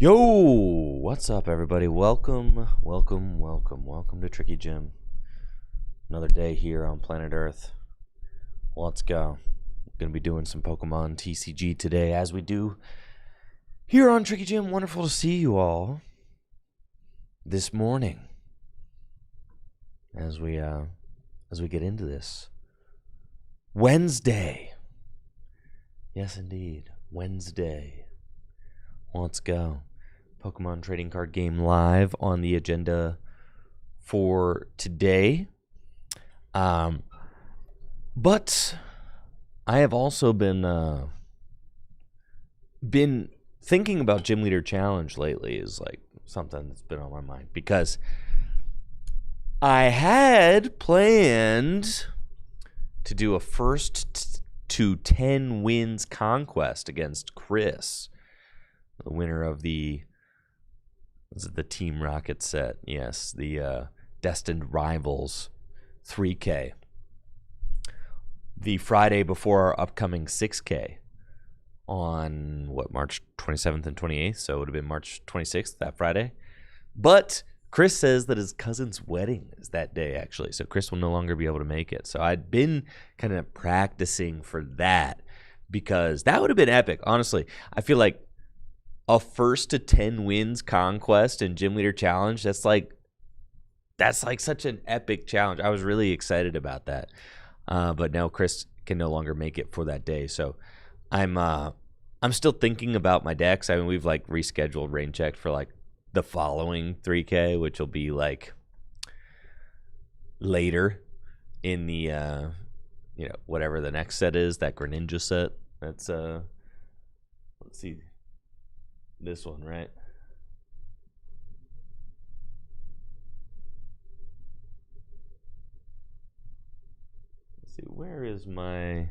Yo, what's up, everybody? Welcome to Tricky Gym. Another day here on planet Earth. Let's go. Gonna be doing some Pokemon TCG today, as we do here on Tricky Gym. Wonderful to see you all this morning as we get into this Wednesday. Yes, indeed, Wednesday. Let's go. Pokemon Trading Card Game live on the agenda for today. But I have also been thinking about Gym Leader Challenge lately. Is like something that's been on my mind because I had planned to do a first to 10 wins conquest against Chris, the winner of the Team Rocket set. Yes, the Destined Rivals 3K. The Friday before our upcoming 6K on, March 27th and 28th? So it would have been March 26th, that Friday. But Chris says that his cousin's wedding is that day, actually. So Chris will no longer be able to make it. So I'd been kind of practicing for that because that would have been epic. Honestly, I feel like a first to 10 wins conquest and Gym Leader Challenge, that's like such an epic challenge. I was really excited about that. But now Chris can no longer make it for that day. So I'm still thinking about my decks. I mean, we've like rescheduled rain checked for like the following 3K, which will be like later in the whatever the next set is, that Greninja set. That's let's see. This one, right? Let's see, where is my...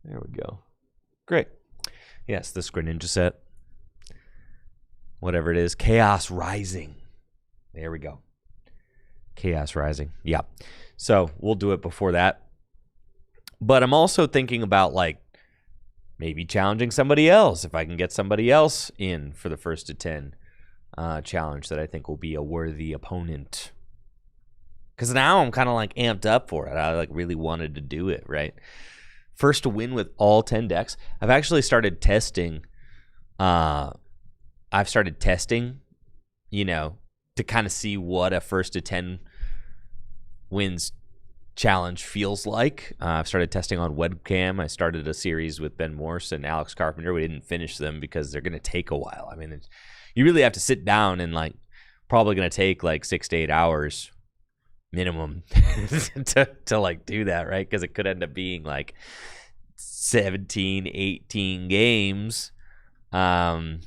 There we go. Great. Yes, this Greninja set. Whatever it is. Chaos Rising. There we go. Chaos Rising. Yeah. So we'll do it before that. But I'm also thinking about like maybe challenging somebody else if I can get somebody else in for the first to 10 challenge that I think will be a worthy opponent. Because now I'm kind of like amped up for it. I like really wanted to do it, right? First to win with all 10 decks. I've actually started testing. To kind of see what a first to 10 wins challenge feels like. I've started testing on webcam. I started a series with Ben Morse and Alex Carpenter. We didn't finish them because they're going to take a while. I mean, you really have to sit down and like probably going to take like 6 to 8 hours minimum to like do that, right? Because it could end up being like 17, 18 games. So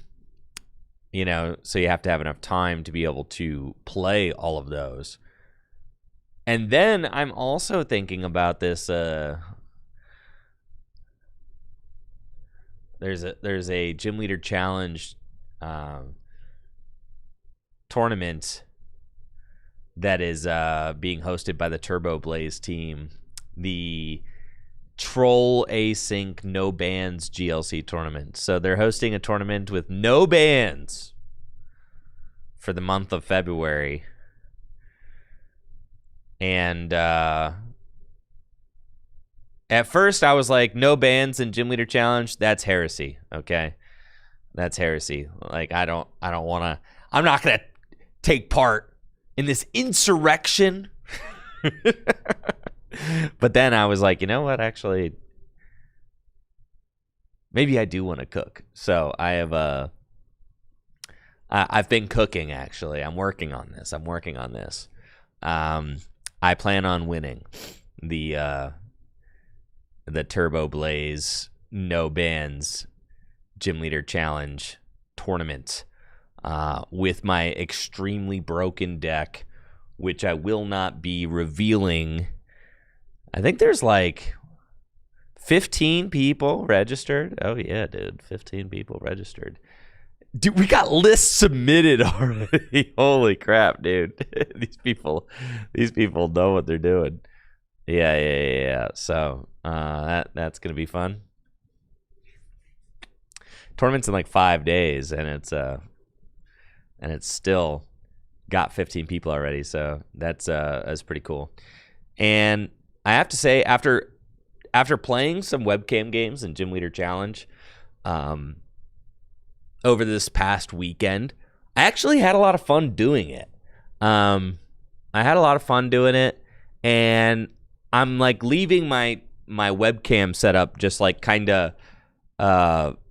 you have to have enough time to be able to play all of those. And then I'm also thinking about this. There's a Gym Leader Challenge tournament that is being hosted by the Turbo Blaze team, the Troll Async No Bans GLC tournament. So they're hosting a tournament with no bans for the month of February. And at first I was like, no bans in Gym Leader Challenge, that's heresy. Okay, that's heresy. Like I'm not gonna take part in this insurrection. But then I was like, you know what, actually maybe I do want to cook. So I have I've been cooking. Actually, I'm working on this. I plan on winning the Turbo Blaze No Bans Gym Leader Challenge tournament with my extremely broken deck, which I will not be revealing. I think there's like 15 people registered. Oh yeah, dude, 15 people registered. Dude, we got lists submitted already. Holy crap, dude. These people know what they're doing. Yeah. So that's gonna be fun. Tournament's in like 5 days, and it's still got 15 people already. So that's pretty cool. And I have to say, after playing some webcam games and Gym Leader Challenge, over this past weekend, I actually had a lot of fun doing it. And I'm like leaving my webcam setup just like kind of.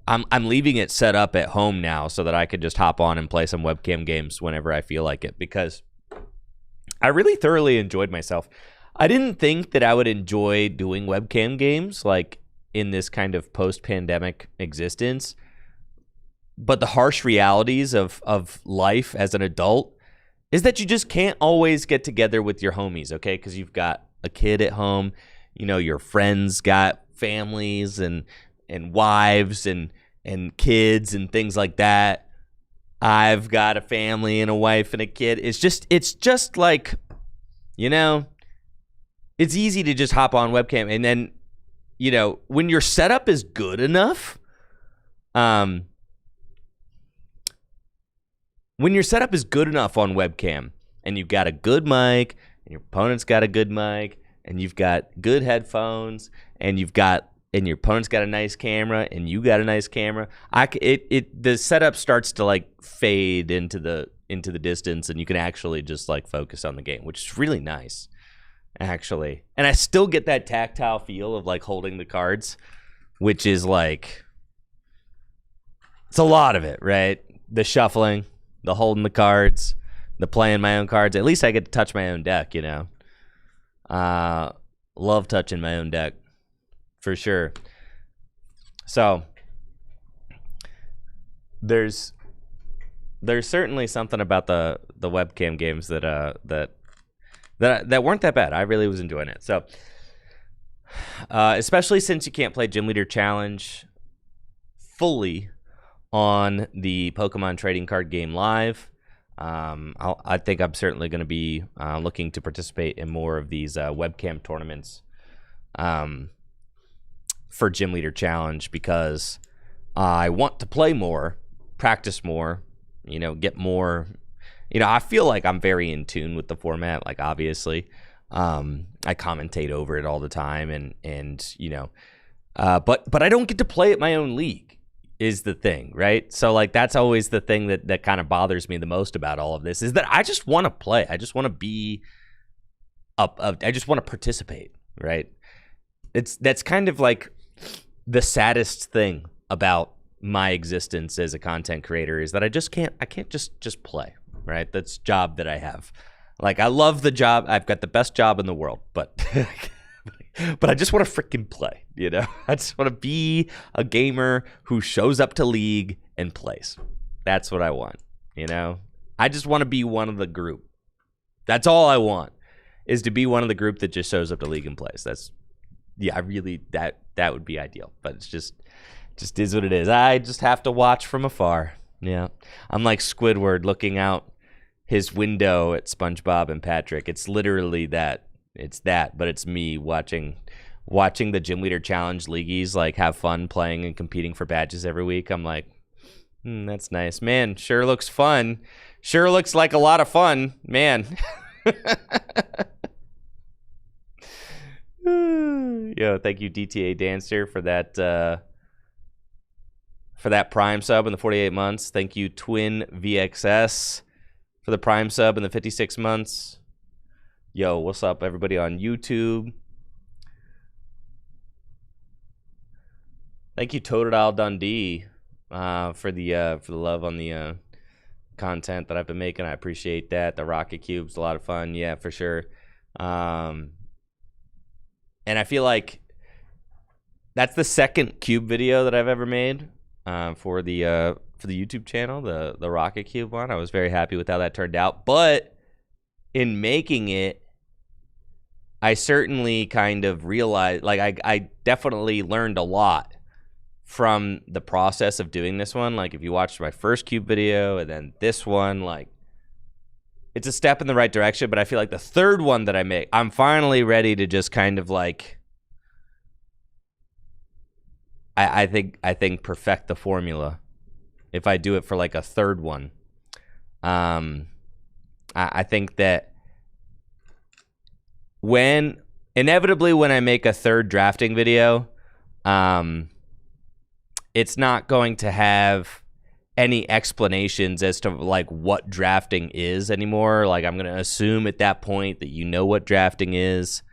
I'm leaving it set up at home now so that I could just hop on and play some webcam games whenever I feel like it, because I really thoroughly enjoyed myself. I didn't think that I would enjoy doing webcam games like in this kind of post-pandemic existence, but the harsh realities of life as an adult is that you just can't always get together with your homies, okay? Because you've got a kid at home, your friends got families and wives and kids and things like that. I've got a family and a wife and a kid. It's just like, it's easy to just hop on webcam, and then, when your setup is good enough, on webcam, and you've got a good mic, and your opponent's got a good mic, and you've got good headphones, and your opponent's got a nice camera, and you got a nice camera, the setup starts to like fade into the distance, and you can actually just like focus on the game, which is really nice, actually. And I still get that tactile feel of like holding the cards, which is like, it's a lot of it, right? The shuffling, the holding the cards, the playing my own cards. At least I get to touch my own deck, love touching my own deck, for sure. So there's certainly something about the webcam games that weren't that bad. I really was enjoying it. So especially since you can't play Gym Leader Challenge fully on the Pokemon Trading Card Game live, I think I'm certainly going to be looking to participate in more of these webcam tournaments for Gym Leader Challenge, because I want to play more, practice more, get more. I feel like I'm very in tune with the format. Like, obviously, I commentate over it all the time, and but I don't get to play at my own league, is the thing, right? So like that's always the thing that kind of bothers me the most about all of this, is that I just want to play. I just want to be up. I just want to participate, right? That's kind of like the saddest thing about my existence as a content creator, is that I can't just play, right? That's a job that I have. Like, I love the job. I've got the best job in the world, but but I just want to freaking play, I just want to be a gamer who shows up to League and plays. That's what I want, I just want to be one of the group. That's all I want, is to be one of the group that just shows up to League and plays. I really, that would be ideal, but it's just is what it is. I just have to watch from afar. Yeah. I'm like Squidward looking out his window at SpongeBob and Patrick. It's literally that. It's that, but it's me watching the Gym Leader Challenge leagueies like have fun playing and competing for badges every week. I'm like, that's nice, man. Sure looks fun. Sure looks like a lot of fun, man. Yo, thank you, DTA Dancer, for that Prime sub in the 48 months. Thank you, Twin VXS, for the Prime sub in the 56 months. Yo, what's up, everybody on YouTube? Thank you, Totodile Dundee, for the love on the content that I've been making. I appreciate that. The Rocket Cube's a lot of fun, yeah, for sure. And I feel like that's the second cube video that I've ever made for the YouTube channel, the Rocket Cube one. I was very happy with how that turned out, but in making it, I certainly kind of realized, like, I definitely learned a lot from the process of doing this one. Like, if you watched my first cube video and then this one, like, it's a step in the right direction. But I feel like the third one that I make, I'm finally ready to just kind of like I think perfect the formula. If I do it for like a third one, I think that inevitably when I make a third drafting video, it's not going to have any explanations as to like what drafting is anymore. Like I'm going to assume at that point that you know what drafting is,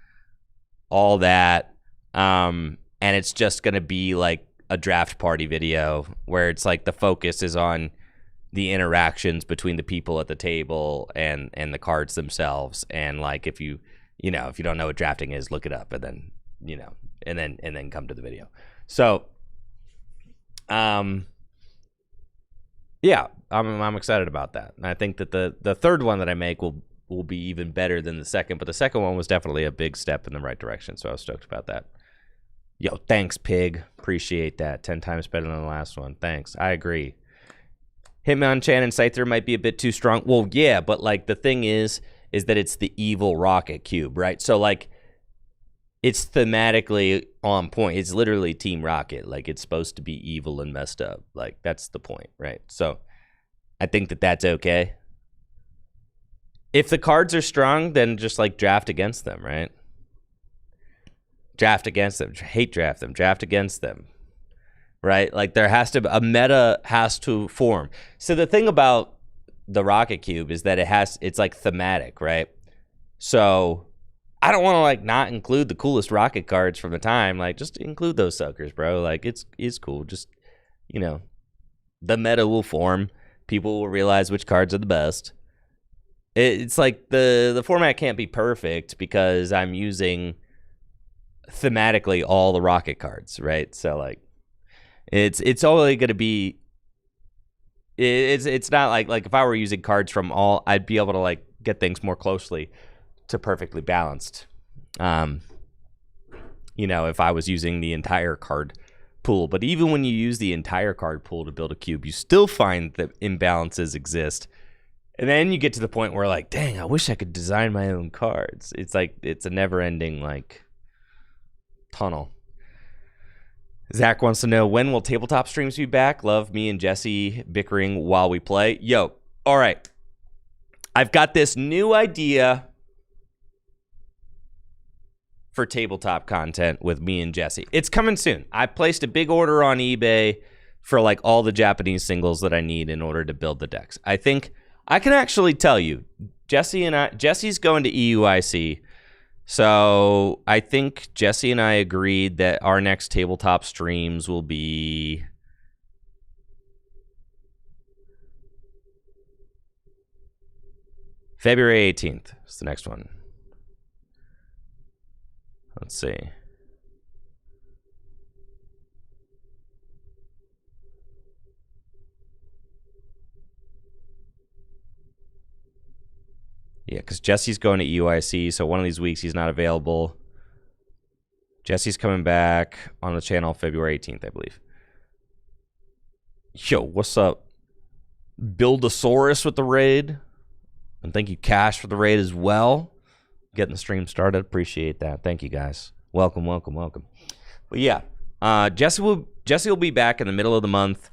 all that. And it's just going to be like a draft party video where it's like the focus is on the interactions between the people at the table and the cards themselves. And like if you don't know what drafting is, look it up and then, and then come to the video. So yeah, I'm excited about that. And I think that the third one that I make will be even better than the second, but the second one was definitely a big step in the right direction. So I was stoked about that. Yo, thanks, Pig. Appreciate that. 10 times better than the last one. Thanks. I agree. Hitmonchan and Scyther might be a bit too strong. Well, yeah, but like the thing is that it's the evil rocket cube, right? So like it's thematically on point. It's literally Team Rocket. Like it's supposed to be evil and messed up. Like that's the point, right? So I think that that's okay. If the cards are strong, then just like draft against them, right? Draft against them. Hate draft them. Draft against them. Right? Like there has to be a meta has to form. So the thing about the Rocket Cube is that it's like thematic, right? So I don't want to like not include the coolest rocket cards from the time. Like just include those suckers, bro. Like it's cool. Just the meta will form. People will realize which cards are the best. It's like the format can't be perfect because I'm using thematically all the rocket cards, right? So like it's only going to be it's not like if I were using cards from all, I'd be able to like get things more closely to perfectly balanced. If I was using the entire card pool, but even when you use the entire card pool to build a cube, you still find that imbalances exist. And then you get to the point where like, dang, I wish I could design my own cards. It's like it's a never-ending like tunnel. Zach wants to know, when will tabletop streams be back? Love me and Jesse bickering while we play. Yo, all right. I've got this new idea for tabletop content with me and Jesse. It's coming soon. I placed a big order on eBay for like all the Japanese singles that I need in order to build the decks. I think I can actually tell you, Jesse's going to EUIC. So I think Jesse and I agreed that our next tabletop streams will be February 18th. It's the next one. Let's see. Yeah, because Jesse's going to EUIC, so one of these weeks he's not available. Jesse's coming back on the channel February 18th, I believe. Yo, what's up? Buildosaurus with the raid. And thank you, Cash, for the raid as well. Getting the stream started. Appreciate that. Thank you, guys. Welcome, welcome, welcome. But yeah, Jesse will be back in the middle of the month.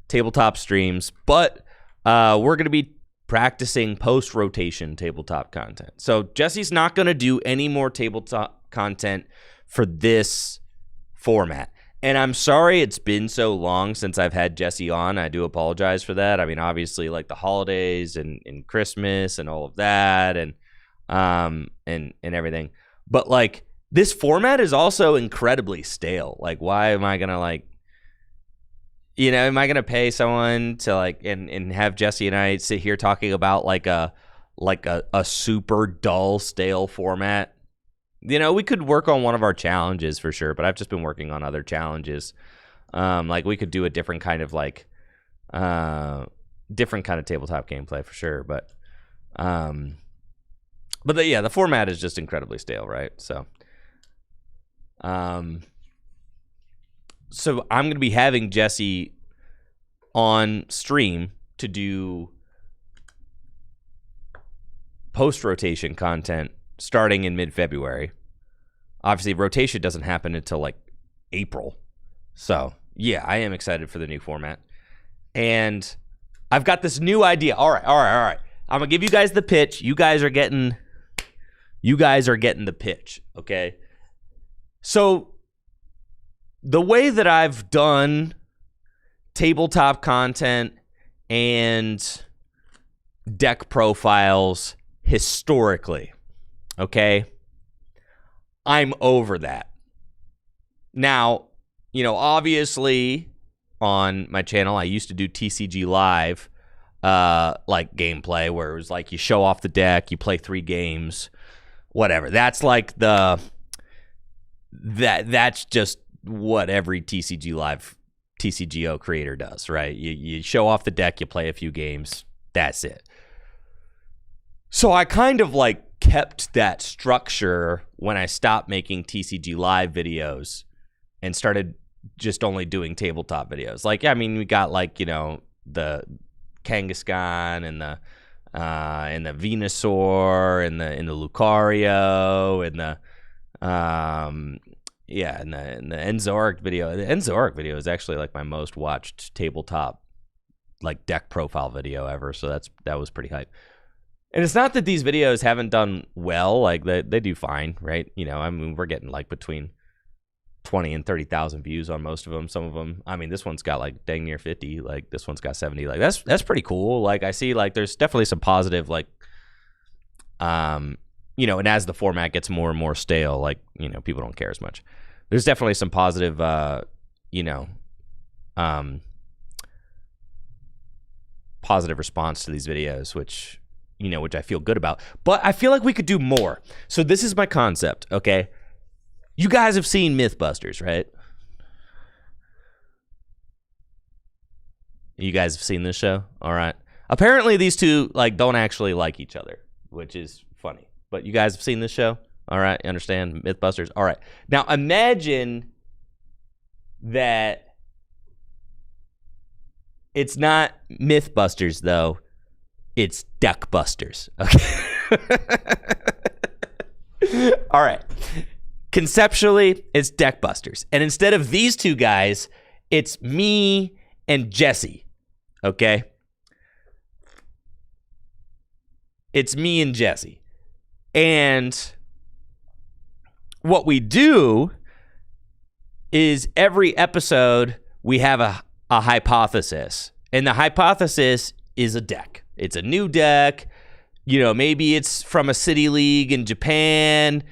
Tabletop streams. But we're going to be practicing post-rotation tabletop content. So Jesse's not going to do any more tabletop content for this format. And I'm sorry it's been so long since I've had Jesse on. I do apologize for that. I mean, obviously, like the holidays and Christmas and all of that and everything. But like this format is also incredibly stale. Like, why am I going to like, am I going to pay someone to like and have Jesse and I sit here talking about like a super dull, stale format? We could work on one of our challenges for sure, but I've just been working on other challenges. Like we could do a different kind of like different kind of tabletop gameplay for sure, but the format is just incredibly stale, right? So So I'm going to be having Jesse on stream to do post-rotation content starting in mid-February. Obviously, rotation doesn't happen until like April. So, yeah, I am excited for the new format. And I've got this new idea. All right. I'm going to give you guys the pitch. You guys are getting the pitch, okay? So, the way that I've done tabletop content and deck profiles historically, okay? I'm over that. Now, obviously on my channel, I used to do TCG Live, like gameplay, where it was like you show off the deck, you play 3 games, whatever. That's like that's just what every TCG Live TCGO creator does, right? You show off the deck, you play a few games, that's it. So I kind of like kept that structure when I stopped making TCG Live videos and started just only doing tabletop videos. Like, I mean, we got like, the Kangaskhan and the Venusaur and the Lucario and the and the Enzoric video. The Enzoric video is actually like my most watched tabletop like deck profile video ever. So that was pretty hype. And it's not that these videos haven't done well, like they do fine, right? I mean, we're getting like between 20 and 30,000 views on most of them. Some of them, I mean, this one's got like dang near 50. Like this one's got 70. Like that's pretty cool. Like I see, like there's definitely some positive, like, and as the format gets more and more stale, like people don't care as much. There's definitely some positive, positive response to these videos, which I feel good about. But I feel like we could do more. So this is my concept, okay? You guys have seen Mythbusters, right? You guys have seen this show? All right. Apparently these two like don't actually like each other, which is funny. But you guys have seen this show? All right, you understand? Mythbusters. All right. Now imagine that it's not Mythbusters though. It's Deckbusters. Okay. All right. Conceptually, it's Deckbusters. And instead of these two guys, it's me and Jesse. Okay? It's me and Jesse. And what we do is every episode we have a hypothesis. And the hypothesis is a deck. It's a new deck. Maybe it's from a city league in Japan.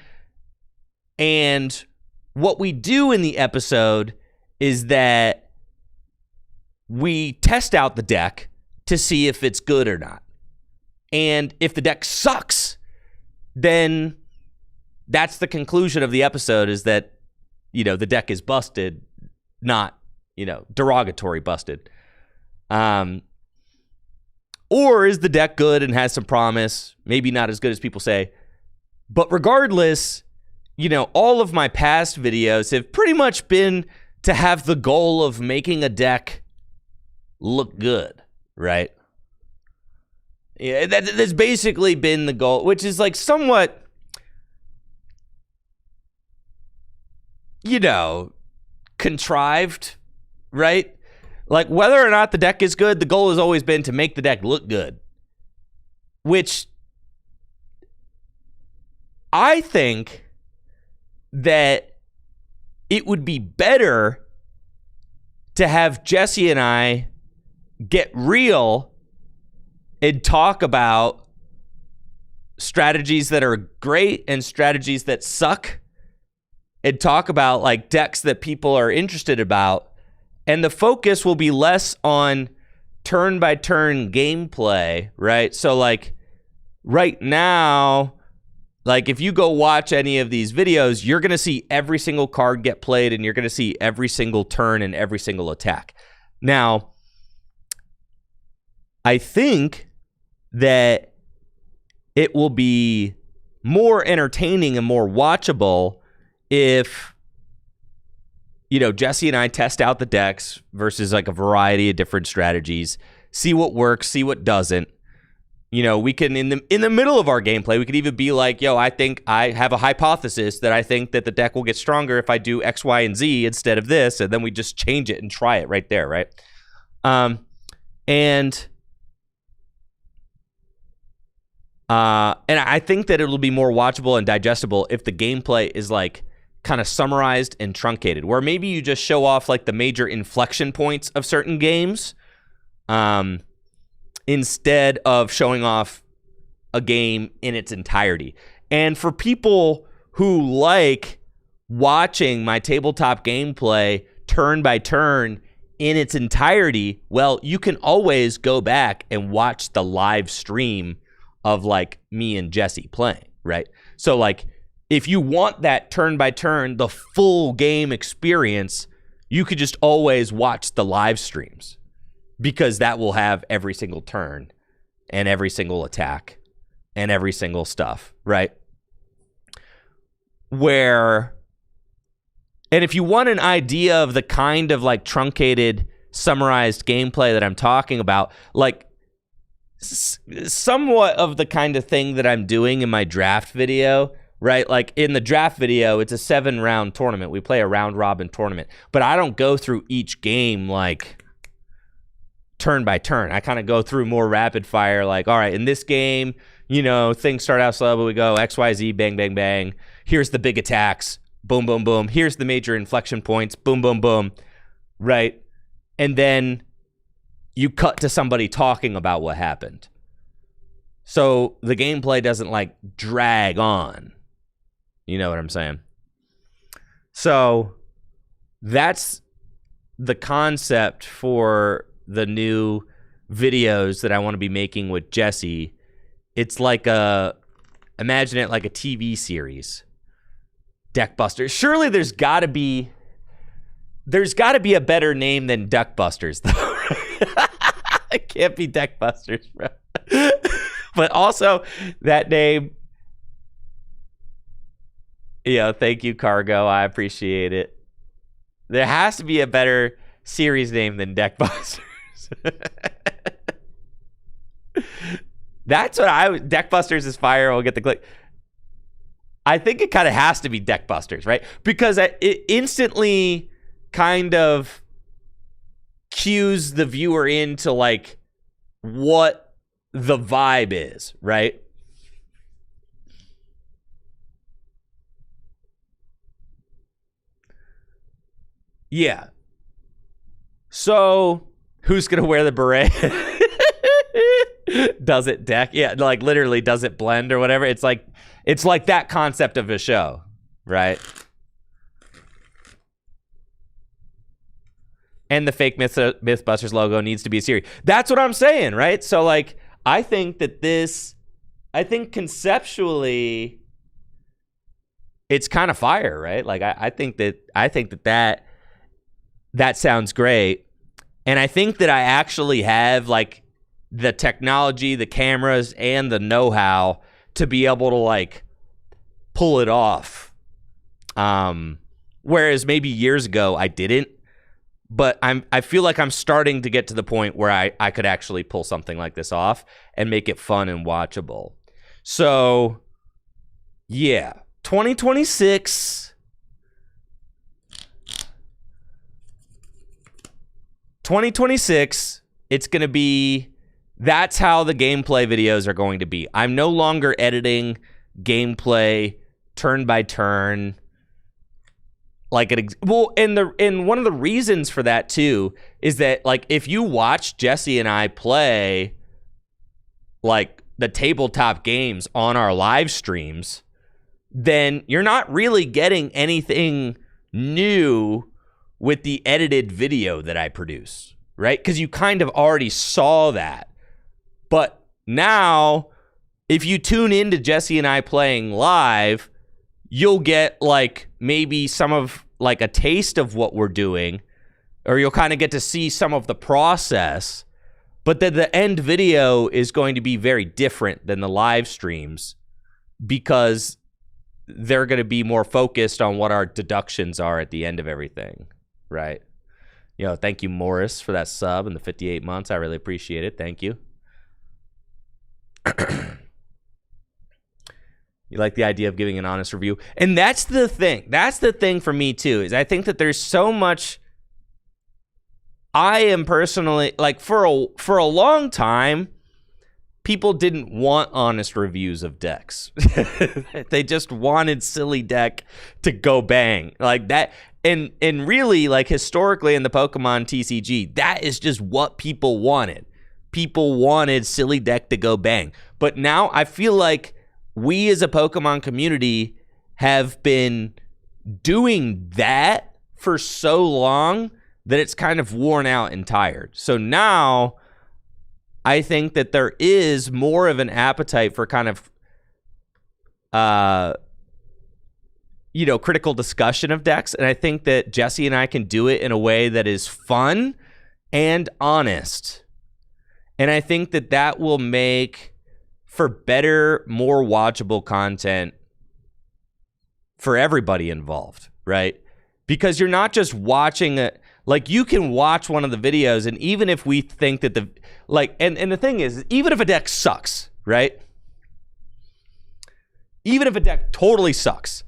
And what we do in the episode is that we test out the deck to see if it's good or not. And if the deck sucks, then that's the conclusion of the episode, is that, the deck is busted, not, derogatory busted. Or is the deck good and has some promise? Maybe not as good as people say. But regardless, all of my past videos have pretty much been to have the goal of making a deck look good, right? Yeah, that's basically been the goal, which is like somewhat, contrived, right? Like whether or not the deck is good, the goal has always been to make the deck look good, which I think that it would be better to have Jesse and I get real and talk about strategies that are great and strategies that suck, and talk about like decks that people are interested about. And the focus will be less on turn-by-turn gameplay, right? So, like, right now, like, if you go watch any of these videos, you're going to see every single card get played, and you're going to see every single turn and every single attack. Now, I think that it will be more entertaining and more watchable if Jesse and I test out the decks versus like a variety of different strategies, see what works, see what doesn't, we can in the middle of our gameplay, we could even be like, yo, I think I have a hypothesis that I think that the deck will get stronger if I do X, Y, and Z instead of this, and then we just change it and try it right there, right? And I think that it'll be more watchable and digestible if the gameplay is like kind of summarized and truncated, where maybe you just show off like the major inflection points of certain games, instead of showing off a game in its entirety. And for people who like watching my tabletop gameplay turn by turn in its entirety, well, you can always go back and watch the live stream of like me and Jesse playing, right? So like if you want that turn by turn, the full game experience, you could just always watch the live streams, because that will have every single turn and every single attack and every single stuff, right? And if you want an idea of the kind of like truncated, summarized gameplay that I'm talking about, like somewhat of the kind of thing that I'm doing in my draft video, right? Like in the draft video, it's a 7-round tournament. We play a round robin tournament, but I don't go through each game like turn by turn. I kind of go through more rapid fire, like, all right, in this game, things start out slow, but we go X, Y, Z, bang, bang, bang. Here's the big attacks. Boom, boom, boom. Here's the major inflection points. Boom, boom, boom. Right? And then you cut to somebody talking about what happened. So the gameplay doesn't like drag on. You know what I'm saying? So that's the concept for the new videos that I want to be making with Jesse. It's like imagine it like a TV series. Deckbusters. Surely there's got to be a better name than Duckbusters, though. It can't be Deckbusters, bro. But also that name. Thank you, Cargo. I appreciate it. There has to be a better series name than Deckbusters. That's what Deckbusters is fire. We'll get the click. I think it kind of has to be Deckbusters, right? Because it instantly kind of cues the viewer into like what the vibe is, right? Yeah. So who's gonna wear the beret? Does it deck? Yeah, like literally, does it blend or whatever? It's like that concept of a show, right? And the fake Mythbusters logo needs to be a series. That's what I'm saying, right? So like, I think conceptually, it's kind of fire, right? Like I think that sounds great, and I think that I actually have like the technology, the cameras, and the know-how to be able to like pull it off. Whereas maybe years ago I didn't, but I feel like I'm starting to get to the point where I could actually pull something like this off and make it fun and watchable. So yeah, 2026. It's going to be, that's how the gameplay videos are going to be. I'm no longer editing gameplay turn by turn. And one of the reasons for that too is that like if you watch Jesse and I play like the tabletop games on our live streams, then you're not really getting anything new with the edited video that I produce, right? Because you kind of already saw that. But now, if you tune into Jesse and I playing live, you'll get like maybe some of like a taste of what we're doing, or you'll kind of get to see some of the process. But then the end video is going to be very different than the live streams, because they're going to be more focused on what our deductions are at the end of everything, right? Thank you, Morris, for that sub and the 58 months. I really appreciate it. Thank you. You like the idea of giving an honest review. And that's the thing. That's the thing for me, too, is I think that there's so much. I am personally, like, for a long time, people didn't want honest reviews of decks. They just wanted silly deck to go bang. Like that. And really, like, historically in the Pokemon TCG, that is just what people wanted. People wanted silly deck to go bang. But now I feel like we as a Pokemon community have been doing that for so long that it's kind of worn out and tired. So now I think that there is more of an appetite for kind of, critical discussion of decks. And I think that Jesse and I can do it in a way that is fun and honest. And I think that that will make for better, more watchable content for everybody involved, right? Because you're not just watching it. Like, you can watch one of the videos, and even if we think that and the thing is, even if a deck sucks, right? Even if a deck totally sucks,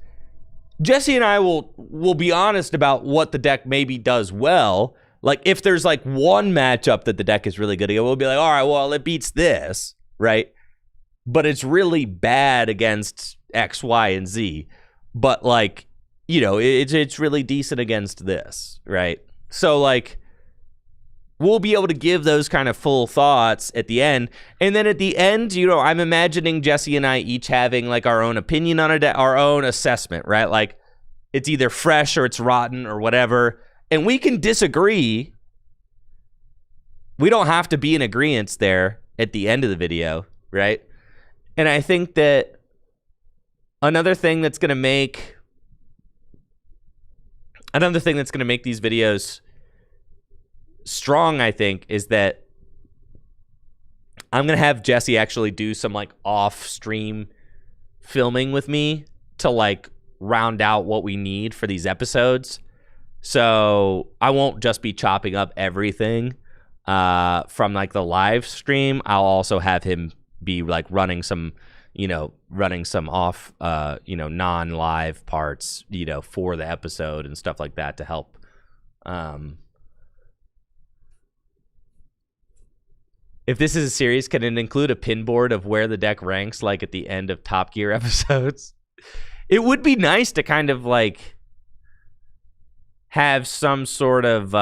Jesse and I will be honest about what the deck maybe does well. Like, if there's like one matchup that the deck is really good at, we'll be like, all right, well, it beats this, right? But it's really bad against X, Y, and Z. But, like, it's really decent against this, right? So, like, we'll be able to give those kind of full thoughts at the end. And then at the end, I'm imagining Jesse and I each having, like, our own opinion on our own assessment, right? Like, it's either fresh or it's rotten or whatever. And we can disagree. We don't have to be in agreement there at the end of the video, right? And I think that another thing that's going to make these videos strong, I think, is that I'm going to have Jesse actually do some, like, off-stream filming with me to, like, round out what we need for these episodes. So I won't just be chopping up everything from, like, the live stream. I'll also have him be, like, running some off, non-live parts, for the episode and stuff like that to help. If this is a series, can it include a pin board of where the deck ranks, like at the end of Top Gear episodes? It would be nice to kind of, like, have some sort of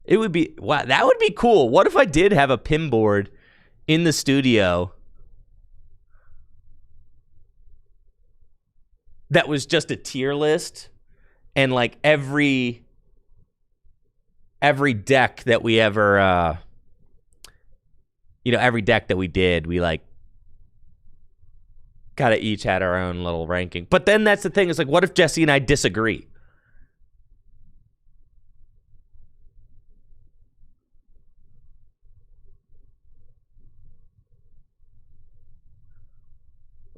it would be, wow, that would be cool. What if I did have a pin board in the studio that was just a tier list, and, like, every deck that we ever every deck that we did, we, like, kind of each had our own little ranking. But then that's the thing, is, like, what if Jesse and I disagree?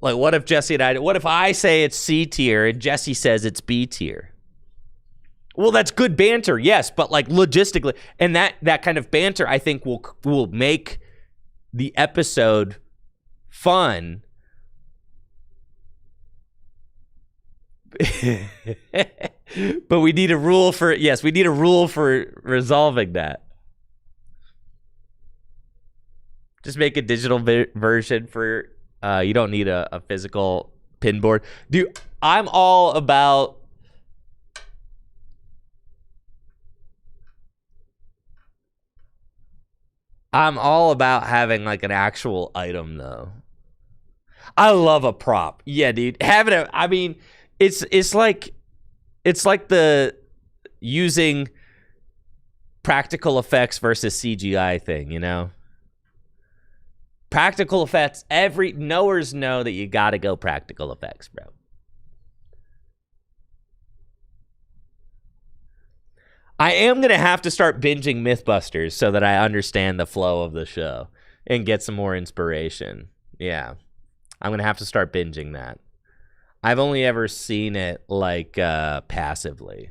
Like, what if I say it's C tier and Jesse says it's B tier? Well, that's good banter, yes, but, like, logistically, and that kind of banter, I think, will make the episode fun. But we need a rule for resolving that. Just make a digital version for. You don't need a physical pin board. Dude, I'm all about having, like, an actual item, though. I love a prop. Yeah, dude. It's like the using practical effects versus CGI thing, Practical effects, knowers know that you gotta go practical effects, bro. I am gonna have to start binging Mythbusters so that I understand the flow of the show and get some more inspiration. Yeah, I'm gonna have to start binging that. I've only ever seen it, like, passively,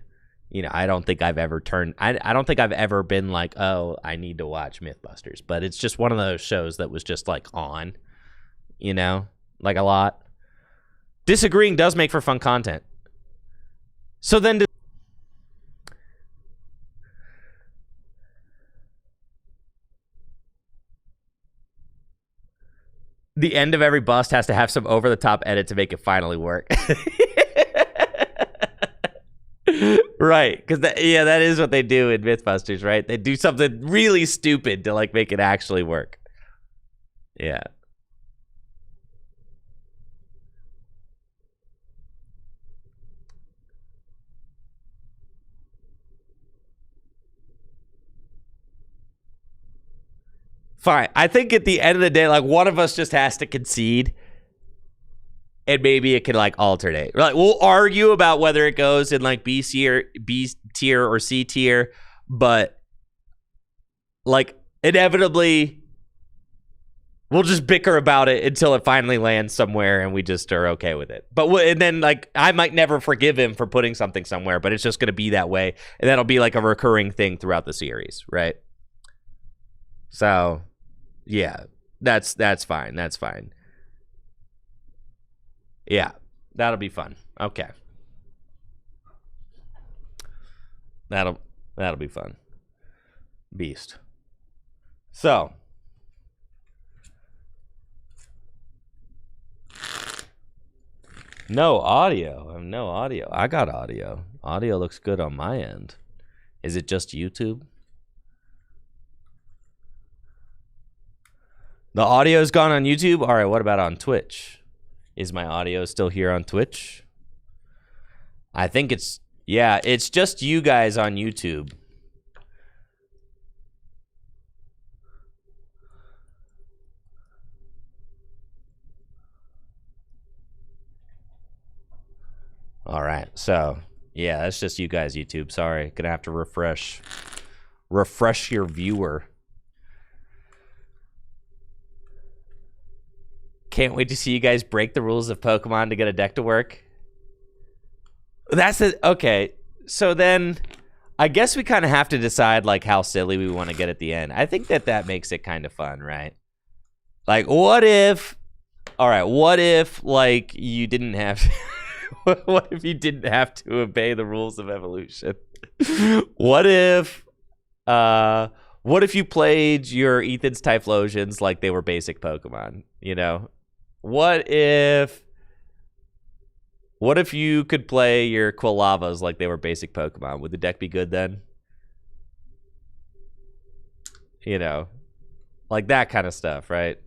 I don't think I've ever I don't think I've ever been like, oh, I need to watch Mythbusters. But it's just one of those shows that was just like on, like a lot. Disagreeing does make for fun content. So then the end of every bust has to have some over-the-top edit to make it finally work. Right, because that is what they do in Mythbusters, right? They do something really stupid to like make it actually work. Yeah. Fine. I think at the end of the day, like one of us just has to concede, and maybe it can like alternate. Like we'll argue about whether it goes in like B tier or C tier, but like inevitably we'll just bicker about it until it finally lands somewhere and we just are okay with it. But and then like I might never forgive him for putting something somewhere, but it's just going to be that way, and that'll be like a recurring thing throughout the series, right? So, yeah, that's fine. That's fine. Yeah, that'll be fun. Okay. That'll be fun. Beast. So, no audio. I have no audio. I got audio. Audio looks good on my end. Is it just YouTube? The audio's gone on YouTube? All right, what about on Twitch? Is my audio still here on Twitch? I think it's just you guys on YouTube. All right, so yeah, that's just you guys, YouTube. Sorry, gonna have to refresh your viewer. Can't wait to see you guys break the rules of Pokemon to get a deck to work. That's it. Okay, so then I guess we kind of have to decide like how silly we want to get at the end. I think that makes it kind of fun, right? Like, what if? All right, what if like you didn't have? What if you didn't have to obey the rules of evolution? What if you played your Ethan's Typhlosions like they were basic Pokemon? What if you could play your Quilavas like they were basic Pokemon? Would the deck be good then? Like that kind of stuff, right?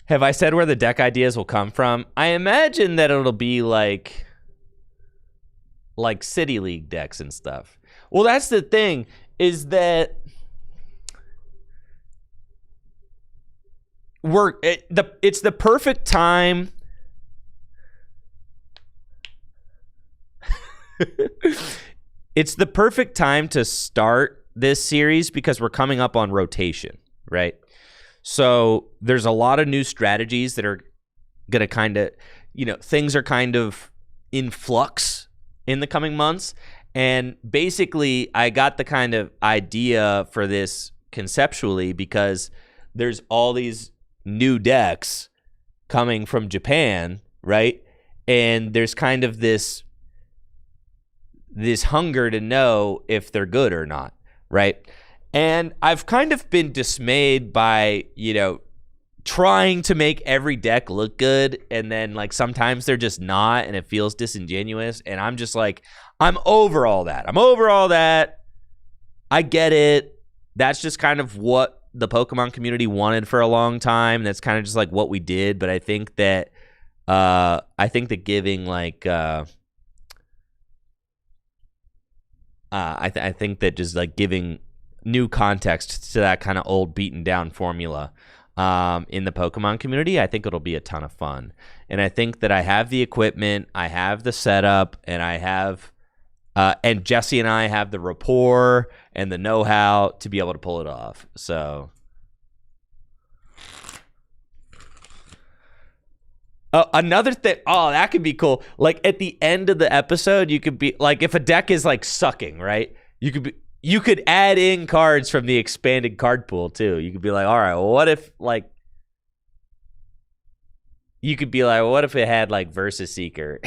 Have I said where the deck ideas will come from? I imagine that it'll be like City League decks and stuff. Well, that's the thing, is that it's the perfect time. It's the perfect time to start this series because we're coming up on rotation, right? So there's a lot of new strategies that are going to kind of, things are kind of in flux in the coming months. And basically, I got the kind of idea for this conceptually because there's all these new decks coming from Japan, right? And there's kind of this hunger to know if they're good or not, right? And I've kind of been dismayed by, trying to make every deck look good. And then like sometimes they're just not, and it feels disingenuous. And I'm just like, I'm over all that. I get it. That's just kind of what the Pokemon community wanted for a long time. That's kind of just like what we did. But I think that giving like, I think that just like giving new context to that kind of old beaten down formula in the Pokemon community, I think it'll be a ton of fun. And I think that I have the equipment, I have the setup, and I have And Jesse and I have the rapport and the know-how to be able to pull it off. So, another thing. Oh, that could be cool. Like at the end of the episode, you could be like, if a deck is like sucking, right? You could add in cards from the expanded card pool too. You could be like, all right, well, what if like. You could be like, what if it had like Versus Seeker?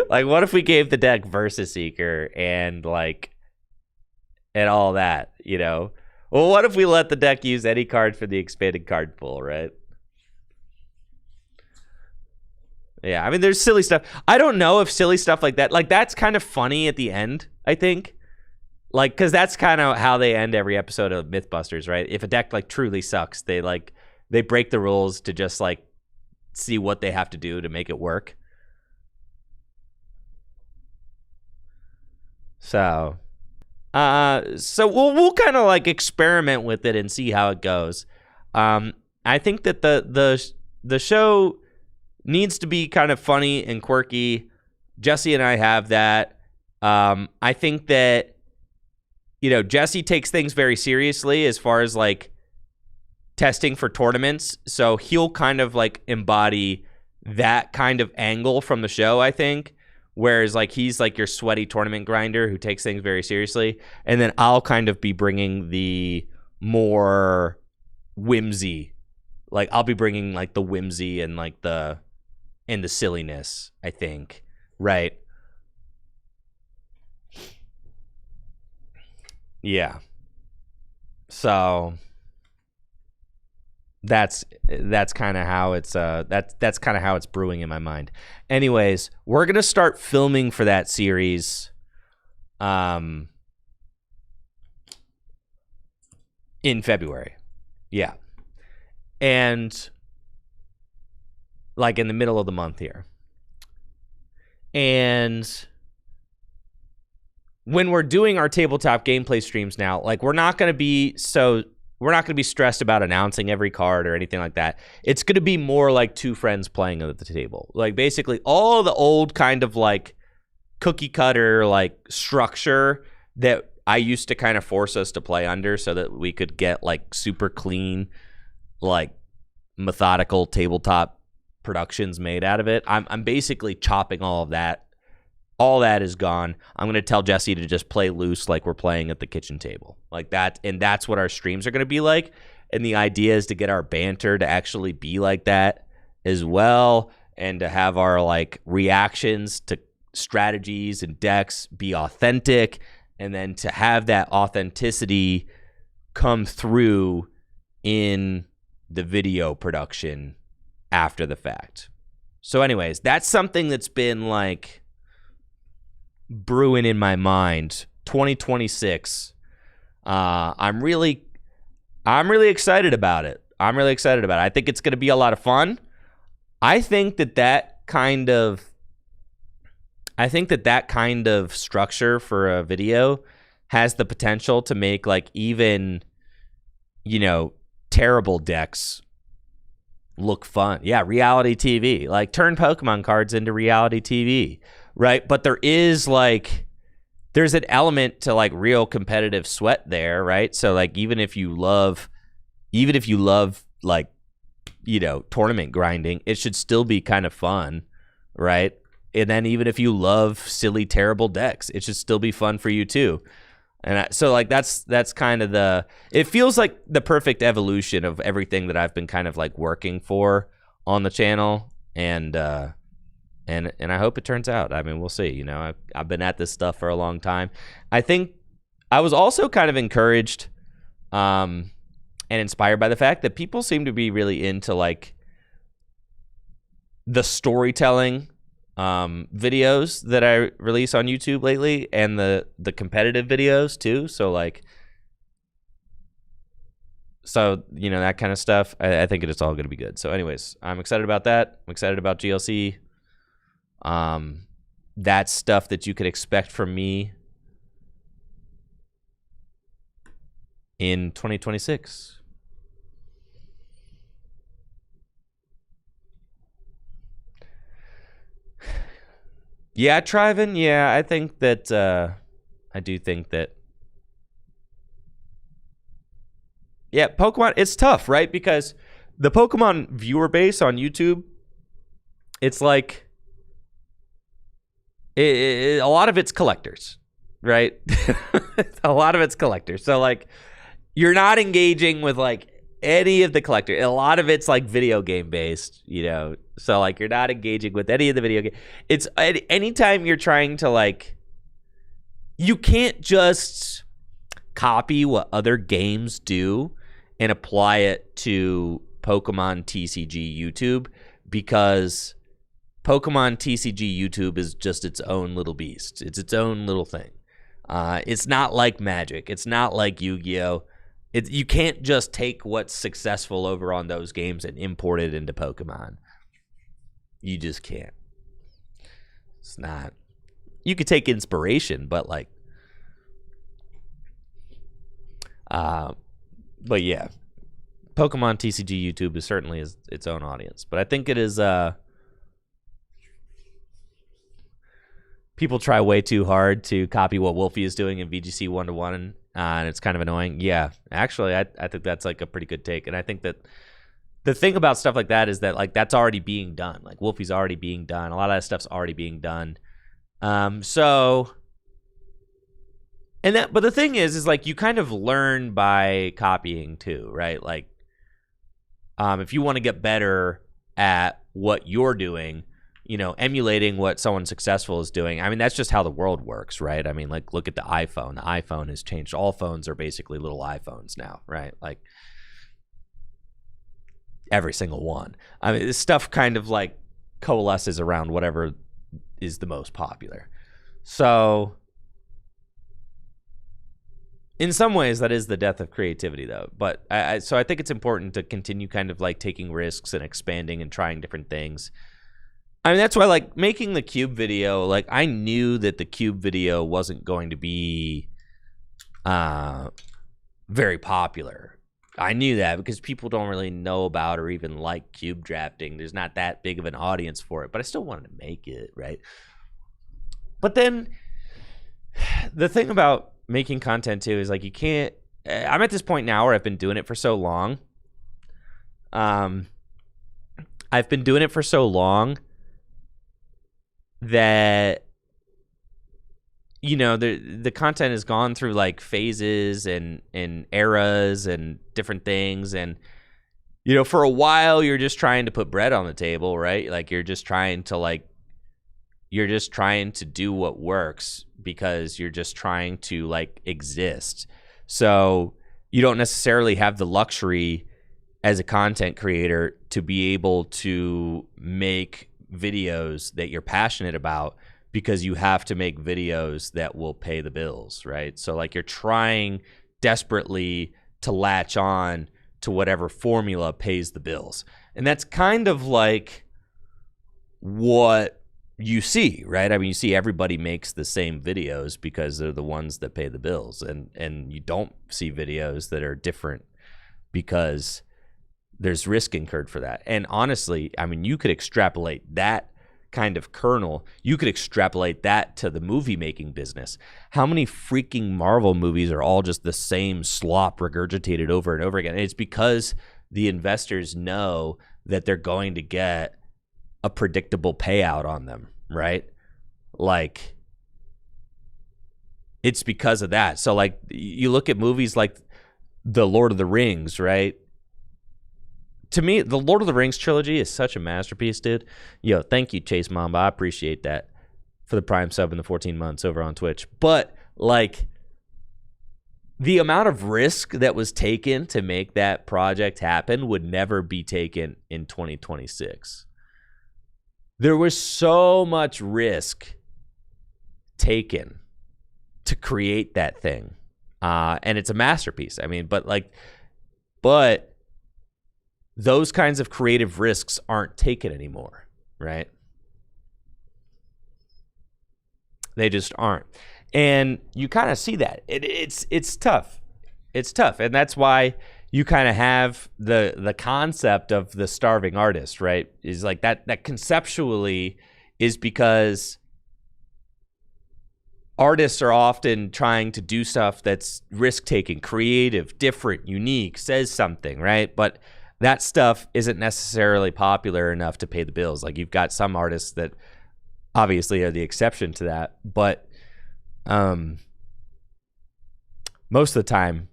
Like, what if we gave the deck Versus Seeker and like, and all that, you know? Well, what if we let the deck use any card for the expanded card pool, right? Yeah, I mean, there's silly stuff. I don't know if silly stuff like that's kind of funny at the end, I think. Like, because that's kind of how they end every episode of Mythbusters, right? If a deck like truly sucks, they break the rules to just like see what they have to do to make it work. So we'll kind of like experiment with it and see how it goes. I think that the show needs to be kind of funny and quirky. Jesse and I have that. I think that, you know, Jesse takes things very seriously as far as like testing for tournaments, so he'll kind of like embody that kind of angle from the show, I think, whereas like he's like your sweaty tournament grinder who takes things very seriously, and then I'll kind of be bringing the more whimsy, like I'll be bringing like the whimsy and like the silliness, I think, right? Yeah, so that's kind of how it's that's kind of how it's brewing in my mind. Anyways, we're gonna start filming for that series in February. Yeah, and like in the middle of the month here. And when we're doing our tabletop gameplay streams now, like we're not going to be stressed about announcing every card or anything like that. It's going to be more like two friends playing at the table. Like basically all the old kind of like cookie cutter like structure that I used to kind of force us to play under so that we could get like super clean, like methodical tabletop productions made out of it. I'm basically chopping all of that. All that is gone. I'm going to tell Jesse to just play loose like we're playing at the kitchen table. Like that, and that's what our streams are going to be like. And the idea is to get our banter to actually be like that as well, and to have our like reactions to strategies and decks be authentic, and then to have that authenticity come through in the video production after the fact. So anyways, that's something that's been like brewing in my mind. 2026. I'm really excited about it. I think it's going to be a lot of fun. I think that kind of structure for a video has the potential to make like even, you know, terrible decks look fun. Yeah, reality TV. Like turn Pokemon cards into reality TV. Right, but there's an element to like real competitive sweat there, right? So like even if you love like, you know, tournament grinding, it should still be kind of fun, right? And then even if you love silly terrible decks, it should still be fun for you too. And so like that's kind of it feels like the perfect evolution of everything that I've been kind of like working for on the channel, and I hope it turns out. I mean, we'll see. You know, I've been at this stuff for a long time. I think I was also kind of encouraged and inspired by the fact that people seem to be really into like the storytelling videos that I release on YouTube lately, and the competitive videos too. So you know, that kind of stuff. I think it's all going to be good. So anyways, I'm excited about that. I'm excited about GLC. That's stuff that you could expect from me in 2026. Yeah, Triven. Yeah, I think that. I do think that. Yeah, Pokemon. It's tough, right? Because the Pokemon viewer base on YouTube, it's like a lot of it's collectors, right? A lot of it's collectors. So like, you're not engaging with like any of the collectors. A lot of it's like video game based, you know. So like, you're not engaging with any of the video game. It's anytime you're trying to like, you can't just copy what other games do and apply it to Pokemon TCG YouTube, because Pokemon TCG YouTube is just its own little beast. It's its own little thing. It's not like Magic. It's not like Yu-Gi-Oh! You can't just take what's successful over on those games and import it into Pokemon. You just can't. It's not. You could take inspiration, but like, but yeah, Pokemon TCG YouTube is certainly its own audience. But I think it is. People try way too hard to copy what Wolfie is doing in VGC 1-to-1, and it's kind of annoying. Yeah, actually, I think that's like a pretty good take, and I think that the thing about stuff like that is that like that's already being done. Like Wolfie's already being done. A lot of that stuff's already being done. But the thing is like you kind of learn by copying too, right? Like, if you want to get better at what you're doing, you know, emulating what someone successful is doing. I mean, that's just how the world works, right? I mean, like, look at the iPhone. The iPhone has changed. All phones are basically little iPhones now, right? Like, every single one. I mean, this stuff kind of like coalesces around whatever is the most popular. So, in some ways, that is the death of creativity, though. But so I think it's important to continue kind of like taking risks and expanding and trying different things. I mean, that's why, like, making the Cube video, like, I knew that the Cube video wasn't going to be very popular. I knew that because people don't really know about or even like cube drafting. There's not that big of an audience for it, but I still wanted to make it, right? But then the thing about making content, too, is, like, you can't... I'm at this point now where I've been doing it for so long. I've been doing it for so long that, you know, the content has gone through like phases and eras and different things, and you know, for a while you're just trying to put bread on the table, right? Like you're just trying to do what works because you're just trying to like exist. So you don't necessarily have the luxury as a content creator to be able to make videos that you're passionate about, because you have to make videos that will pay the bills, right? So like you're trying desperately to latch on to whatever formula pays the bills. And that's kind of like what you see, right? I mean, you see everybody makes the same videos because they're the ones that pay the bills, and you don't see videos that are different because there's risk incurred for that. And honestly, I mean, you could extrapolate that kind of kernel. You could extrapolate that to the movie making business. How many freaking Marvel movies are all just the same slop regurgitated over and over again? And it's because the investors know that they're going to get a predictable payout on them, right? Like, it's because of that. So like, you look at movies like The Lord of the Rings, right? To me, the Lord of the Rings trilogy is such a masterpiece, dude. Yo, thank you, Chase Mamba. I appreciate that for the Prime sub in the 14 months over on Twitch. But, like, the amount of risk that was taken to make that project happen would never be taken in 2026. There was so much risk taken to create that thing. And it's a masterpiece. I mean, but those kinds of creative risks aren't taken anymore, right? They just aren't. And you kind of see that. It's tough. It's tough. And that's why you kind of have the concept of the starving artist, right? Is like that conceptually is because artists are often trying to do stuff that's risk-taking, creative, different, unique, says something, right? But that stuff isn't necessarily popular enough to pay the bills. Like, you've got some artists that obviously are the exception to that, but most of the time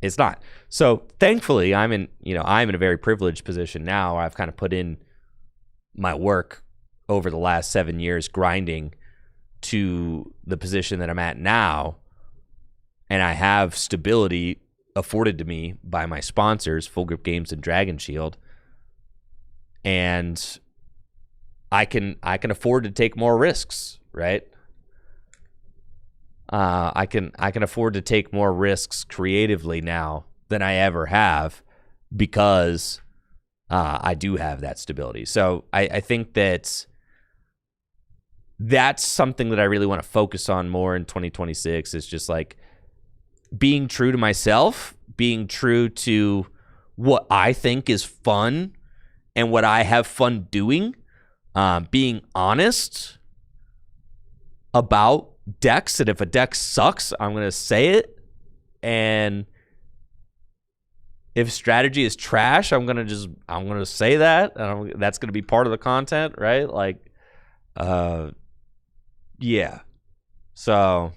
it's not. So thankfully I'm in a very privileged position now. I've kind of put in my work over the last 7 years grinding to the position that I'm at now, and I have stability afforded to me by my sponsors, Full Grip Games and Dragon Shield, and I can afford to take more risks, right? I can afford to take more risks creatively now than I ever have because I do have that stability. So I think that's something that I really want to focus on more in 2026, is just like being true to myself, being true to what I think is fun and what I have fun doing, being honest about decks, and if a deck sucks, I'm going to say it, and if strategy is trash, I'm going to say that, and that's going to be part of the content, right? Like, yeah. So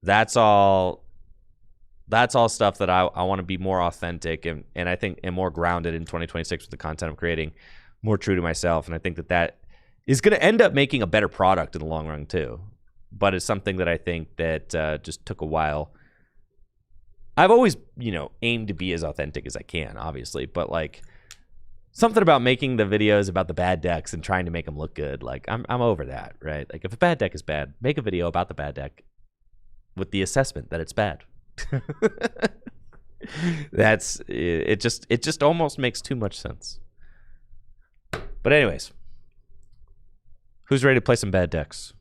that's all stuff that I want to be more authentic and I think and more grounded in 2026 with the content I'm creating, more true to myself. And I think that is going to end up making a better product in the long run too. But it's something that I think that just took a while. I've always, aimed to be as authentic as I can, obviously, but like something about making the videos about the bad decks and trying to make them look good. Like I'm over that, right? Like if a bad deck is bad, make a video about the bad deck with the assessment that it's bad. That's it. Just almost makes too much sense. But anyways, who's ready to play some bad decks?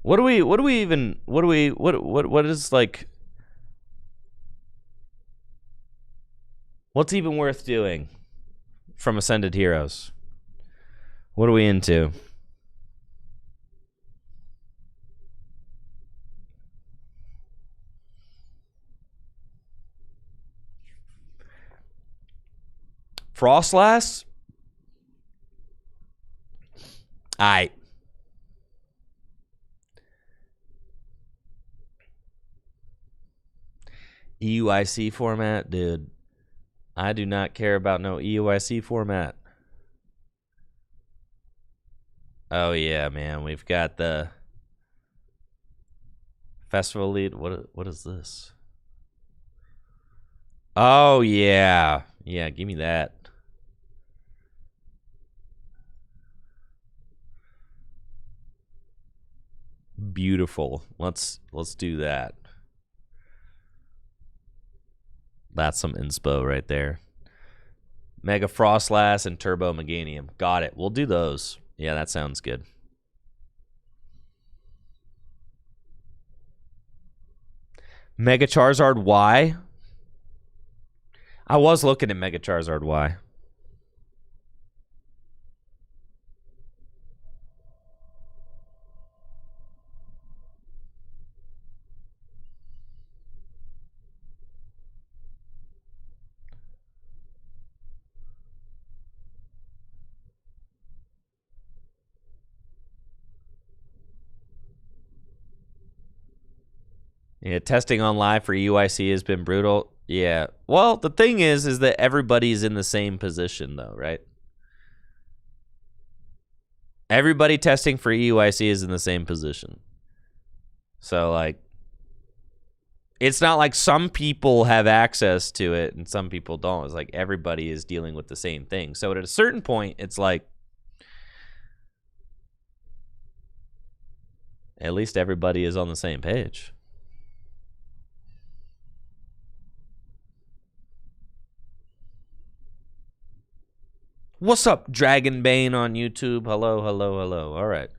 What is like, what's even worth doing from Ascended Heroes? What are we into? Frostlass? Aight. EUIC format? Dude, I do not care about no EUIC format. Oh yeah, man. We've got the Festival Lead. What is this? Oh yeah. Yeah, give me that. Beautiful. Let's do that. That's some inspo right there. Mega Frostlass and Turbo Meganium. Got it. We'll do those. Yeah, that sounds good. Mega Charizard Y. I was looking at Mega Charizard Y. Yeah, testing on live for EUIC has been brutal. Yeah. Well, the thing is that everybody's in the same position, though, right? Everybody testing for EUIC is in the same position. So, like, it's not like some people have access to it and some people don't. It's like everybody is dealing with the same thing. So, at a certain point, it's like, at least everybody is on the same page. What's up, Dragonbane on YouTube? Hello, hello, hello. All right.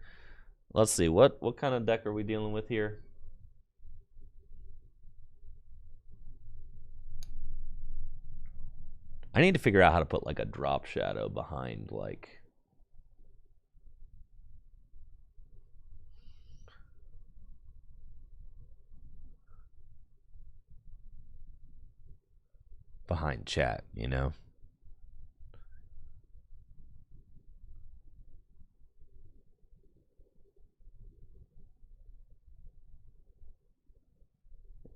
Let's see. What kind of deck are we dealing with here? I need to figure out how to put like a drop shadow behind like behind chat, you know?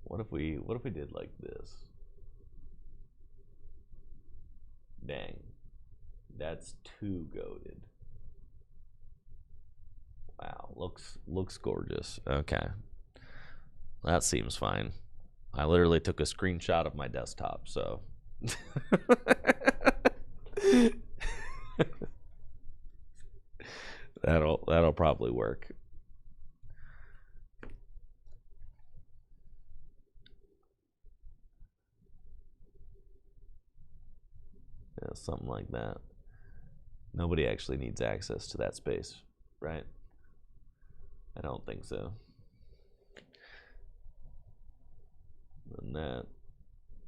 What if we did like this? Dang. That's too goated. Wow, looks gorgeous. Okay. That seems fine. I literally took a screenshot of my desktop, so that'll probably work. Yeah, something like that. Nobody actually needs access to that space, right? I don't think so. And that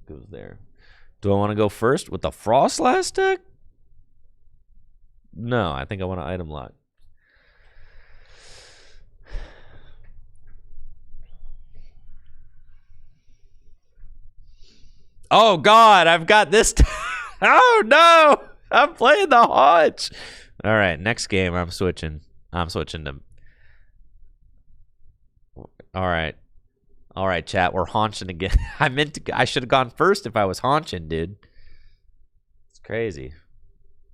goes there. Do I want to go first with the Frost last deck? No, I think I want to item lock. Oh God, I've got this. Oh no, I'm playing the Haunch. All right, next game I'm switching. I'm switching to. All right, chat. We're haunching again. I should have gone first if I was haunching, dude. It's crazy.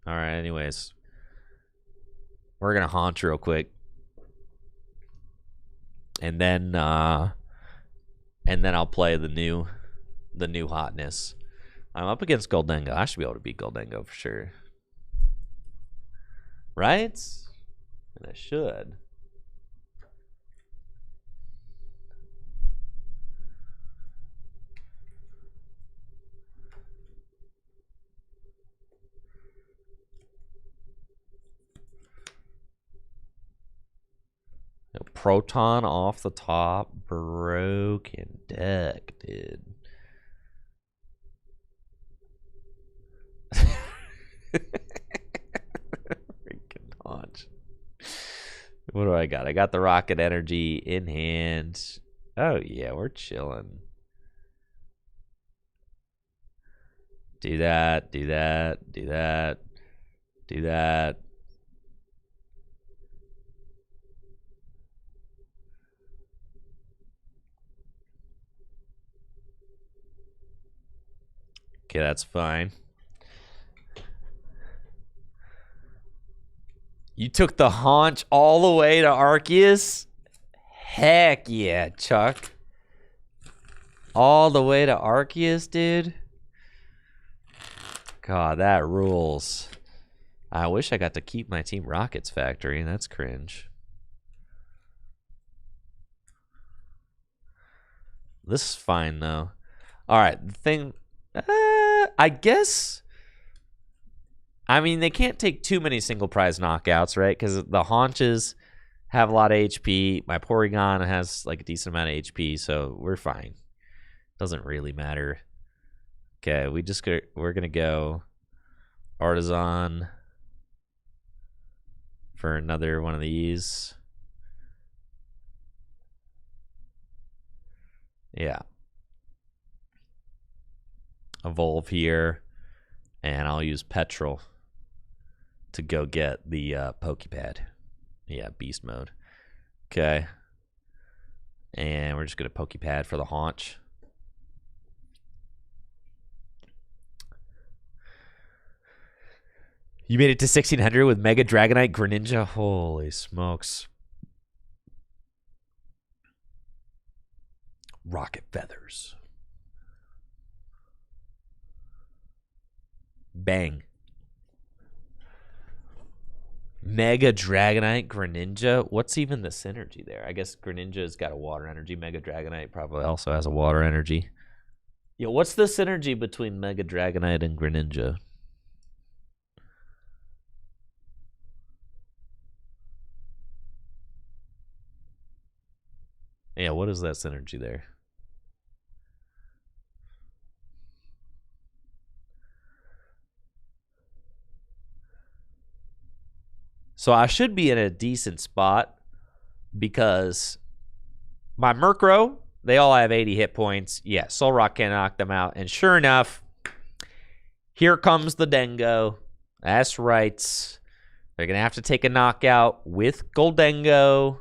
All right. Anyways, we're gonna haunch real quick, and then I'll play the new hotness. I'm up against Goldengo. I should be able to beat Goldengo for sure. Right? And I should. Proton off the top. Broken deck, dude. Freaking Haunch. What do I got? I got the Rocket Energy in hand. Oh, yeah, we're chilling. Do that, do that, do that, do that. Okay, that's fine. You took the Haunch all the way to Arceus? Heck yeah, Chuck. All the way to Arceus, dude? God, that rules. I wish I got to keep my Team Rockets factory. That's cringe. This is fine, though. All right, the thing... I guess... I mean, they can't take too many single prize knockouts, right? Because the Haunches have a lot of HP. My Porygon has like a decent amount of HP, so we're fine. Doesn't really matter. Okay, we're gonna go Artisan for another one of these. Yeah. Evolve here, and I'll use Petrol to go get the Pokepad. Yeah, beast mode. Okay. And we're just going to Pokepad for the Haunch. You made it to 1600 with Mega Dragonite Greninja? Holy smokes. Rocket Feathers. Bang. Mega Dragonite Greninja. What's even the synergy there? I guess Greninja's got a water energy. Mega Dragonite probably also has a water energy. Yeah, what's the synergy between Mega Dragonite and Greninja? Yeah, what is that synergy there? So I should be in a decent spot because my Murkrow, they all have 80 hit points. Yeah, Solrock can knock them out. And sure enough, here comes the Dingo. That's right. They're going to have to take a knockout with Goldengo.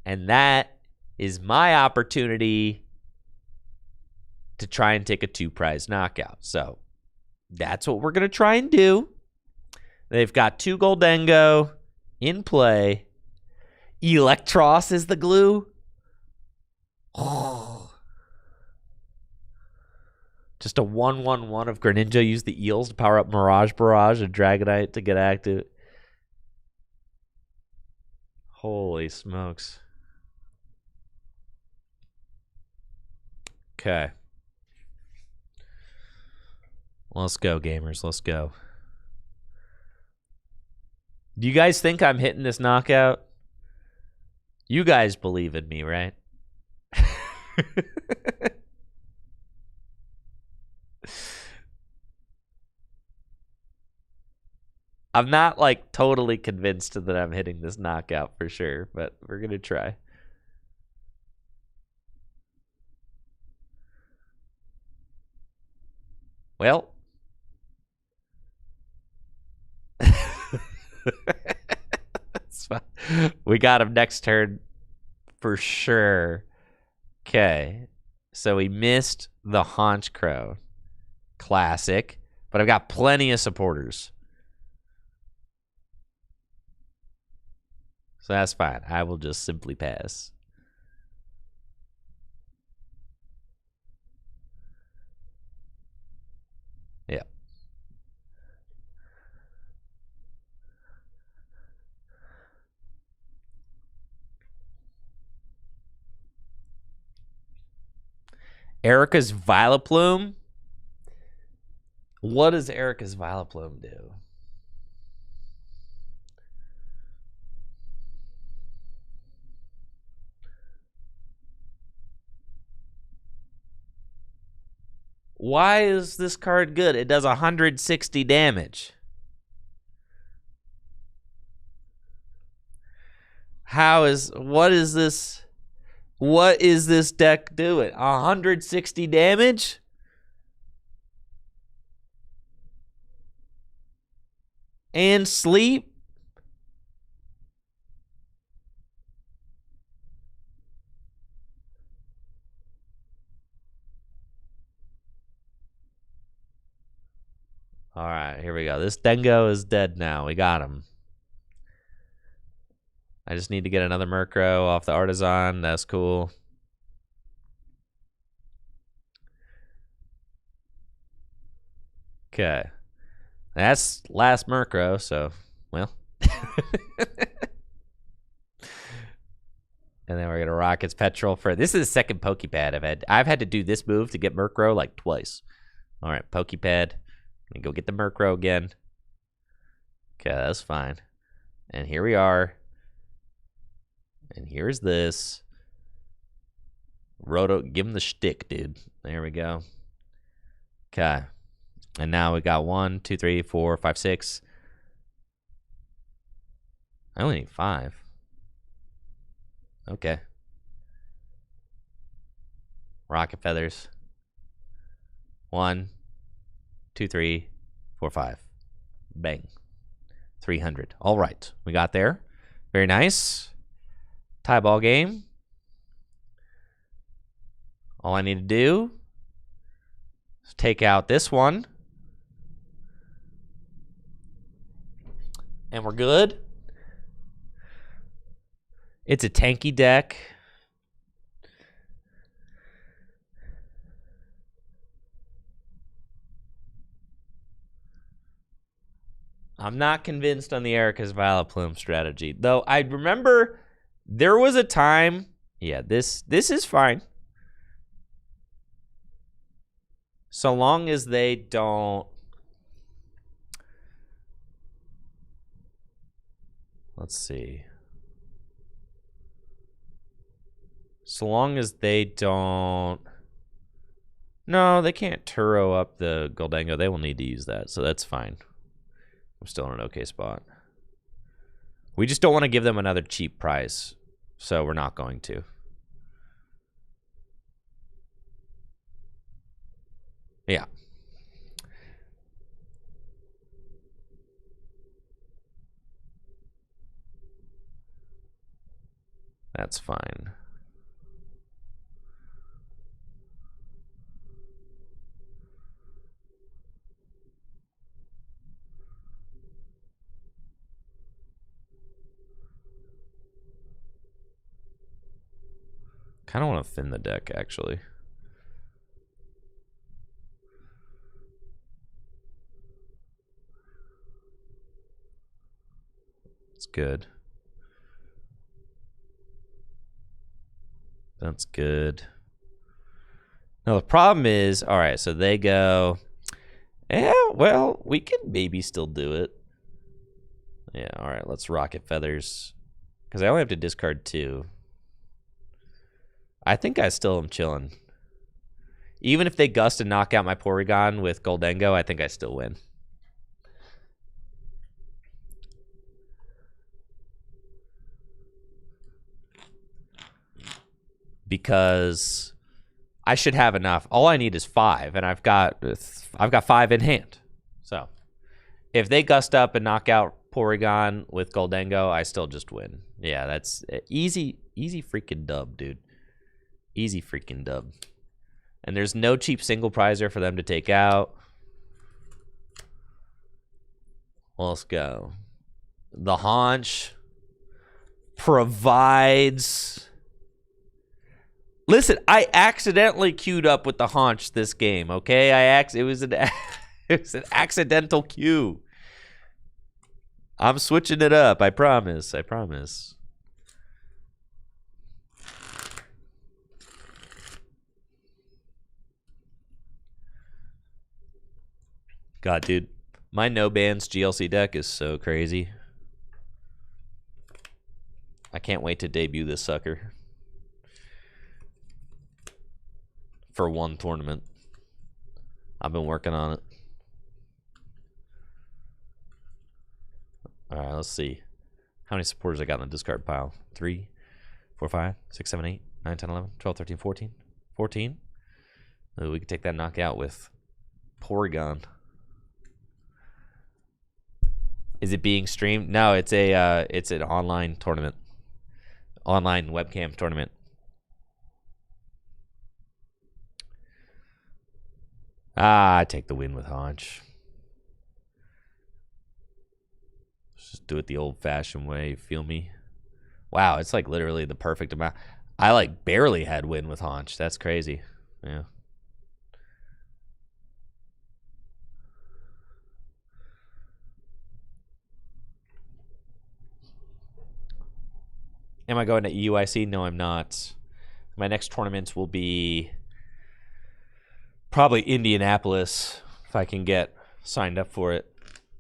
And that is my opportunity to try and take a 2-prize knockout. So that's what we're going to try and do. They've got 2 Goldengo in play. Electros is the glue. Oh. Just a 1/1/1 of Greninja. Use the Eels to power up Mirage Barrage and Dragonite to get active. Holy smokes. Okay. Let's go, gamers. Let's go. Do you guys think I'm hitting this knockout? You guys believe in me, right? I'm not like totally convinced that I'm hitting this knockout for sure, but we're going to try. Well, that's fine. We got him next turn for sure. Okay. So we missed the Haunch Crow. Classic. But I've got plenty of supporters. So that's fine. I will just simply pass. Yeah. Erica's Vileplume? What does Erica's Vileplume do? Why is this card good? It does 160 damage. What is this deck doing? 160 damage? And sleep? All right, here we go. This Dingo is dead now. We got him. I just need to get another Murkrow off the Artisan. That's cool. Okay. That's last Murkrow, so, well. And then we're going to Rocket's Petrol for... This is the second Pokepad I've had to do this move to get Murkrow like twice. All right, Pokepad. And go get the Murkrow again. Okay, that's fine. And here we are. And here's this. Roto, give him the shtick, dude. There we go. Okay. And now we got 1, 2, 3, 4, 5, 6. I only need 5. Okay. Rocket Feathers. 1, 2, 3, 4, 5. Bang. 300. All right. We got there. Very nice. Tie ball game. All I need to do is take out this one. And we're good. It's a tanky deck. I'm not convinced on the Erica's Vileplume strategy. Though I remember there was a time... Yeah, this is fine. So long as they don't... Let's see. So long as they don't... No, they can't Turo up the Goldengo. They will need to use that, so that's fine. I'm still in an okay spot. We just don't want to give them another cheap prize, so we're not going to. Yeah. That's fine. Kind of want to thin the deck, actually. It's good. That's good. Now, the problem is, all right, so they go, yeah, well, we can maybe still do it. Yeah, all right, let's Rocket Feathers. Because I only have to discard 2. I think I still am chilling. Even if they gust and knock out my Porygon with Goldengo, I think I still win. Because I should have enough. All I need is 5, and I've got 5 in hand. So if they gust up and knock out Porygon with Goldengo, I still just win. Yeah, that's easy freaking dub, dude. Easy freaking dub. And there's no cheap single prizer for them to take out. Well, let's go. The Haunch provides... Listen, I accidentally queued up with the Haunch this game, okay? It was an accidental queue. I'm switching it up, I promise. I promise. God, dude, my no bans GLC deck is so crazy. I can't wait to debut this sucker for one tournament. I've been working on it. All right, let's see. How many supporters I got in the discard pile? 3, 4, 5, 6, 7, 8, 9, 10, 11, 12, 13, 14. 14. We could take that knockout with Porygon. Is it being streamed? No, it's an online tournament. Online webcam tournament. I take the win with Haunch. Let's just do it the old-fashioned way, you feel me? Wow, it's like literally the perfect amount. I like barely had win with Haunch. That's crazy. Yeah. Am I going to EUIC? No, I'm not. My next tournaments will be probably Indianapolis, if I can get signed up for it.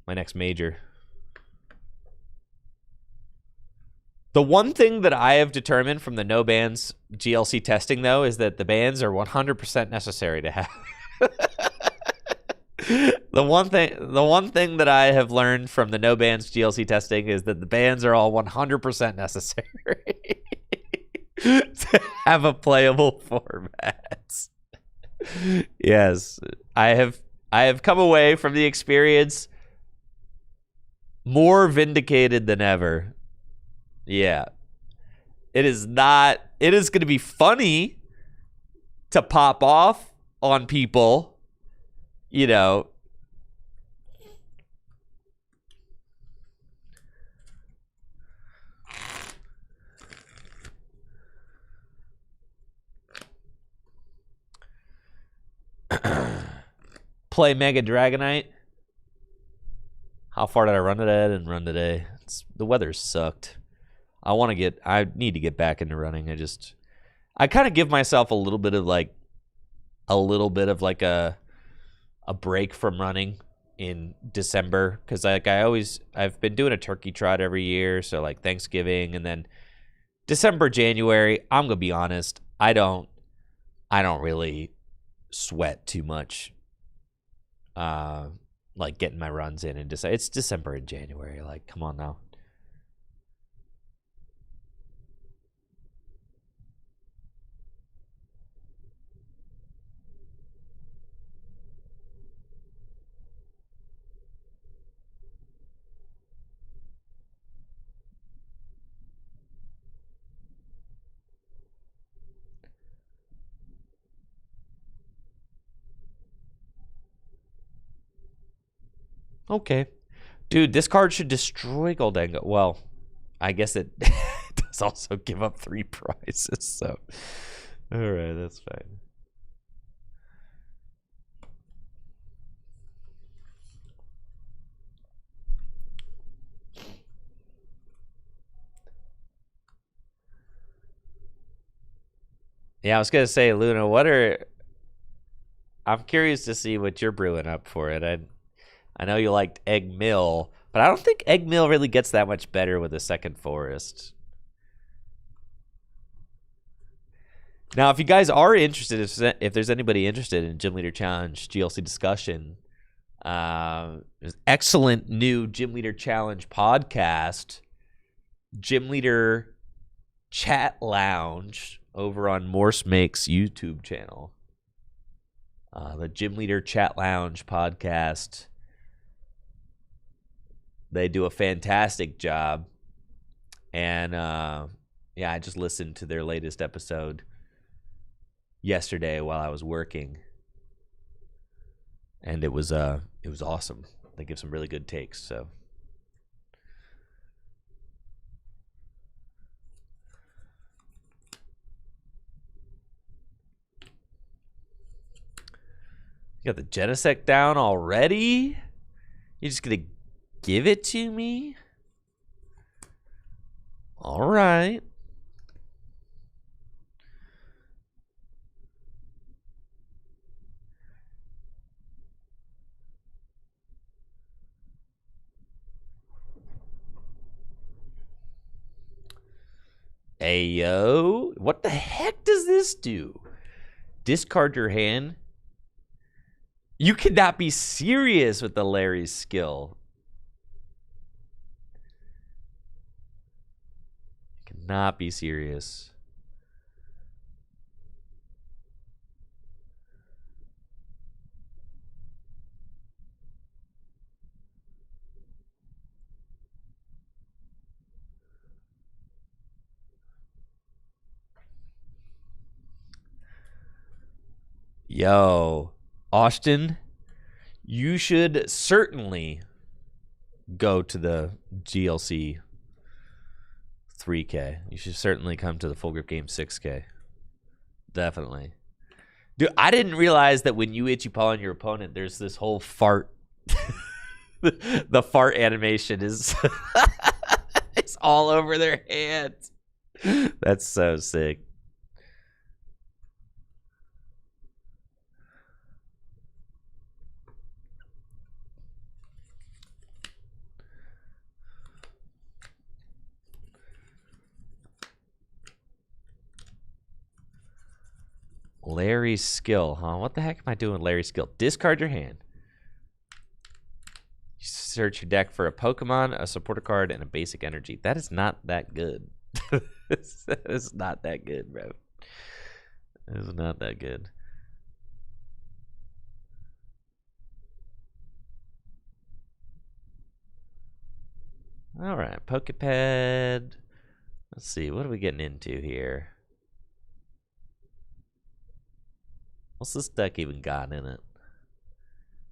My next major. The one thing that I have determined from the no bans GLC testing, though, is that the bans are 100% necessary to have. The one thing that I have learned from the no bans GLC testing is that the bans are all 100% necessary to have a playable format. Yes, I have come away from the experience more vindicated than ever. Yeah. It is going to be funny to pop off on people, you know. Play Mega Dragonite. How far did I run today? I didn't run today. The weather sucked. I need to get back into running. I kind of give myself a little bit of like a break from running in December, because like I've been doing a turkey trot every year, so like Thanksgiving and then December, January, I'm gonna be honest, I don't really sweat too much like getting my runs in, and it's December and January, like come on now. Okay. Dude, this card should destroy Goldango. Well, I guess it does also give up 3 prizes, so. Alright, that's fine. Yeah, I was gonna say, Luna, I'm curious to see what you're brewing up for it. I know you liked Egg Mill, but I don't think Egg Mill really gets that much better with a second forest. Now, if you guys are interested, if there's anybody interested in Gym Leader Challenge GLC discussion, there's excellent new Gym Leader Challenge podcast, Gym Leader Chat Lounge, over on Morse Makes YouTube channel. The Gym Leader Chat Lounge podcast. They do a fantastic job. And yeah, I just listened to their latest episode yesterday while I was working. And it was awesome. They give some really good takes, so. You got the Genesect down already? You're just gonna give it to me? All right. Ayo. What the heck does this do? Discard your hand. You cannot be serious with the Larry's skill. You cannot be serious. Yo, Austin, you should certainly go to the GLC 3K. You should certainly come to the Full Grip Game 6K. Definitely. Dude, I didn't realize that when you itchy paw on your opponent, there's this whole fart. The fart animation is it's all over their hands. That's so sick. Larry's skill, huh? What the heck am I doing with Larry's skill? Discard your hand. Search your deck for a Pokemon, a supporter card, and a basic energy. That is not that good. That is not that good, bro. That is not that good. All right, Pokeped. Let's see, what are we getting into here? What's this deck even got in it?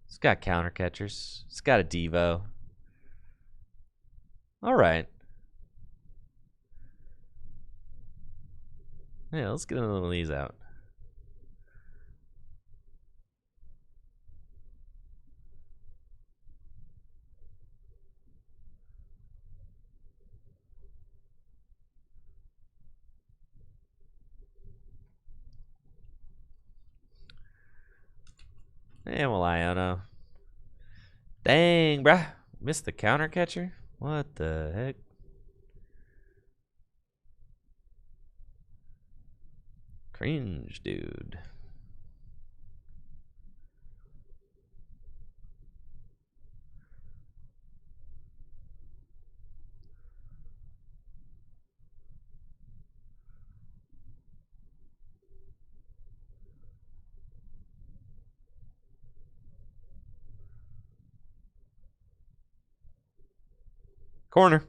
It's got counter catchers. It's got a Devo. All right. Yeah, let's get a little of these out. And well, Iono. Dang, bruh. Missed the counter catcher? What the heck? Cringe, dude. Corner.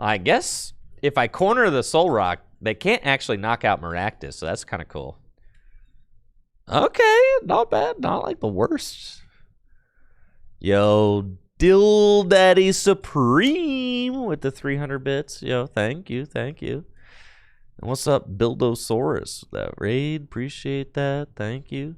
I guess if I corner the Soul Rock, they can't actually knock out Maractus, so that's kind of cool. Okay, not bad. Not like the worst. Yo, Dill Daddy Supreme with the 300 bits. Yo, thank you, thank you. And what's up, Buildosaurus? That raid, appreciate that. Thank you.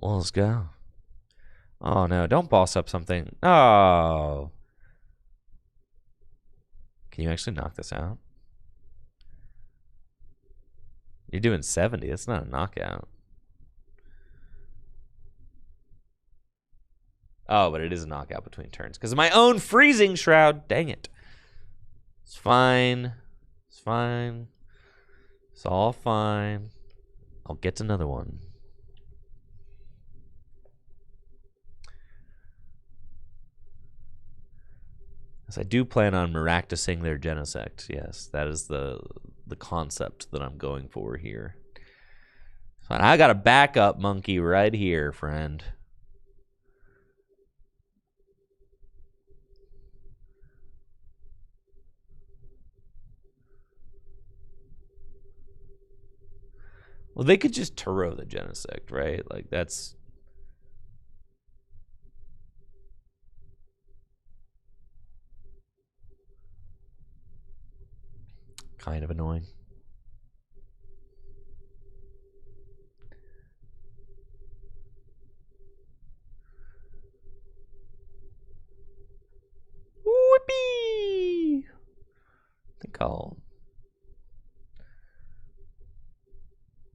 Well, let's go. Oh no, don't boss up something. Oh. Can you actually knock this out? You're doing 70. That's not a knockout. Oh, but it is a knockout between turns because of my own freezing shroud. Dang it. It's fine. It's fine. It's all fine. I'll get another one. Yes, I do plan on Maractusing their Genesect. Yes, that is the concept that I'm going for here. So I got a backup monkey right here, friend. Well, they could just Turo the Genesect, right? Like, that's... kind of annoying. Whoopee! I think I'll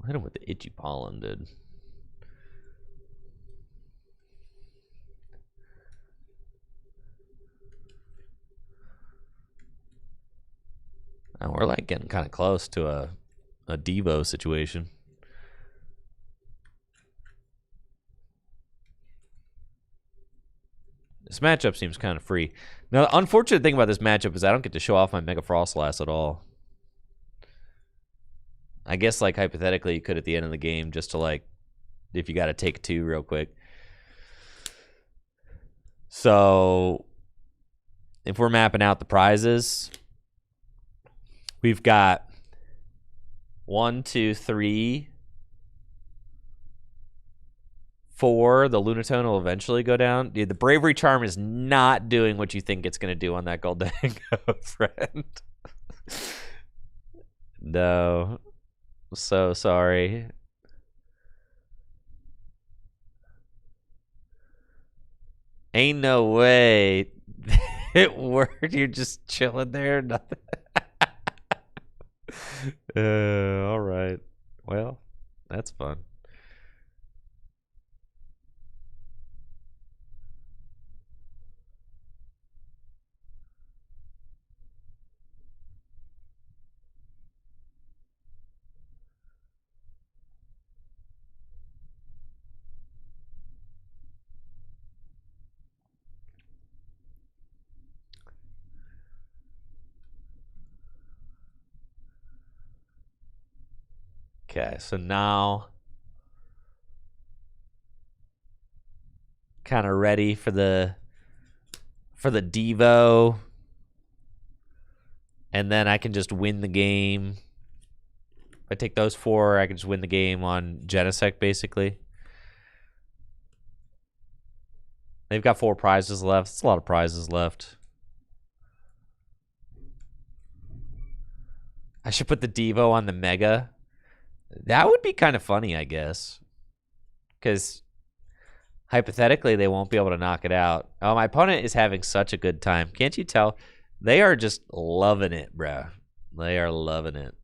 hit him with the itchy pollen, dude. And we're like getting kind of close to a Devo situation. This matchup seems kind of free. Now, the unfortunate thing about this matchup is I don't get to show off my Mega Frostlass at all. I guess, like, hypothetically, you could at the end of the game just to, like, if you got to take 2 real quick. So, if we're mapping out the prizes, we've got 1, 2, 3, 4. The Lunatone will eventually go down. Dude, the Bravery Charm is not doing what you think it's going to do on that Goldango, friend. No. So sorry. Ain't no way it worked. You're just chilling there. Nothing. All right. Well, that's fun. Okay, so now kind of ready for the Devo, and then I can just win the game. If I take those 4, I can just win the game on Genesect, basically. They've got 4 prizes left. It's a lot of prizes left. I should put the Devo on the Mega. That would be kind of funny, I guess. Because hypothetically, they won't be able to knock it out. Oh, my opponent is having such a good time. Can't you tell? They are just loving it, bro. They are loving it.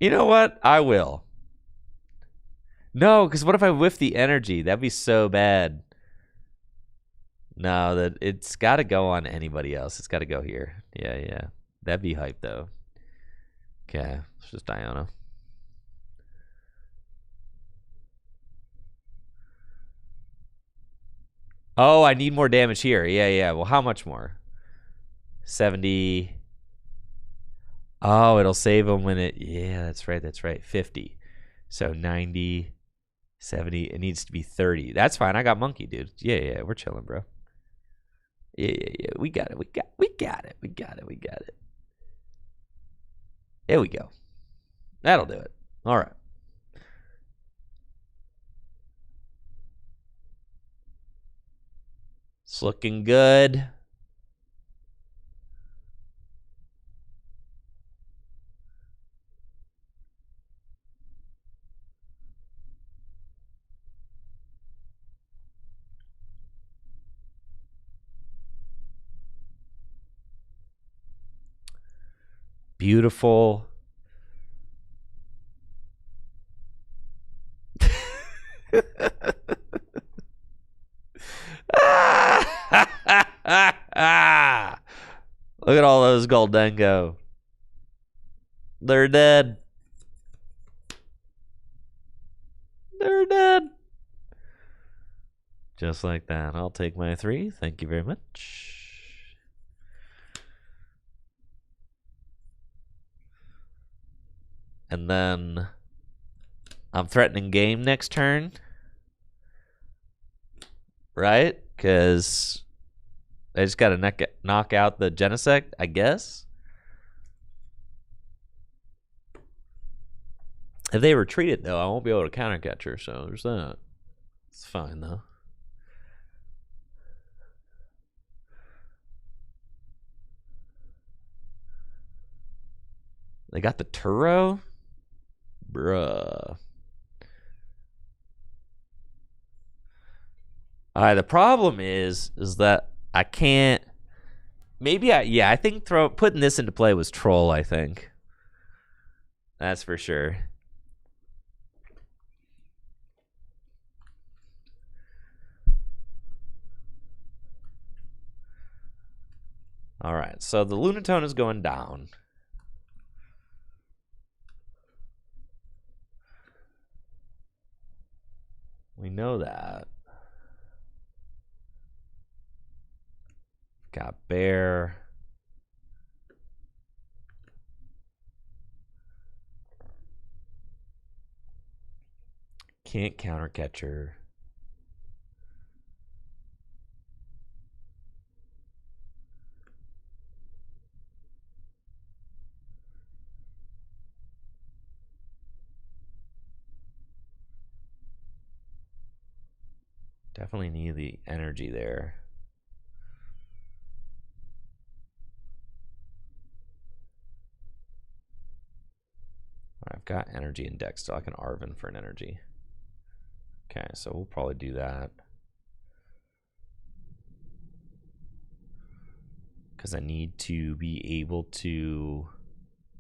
You know what? I will. No, because what if I whiff the energy? That'd be so bad. No, that it's got to go on anybody else. It's got to go here. Yeah, yeah. That'd be hype, though. Okay, it's just Iono. Oh, I need more damage here. Yeah. Well, how much more? 70. Oh, it'll save them when it... Yeah, that's right. 50. So 90, 70. It needs to be 30. That's fine. I got monkey, dude. Yeah. We're chilling, bro. Yeah. We got it. We got it. There we go. That'll do it. All right. It's looking good. Beautiful. Look at all those Goldengo. They're dead. Just like that. I'll take my 3. Thank you very much. And then I'm threatening game next turn. Right? Because I just got to knock out the Genesect, I guess. If they retreat it, though, I won't be able to counter catch her, so there's that. It's fine, though. They got the Turo? Bruh. The problem is that I can't... Maybe I think putting this into play was troll, I think. That's for sure. All right, so the Lunatone is going down. We know that. Got Bear. Can't counter catcher. Definitely need the energy there. I've got energy in deck, so I can Arven for an energy. Okay, so we'll probably do that. Because I need to be able to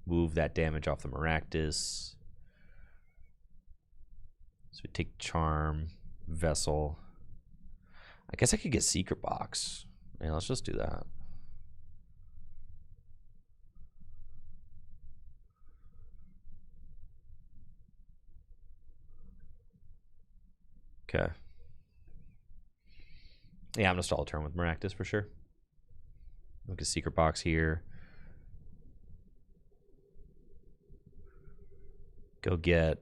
move that damage off the Maractus. So we take Charm, Vessel. I guess I could get Secret Box. Yeah, let's just do that. Okay. Yeah, I'm gonna stall a turn with Maractus for sure. Look at Secret Box here. Go get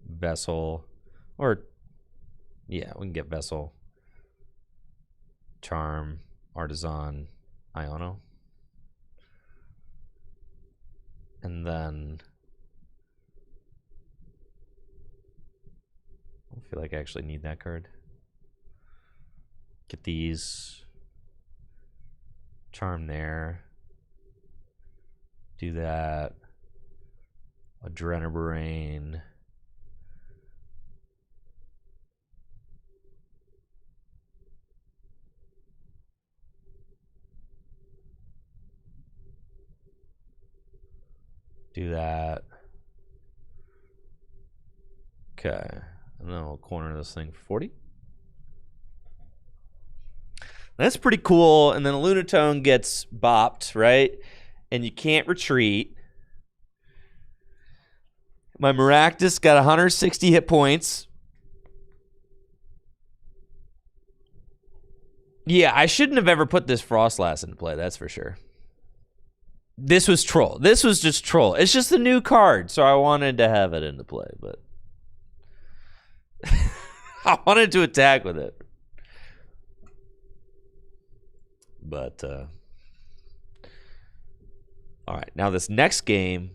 Vessel. Or, yeah, we can get Vessel. Charm, Artisan, Iono. And then I feel like I actually need that card. Get these. Charm there. Do that. Adrenabrain. Do that. Okay. And then we'll corner this thing for 40. That's pretty cool. And then a Lunatone gets bopped, right? And you can't retreat. My Maractus got 160 hit points. Yeah, I shouldn't have ever put this Frostlass into play, that's for sure. This was troll. This was just troll. It's just a new card, so I wanted to have it into play, but I wanted to attack with it. But all right, now this next game,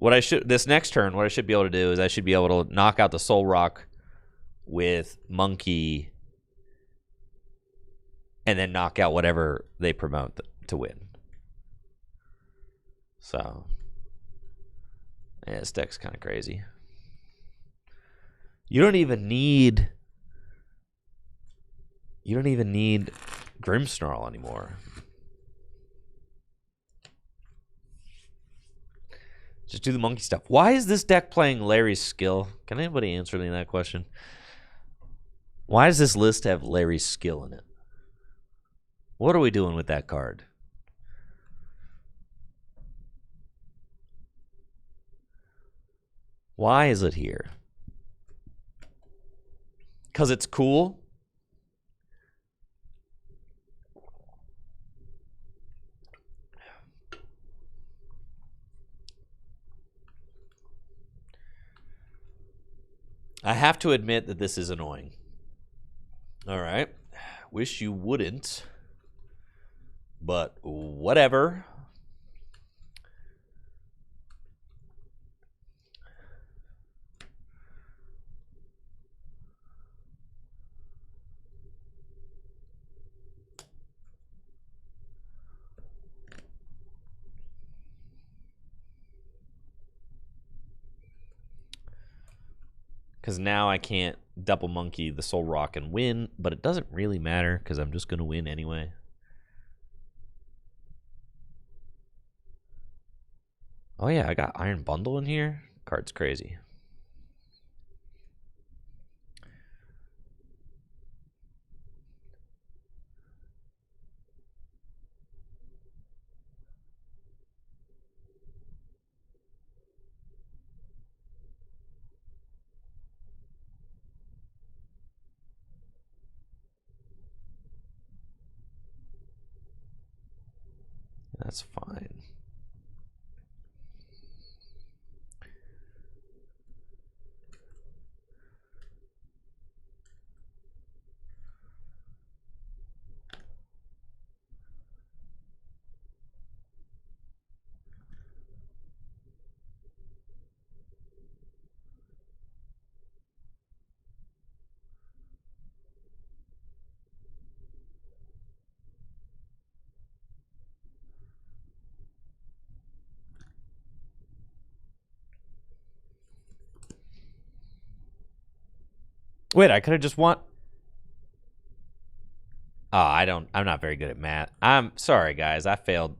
this next turn, what I should be able to do is I should be able to knock out the Soul Rock with Monkey and then knock out whatever they promote to win. So, yeah, this deck's kind of crazy. You don't even need Grimmsnarl anymore. Just do the monkey stuff. Why is this deck playing Larry's Skill? Can anybody answer me that question? Why does this list have Larry's Skill in it? What are we doing with that card? Why is it here? Because it's cool? I have to admit that this is annoying. All right. Wish you wouldn't. But whatever. Because now I can't double monkey the Soul Rock and win, but it doesn't really matter because I'm just going to win anyway. Oh yeah, I got Iron Bundle in here. Card's crazy. That's fine. Wait, I could have just won. Oh, I'm not very good at math. I'm sorry, guys. I failed.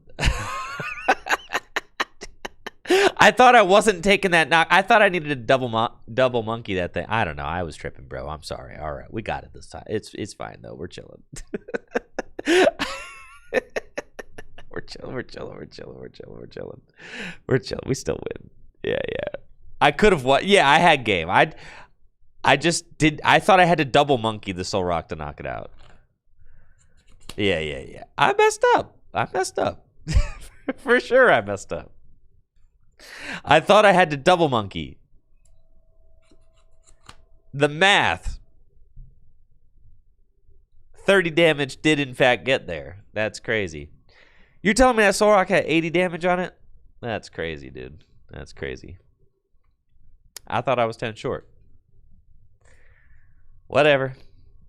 I thought I wasn't taking that knock. I thought I needed to double monkey that thing. I don't know. I was tripping, bro. I'm sorry. All right, we got it this time. It's fine though. We're chilling. We're chilling. We still win. Yeah. I could have won. Yeah, I had game. I just did. I thought I had to double monkey the Soul Rock to knock it out. Yeah. I messed up. For sure, I messed up. I thought I had to double monkey. The math. 30 damage did in fact get there. That's crazy. You're telling me that Soul Rock had 80 damage on it? That's crazy, dude. That's crazy. I thought I was 10 short. Whatever.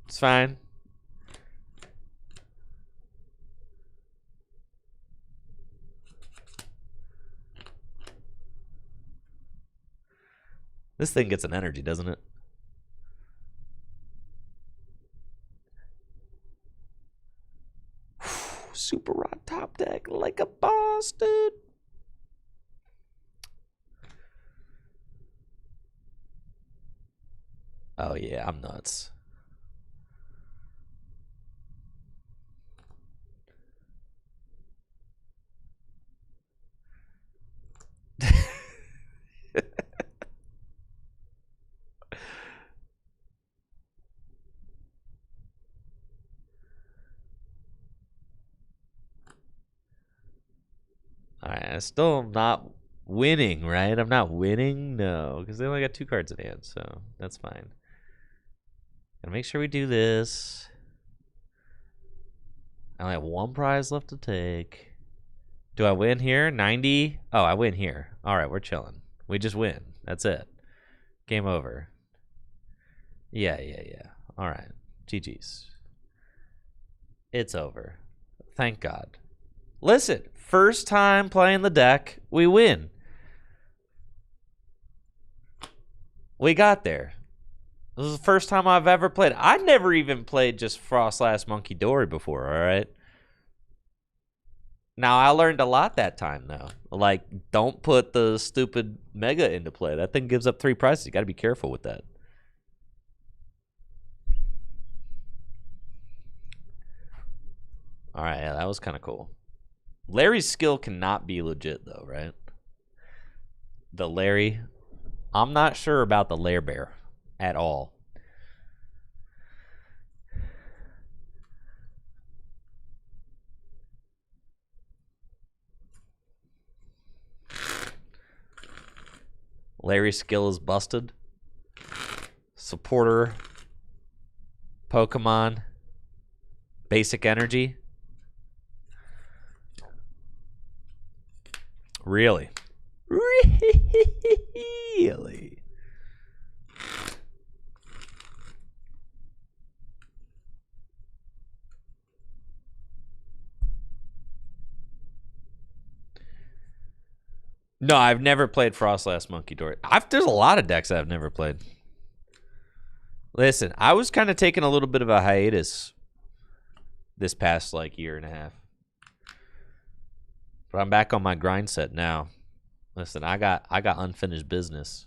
It's fine. This thing gets an energy, doesn't it? Super Rod top deck like a boss, dude. Oh, yeah, I'm nuts. I still am not winning, right? I'm not winning? No, because they only got 2 cards in hand, so that's fine. Gotta make sure we do this. I only have 1 prize left to take. Do I win here? 90? Oh, I win here. All right, we're chilling. We just win. That's it. Game over. Yeah. All right. GG's. It's over. Thank God. Listen, first time playing the deck, we win. We got there. This is the first time I've ever played. I never even played just Frostlast Monkey Dory before, all right? Now, I learned a lot that time, though. Like, don't put the stupid Mega into play. That thing gives up 3 prizes. You got to be careful with that. All right, yeah, that was kind of cool. Larry's skill cannot be legit, though, right? The Larry. I'm not sure about the Lair Bear at all. Larry's skill is busted. Supporter. Pokemon. Basic energy. Really? Really? No, I've never played Frostlast Monkey Dory. There's a lot of decks I've never played. Listen, I was kind of taking a little bit of a hiatus this past like year and a half. But I'm back on my grind set now. Listen, I got unfinished business.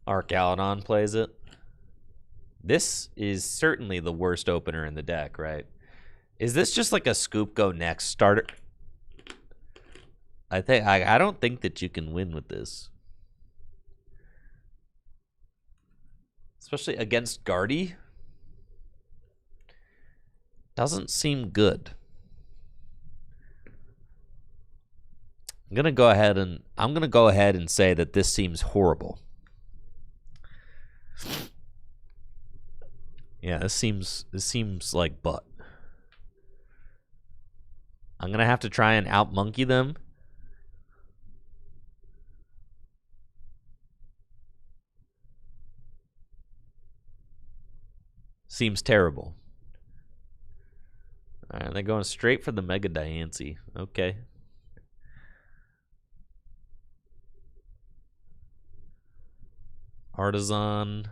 Arcalodon plays it. This is certainly the worst opener in the deck, right? Is this just like a scoop go next starter? I don't think that you can win with this. Especially against Guardy. Doesn't seem good. I'm gonna go ahead and say that this seems horrible. Yeah, this seems like butt. I'm gonna have to try and out-monkey them. Seems terrible. All right, they're going straight for the Mega Diancie. Okay. Artisan.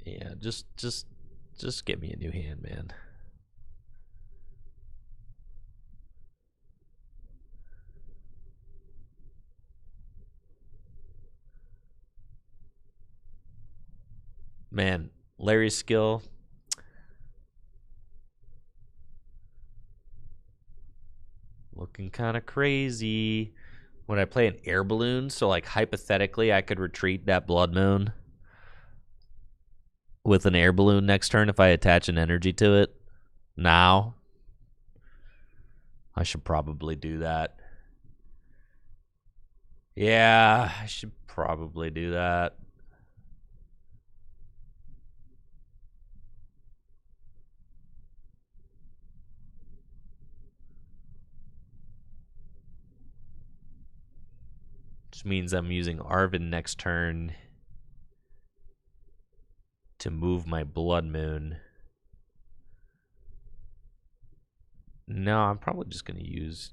Yeah, just get me a new hand, man. Man, Larry's skill. Looking kind of crazy. When I play an air balloon, so like hypothetically I could retreat that Blood Moon with an air balloon next turn if I attach an energy to it. Now, I should probably do that. Yeah, I should probably do that. Which means I'm using Arvin next turn to move my Blood Moon. No, I'm probably just going to use...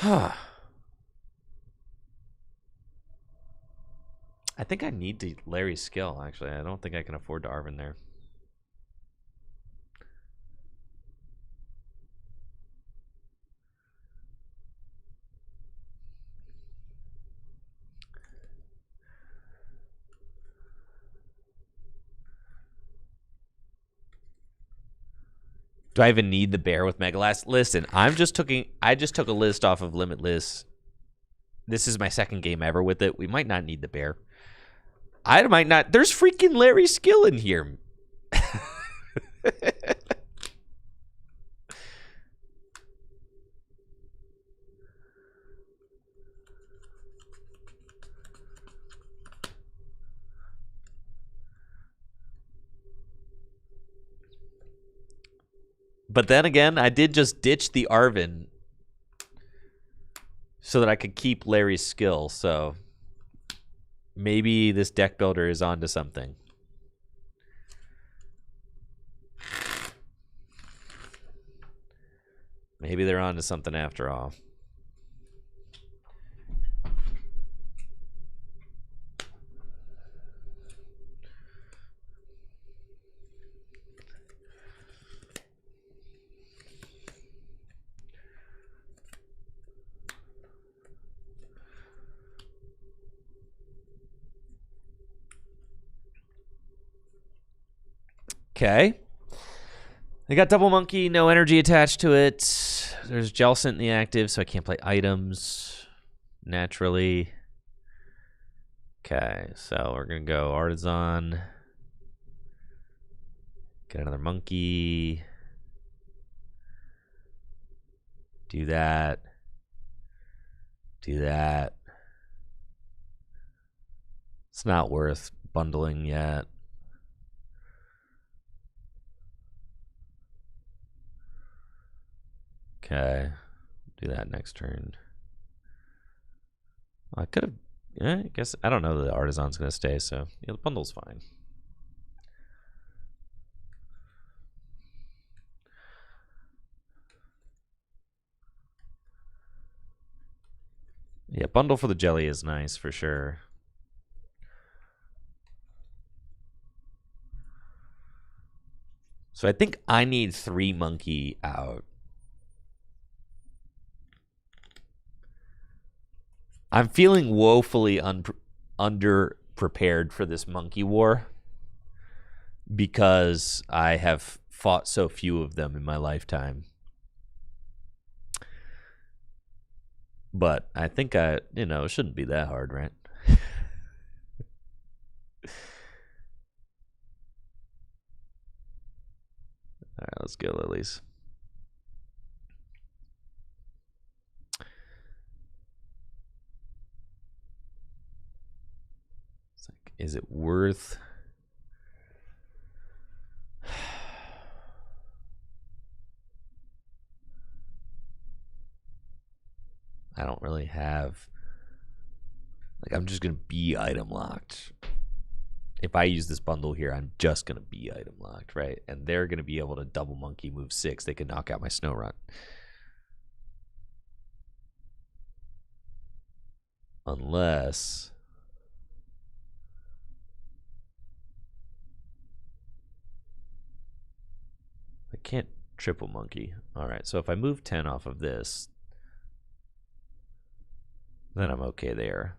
I think I need to Larry's skill, actually. I don't think I can afford to Arvin there. Do I even need the bear with Megalast? Listen, I just took a list off of Limitless. This is my second game ever with it. We might not need the bear. I might not. There's freaking Larry Skill in here. But then again, I did just ditch the Arvin so that I could keep Larry's skill. So maybe this deck builder is onto something. Maybe they're onto something after all. Okay. They got Double Monkey, no energy attached to it. There's Jellicent in the active, so I can't play items naturally. Okay, so we're going to go Artisan. Get another monkey. Do that. Do that. It's not worth bundling yet. Okay, do that next turn. I could have, yeah, I guess, I don't know that the Artisan's going to stay, so yeah, the bundle's fine. Yeah, bundle for the jelly is nice for sure. So I think I need 3 monkey out. I'm feeling woefully underprepared for this monkey war because I have fought so few of them in my lifetime. But I think it shouldn't be that hard, right? All right, let's go, Lilies. Is it worth? I don't really have. Like, I'm just going to be item locked. If I use this bundle here, I'm just going to be item locked, right? And they're going to be able to double monkey move 6. They can knock out my snow run. Unless. I can't triple monkey. All right, so if I move 10 off of this, then I'm okay there.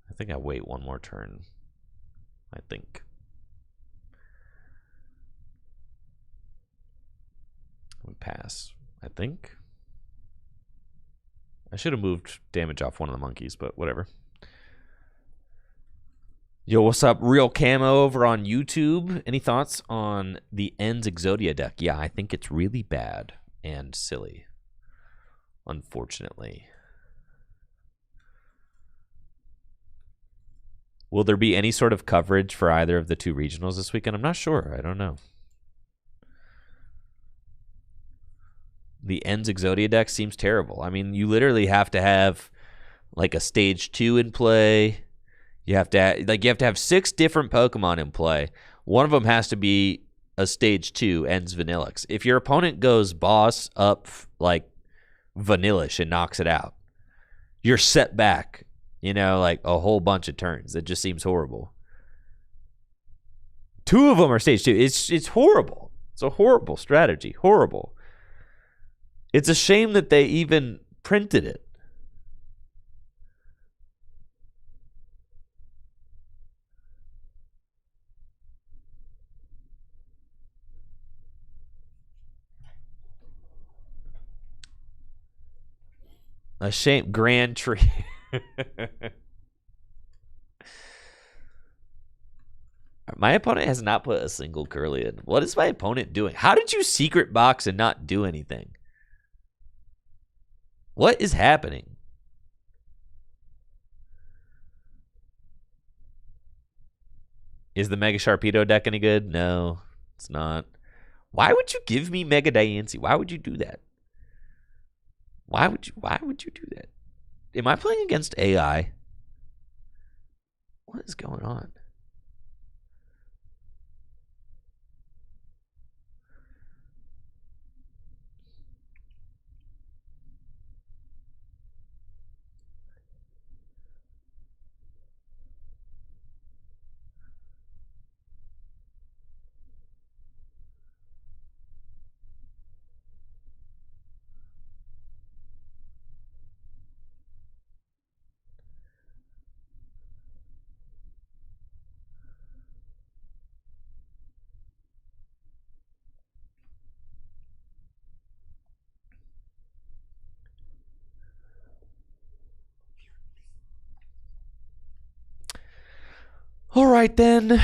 I think I wait one more turn. I think. I would pass, I think. I should have moved damage off one of the monkeys, but whatever. Yo, what's up? Real Camo over on YouTube. Any thoughts on the Ends Exodia deck? Yeah, I think it's really bad and silly, unfortunately. Will there be any sort of coverage for either of the 2 regionals this weekend? I'm not sure. I don't know. The Ends Exodia deck seems terrible. I mean, you literally have to have like a stage 2 in play. You have to have 6 different Pokemon in play. One of them has to be a stage 2 Ends Vanillix. If your opponent goes boss up like Vanillish and knocks it out, you're set back, like a whole bunch of turns. It just seems horrible. 2 of them are stage 2. It's horrible. It's a horrible strategy. Horrible. It's a shame that they even printed it. A shame. Grand Tree. My opponent has not put a single curly in. What is my opponent doing? How did you secret box and not do anything? What is happening? Is the Mega Sharpedo deck any good? No, it's not. Why would you give me Mega Diancie? Why would you do that? Why would you do that? Am I playing against AI? What is going on? All right, then.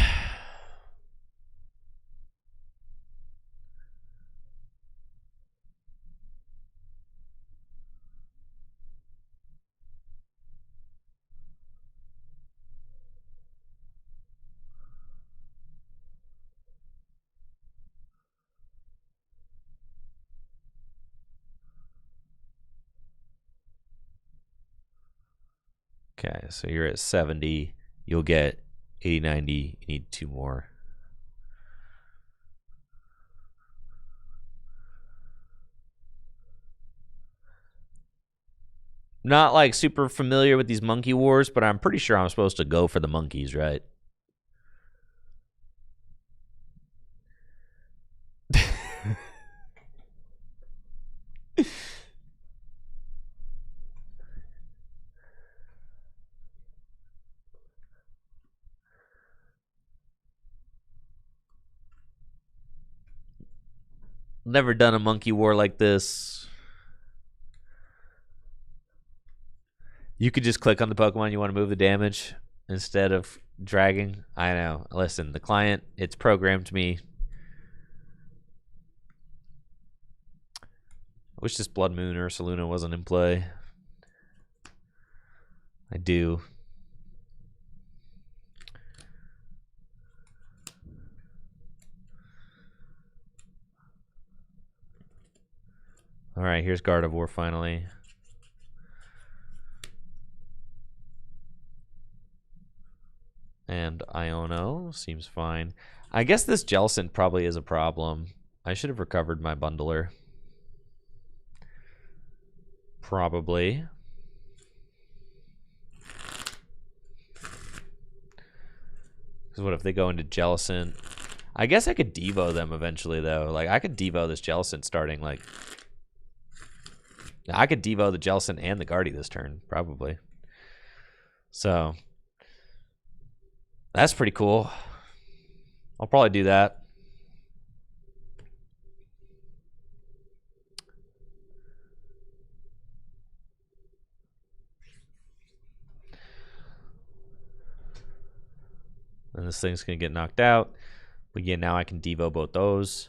Okay, so you're at 70. You'll get 80, 90. You need 2 more. Not like super familiar with these monkey wars, but I'm pretty sure I'm supposed to go for the monkeys, right? Never done a monkey war like this. You could just click on the Pokemon you want to move the damage instead of dragging. I know. Listen, the client, it's programmed me. I wish this Blood Moon or Ursaluna wasn't in play. I do. All right, here's Gardevoir finally. And Iono seems fine. I guess this Jellicent probably is a problem. I should have recovered my bundler. Probably. Because what if they go into Jellicent? I guess I could Devo them eventually, though. Like, I could Devo this Jellicent starting, like... I could Devo the Jellicent and the Guardy this turn, probably. So... that's pretty cool. I'll probably do that. And this thing's going to get knocked out. But yeah, now I can Devo both those.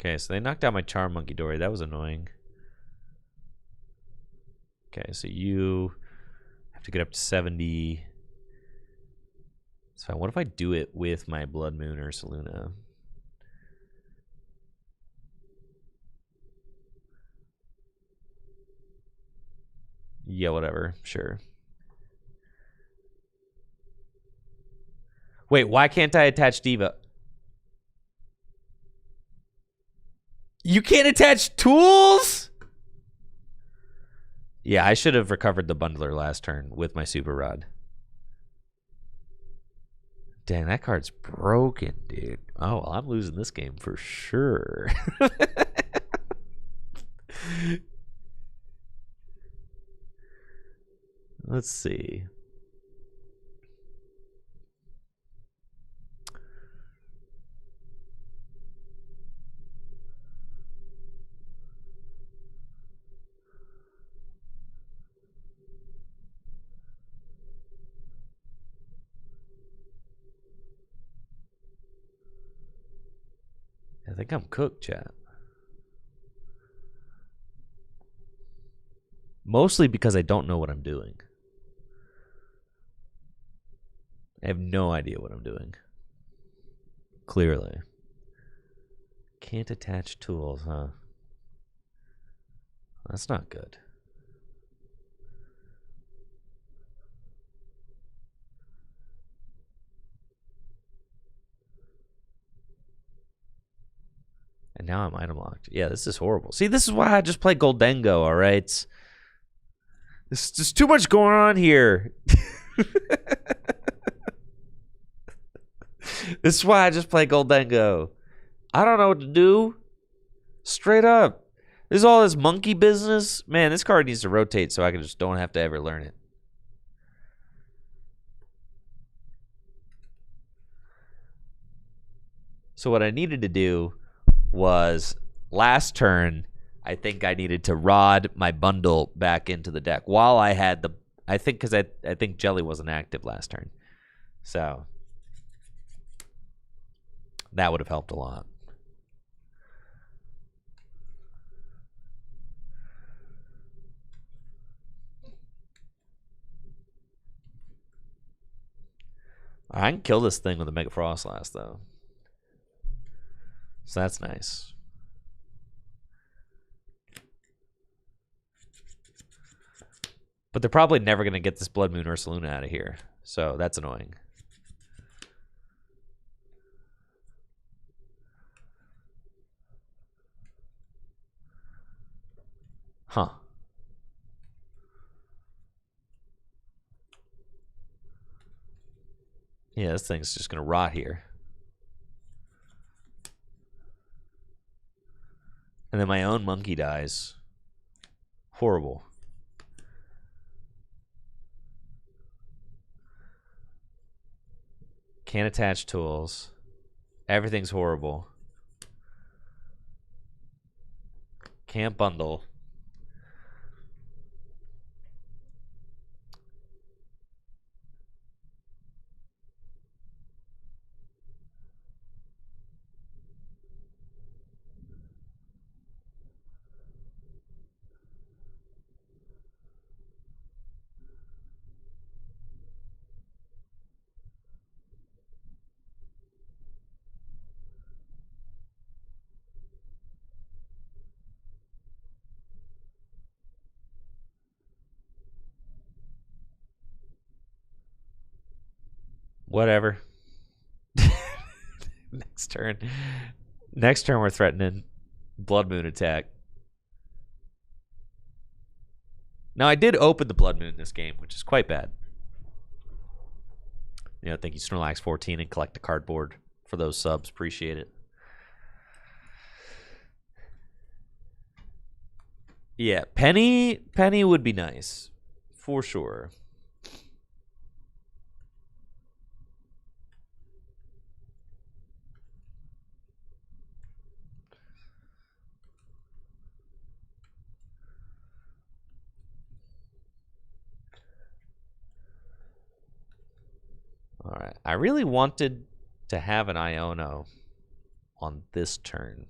Okay, so they knocked out my Charm Monkey Dory. That was annoying. Okay, so you have to get up to 70. It's fine. What if I do it with my Blood Moon or Ursaluna? Yeah, whatever. Sure. Wait, why can't I attach Diva? You can't attach tools? Yeah, I should have recovered the bundler last turn with my Super Rod. Dang, that card's broken, dude. Oh, well, I'm losing this game for sure. Let's see. I think I'm cooked, chat. Mostly because I don't know what I'm doing. I have no idea what I'm doing. Clearly. Can't attach tools, huh? That's not good. And now I'm item locked. Yeah, this is horrible. See, this is why I just play Goldengo, all right? There's too much going on here. This is why I just play Goldengo. I don't know what to do. Straight up. There's all this monkey business. Man, this card needs to rotate so I can just don't have to ever learn it. So what I needed to do was last turn, I think I needed to rod my bundle back into the deck while I had the, I think because I think Jelly wasn't active last turn. So that would have helped a lot. I can kill this thing with a Mega Frost Blast, though. So that's nice. But they're probably never going to get this Blood Moon Ursaluna out of here. So that's annoying. Huh. Yeah, this thing's just going to rot here. And then my own monkey dies. Horrible. Can't attach tools. Everything's horrible. Can't bundle. Whatever. Next turn. Next turn we're threatening Blood Moon attack. Now I did open the Blood Moon this game, which is quite bad. You know, thank you Snorlax14 and Collect a Cardboard for those subs. Appreciate it. Yeah, Penny would be nice. For sure. All right. I really wanted to have an Iono on this turn.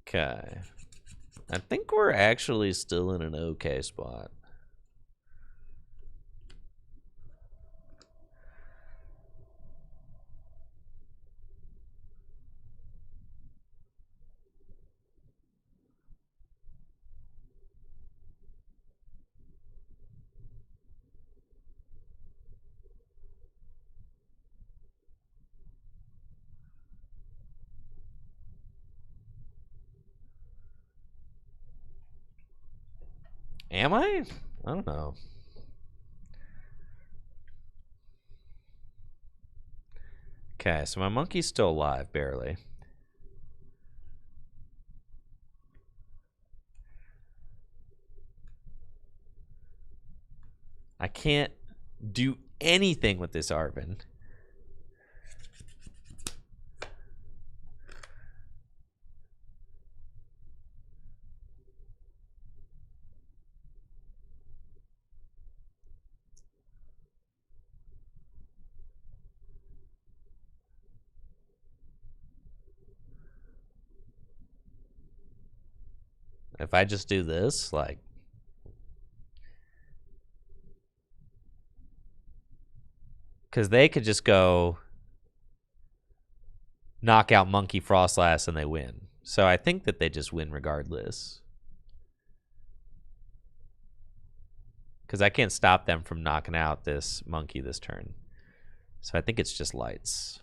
Okay. I think we're actually still in an okay spot. Am I? I don't know. Okay, so my monkey's still alive, barely. I can't do anything with this Arvin. If I just do this, like, because they could just go knock out Monkey Frostlass and they win. So I think that they just win regardless. Because I can't stop them from knocking out this Monkey this turn. So I think it's just lights.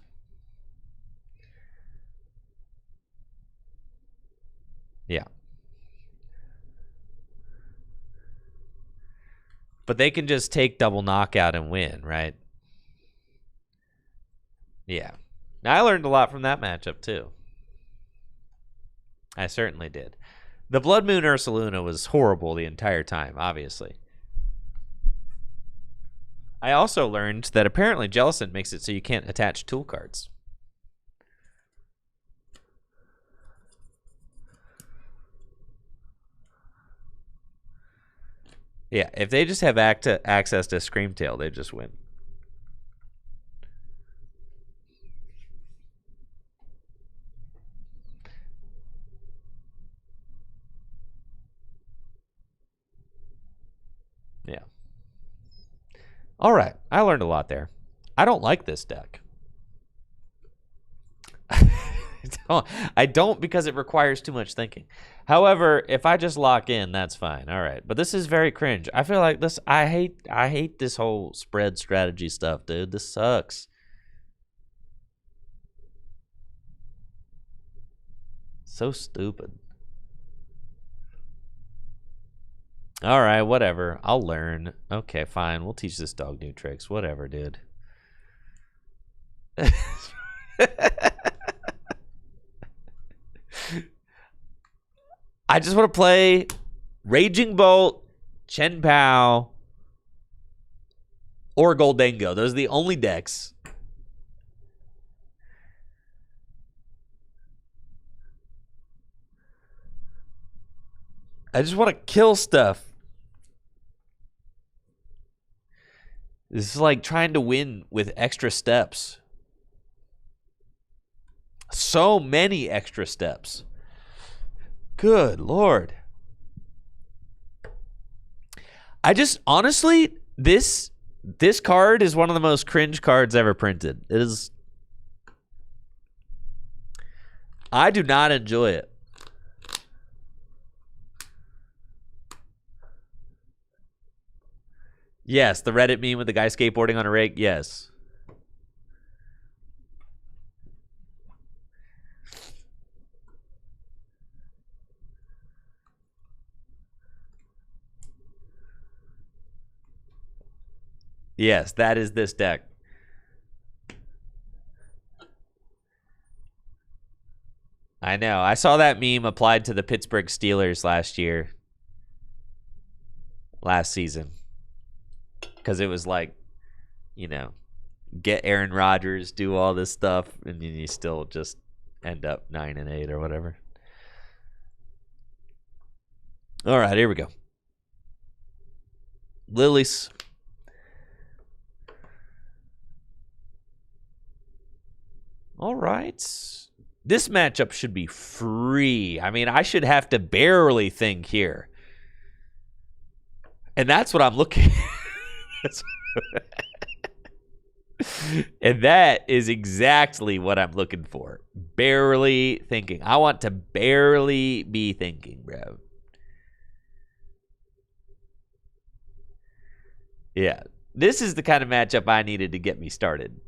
Yeah. But they can just take double knockout and win, right? Yeah. Now, I learned a lot from that matchup, too. I certainly did. The Blood Moon Ursaluna was horrible the entire time, obviously. I also learned that apparently Jellicent makes it so you can't attach tool cards. Yeah, if they just have access to Screamtail, they just win. Yeah. All right, I learned a lot there. I don't like this deck. I don't because it requires too much thinking. However, if I just lock in, that's fine. All right, but this is very cringe. I feel like this. I hate this whole spread strategy stuff, dude. This sucks. So stupid. All right, whatever. I'll learn. Okay, fine. We'll teach this dog new tricks. Whatever, dude. I just want to play Raging Bolt, Chen Pao, or Goldango. Those are the only decks. I just want to kill stuff. This is like trying to win with extra steps. So many extra steps. Good Lord. I just, honestly, this card is one of the most cringe cards ever printed. It is. I do not enjoy it. Yes, the Reddit meme with the guy skateboarding on a rig. Yes. Yes, that is this deck. I know. I saw that meme applied to the Pittsburgh Steelers last season. Because it was like, you know, get Aaron Rodgers, do all this stuff, and then you still just end up 9-8 or whatever. All right, here we go. Lilies. All right. This matchup should be free. I mean, I should have to barely think here. And that's what I'm looking at. And that is exactly what I'm looking for. Barely thinking. I want to barely be thinking, bro. Yeah. This is the kind of matchup I needed to get me started.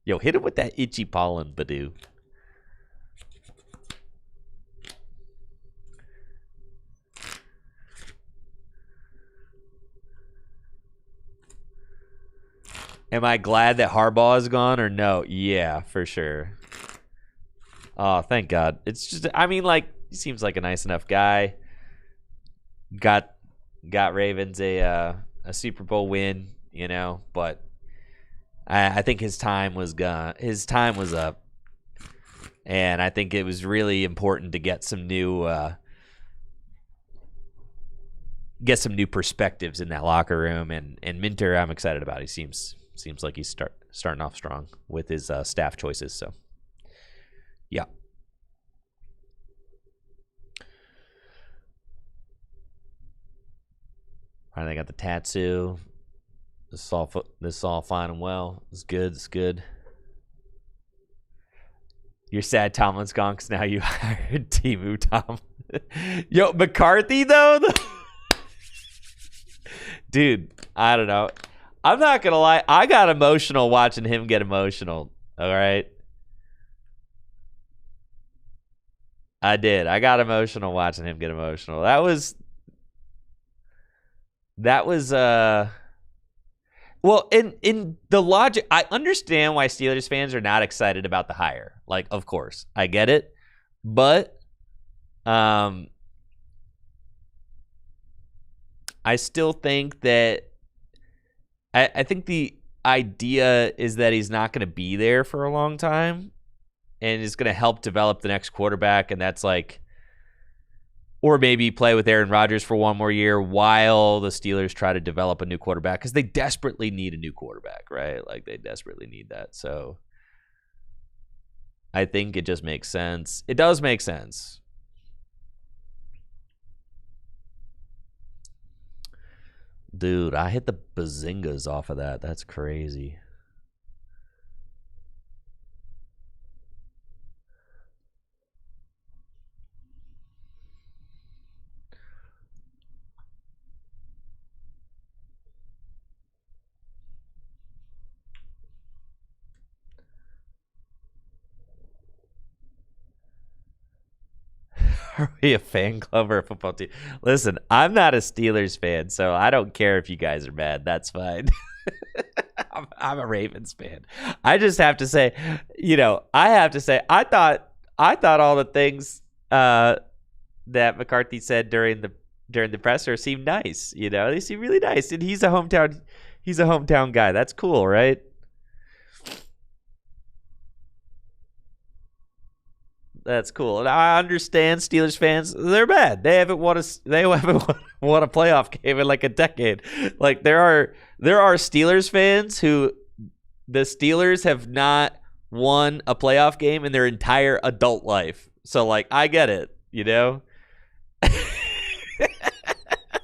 Yo, hit him with that itchy pollen, Badoo. Am I glad that Harbaugh is gone or no? Yeah, for sure. Oh, thank God. It's just, I mean, like, he seems like a nice enough guy. Got Ravens a Super Bowl win, you know, but I think his time was gone. His time was up. And I think it was really important to get some new perspectives in that locker room. And Minter, I'm excited about. He seems like he's starting off strong with his staff choices. So, yeah. Finally got the tattoo. This is all fine and well. It's good. It's good. You're sad Tomlin's gone because now you hired Timu Tom. Yo, McCarthy though? Dude, I don't know. I'm not going to lie. I got emotional watching him get emotional. All right? I did. I got emotional watching him get emotional. That was well, in the logic, I understand why Steelers fans are not excited about the hire. Like, of course, I get it, but I still think that I think the idea is that he's not going to be there for a long time, and is going to help develop the next quarterback, and that's like, or maybe play with Aaron Rodgers for one more year while the Steelers try to develop a new quarterback, because they desperately need a new quarterback, right? Like, they desperately need that. So I think it just makes sense. It does make sense. Dude, I hit the bazingas off of that. That's crazy. Are we a fan club or a football team? Listen, I'm not a Steelers fan, so I don't care if you guys are mad. That's fine. I'm a Ravens fan. I just have to say, I thought all the things that McCarthy said during the presser seemed nice. They seem really nice, and he's a hometown guy. That's cool, right? That's cool. And I understand Steelers fans, they're bad. They haven't won a playoff game in like a decade. Like, there are Steelers fans who the Steelers have not won a playoff game in their entire adult life. So, like, I get it.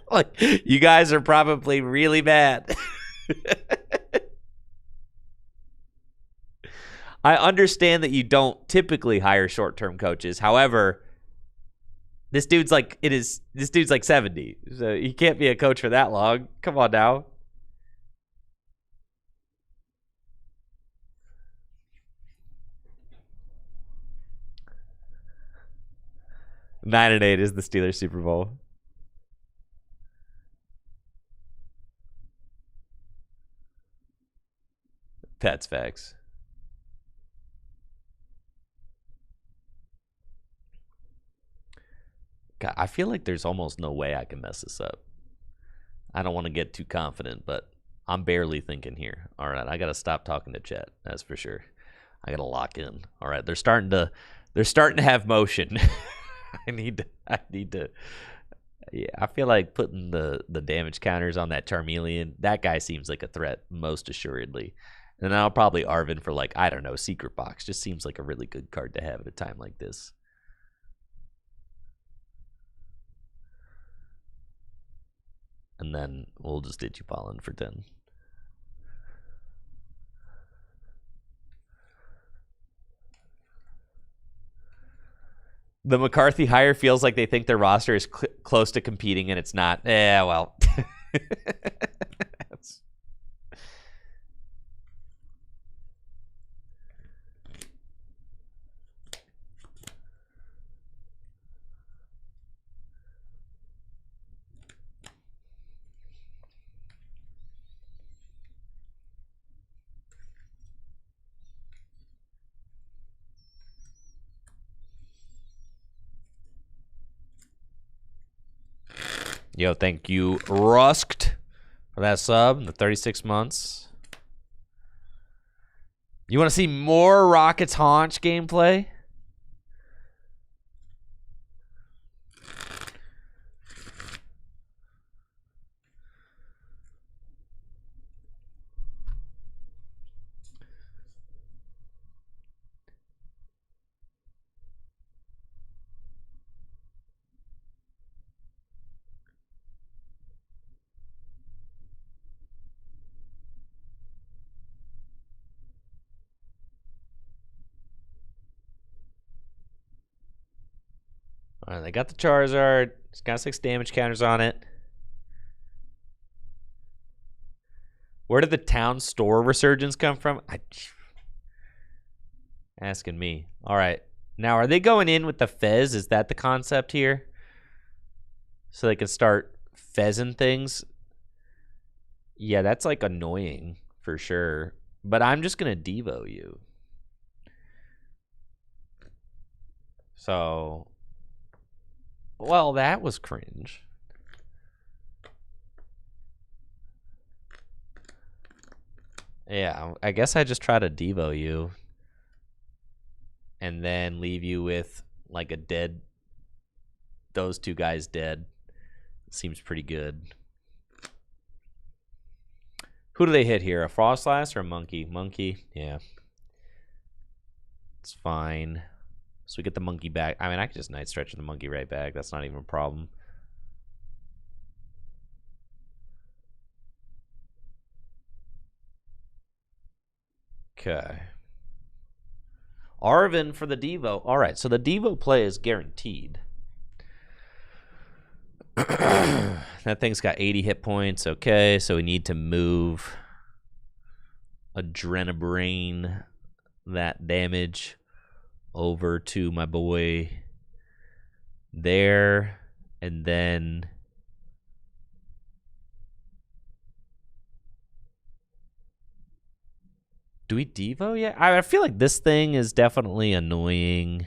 Like, you guys are probably really mad. I understand that you don't typically hire short-term coaches. However, this dude's like 70, so he can't be a coach for that long. Come on now. Nine and 8 is the Steelers Super Bowl. That's facts. God, I feel like there's almost no way I can mess this up. I don't want to get too confident, but I'm barely thinking here. All right, I got to stop talking to chat. That's for sure. I got to lock in. All right, they're starting to have motion. I need to. Yeah, I feel like putting the damage counters on that Charmeleon. That guy seems like a threat, most assuredly. And I'll probably Arvin for, like, I don't know, Secret Box. Just seems like a really good card to have at a time like this. And then we'll just Digipollen for 10. The McCarthy hire feels like they think their roster is close to competing, and it's not. Yeah, well. Yo, thank you, Rusked, for that sub, the 36 months. You want to see more Rockets Haunch gameplay? All right, they got the Charizard. It's got 6 damage counters on it. Where did the town store resurgence come from? Asking me. All right. Now, are they going in with the Fez? Is that the concept here? So they can start Fezzing things? Yeah, that's like annoying for sure. But I'm just going to Devo you. So, well, that was cringe. Yeah, I guess I just try to Devo you. And then leave you with like a dead, those 2 guys dead. Seems pretty good. Who do they hit here? A Frostlass or a Monkey? Monkey, yeah. It's fine. So we get the Monkey back. I mean, I could just Night Stretch the Monkey right back. That's not even a problem. Okay. Arvin for the Devo. All right, so the Devo play is guaranteed. That thing's got 80 hit points. Okay, so we need to move Adrenabrain, that damage, over to my boy there. And then do we Devo yet? I feel like this thing is definitely annoying.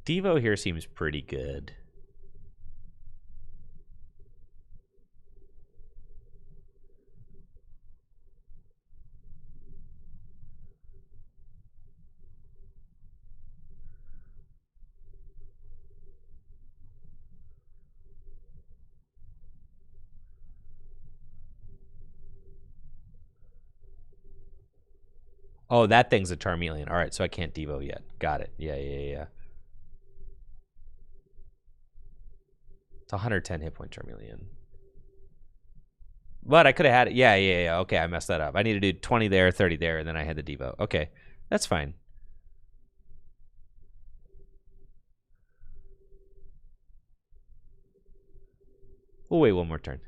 Devo here seems pretty good. Oh, that thing's a Charmeleon. All right, so I can't Devo yet. Got it. Yeah. It's 110 hit point Charmeleon. But I could have had it. Yeah. Okay, I messed that up. I need to do 20 there, 30 there, and then I had the Devo. Okay, that's fine. We'll wait one more turn.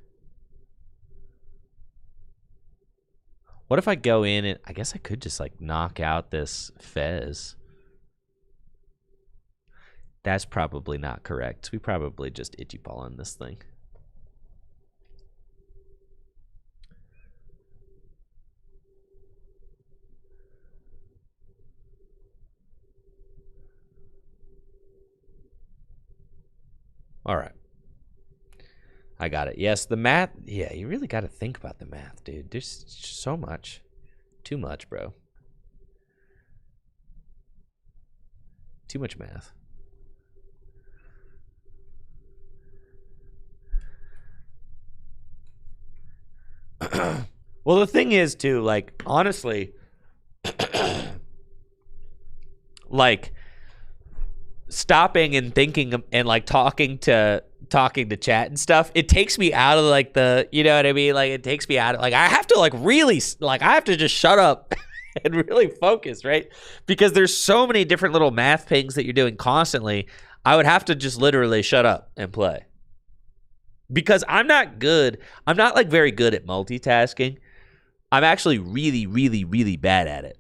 What if I go in and I guess I could just like knock out this Fez. That's probably not correct. We probably just itchy ball on this thing. All right. I got it. Yes, the math. Yeah, you really got to think about the math, dude. There's so much. Too much, bro. Too much math. Well, the thing is, too, like, honestly, like, stopping and thinking and, like, talking to chat and stuff, it takes me out of, like, the, you know what I mean? Like, it takes me out of, like, I have to, like, really, like, I have to just shut up and really focus, right? Because there's so many different little math things that you're doing constantly. I would have to just literally shut up and play. Because I'm not good. I'm not, like, very good at multitasking. I'm actually really, really, really bad at it.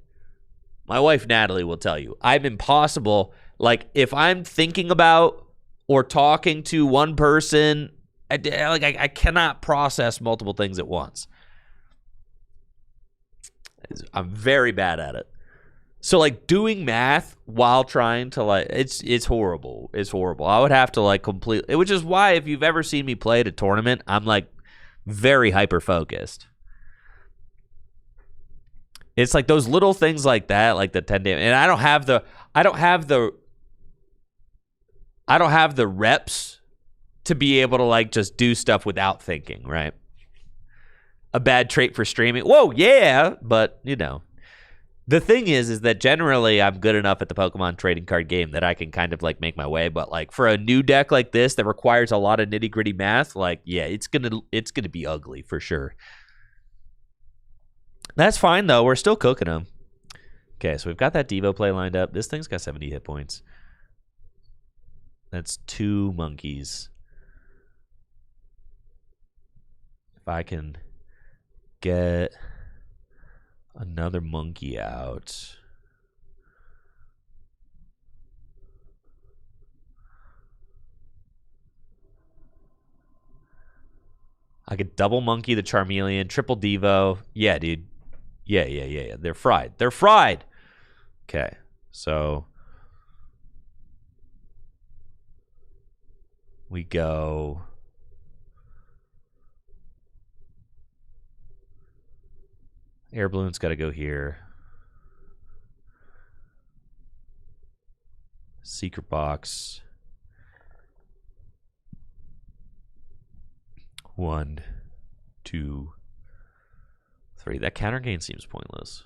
My wife, Natalie, will tell you. I'm impossible. Like, if I'm thinking about or talking to one person, I cannot process multiple things at once. I'm very bad at it. So, like, doing math while trying to, like, it's horrible. It's horrible. I would have to, like, completely, which is why if you've ever seen me play at a tournament, I'm, like, very hyper-focused. It's like those little things like that, like the 10 damage. And I don't have the reps to be able to, like, just do stuff without thinking, right? A bad trait for streaming. Whoa, yeah, but, you know. The thing is that generally I'm good enough at the Pokemon trading card game that I can kind of like make my way. But like for a new deck like this that requires a lot of nitty gritty math, like yeah, it's gonna be ugly for sure. That's fine though. We're still cooking them. Okay, so we've got that Devo play lined up. This thing's got 70 hit points. That's 2 monkeys. If I can get another monkey out. I could double monkey the Charmeleon, triple Devo. Yeah, dude. Yeah. They're fried. They're fried. Okay, so we go. Air Balloon's got to go here. Secret Box. 1, 2, 3. That counter gain seems pointless.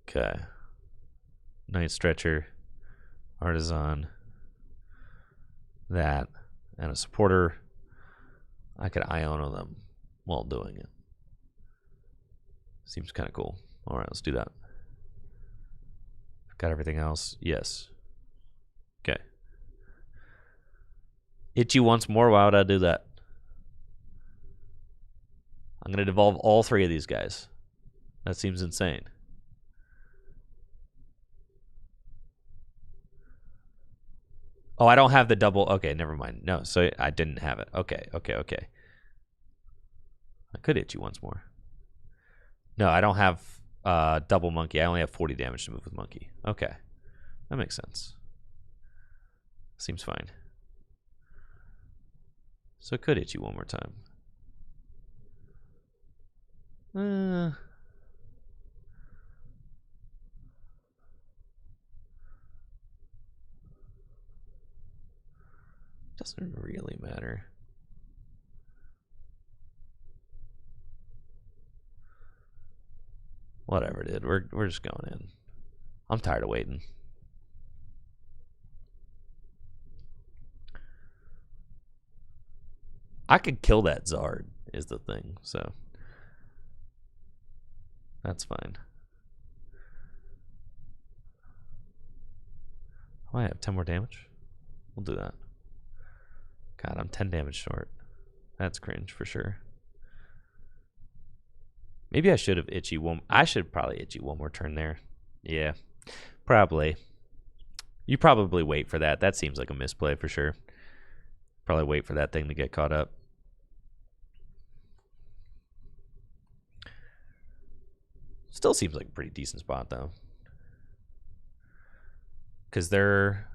Okay. Night Stretcher. Artisan. That. And a supporter. I could Iono them while doing it. Seems kind of cool. All right, let's do that. Got everything else? Yes. Okay. Itchy once more. Why would I do that? I'm going to devolve all 3 of these guys. That seems insane. Oh, I don't have the double. Okay, never mind. No, so I didn't have it. Okay. I could hit you once more. No, I don't have double monkey. I only have 40 damage to move with monkey. Okay. That makes sense. Seems fine. So it could hit you one more time. Doesn't really matter. Whatever, dude. We're just going in. I'm tired of waiting. I could kill that Zard, is the thing, so that's fine. Oh, I have 10 more damage. We'll do that. God, I'm 10 damage short. That's cringe for sure. Maybe I should have itchy one. I should probably itchy one more turn there. Yeah, probably. You probably wait for that. That seems like a misplay for sure. Probably wait for that thing to get caught up. Still seems like a pretty decent spot though. Because they're...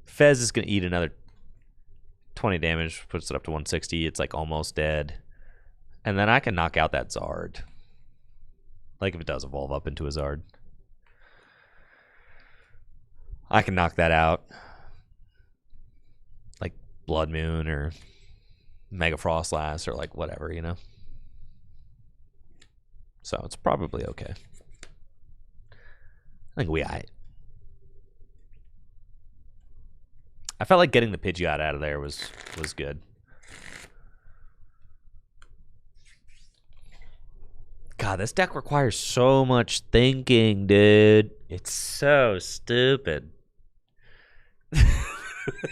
Fez is going to eat another 20 damage, puts it up to 160. It's like almost dead. And then I can knock out that Zard. Like if it does evolve up into a Zard. I can knock that out. Like Blood Moon or Mega Frostlass or like whatever, you know? So it's probably okay. I think I felt like getting the Pidgeot out of there was good. God, this deck requires so much thinking, dude. It's so stupid.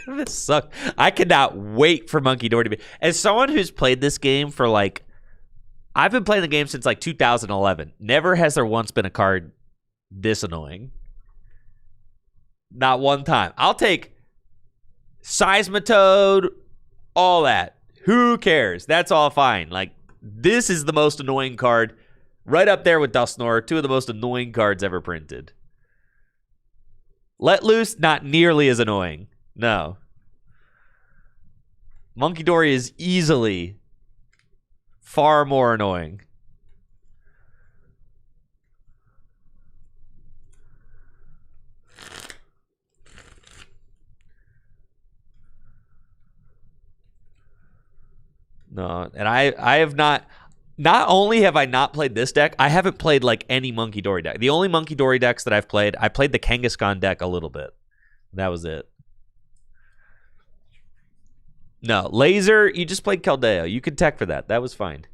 This sucks. I cannot wait for Monkey Door to be... As someone who's played this game for like... I've been playing the game since like 2011. Never has there once been a card this annoying. Not one time. I'll take Seismitoad, all that. Who cares? That's all fine. Like, this is the most annoying card. Right up there with Dusknoir, 2 of the most annoying cards ever printed. Let Loose, not nearly as annoying. No. Monkey Dory is easily far more annoying. No, and I have not. Not only have I not played this deck, I haven't played like any Monkey Dory deck. The only Monkey Dory decks that I've played, I played the Kangaskhan deck a little bit. That was it. No, Laser, you just played Keldeo. You could tech for that. That was fine.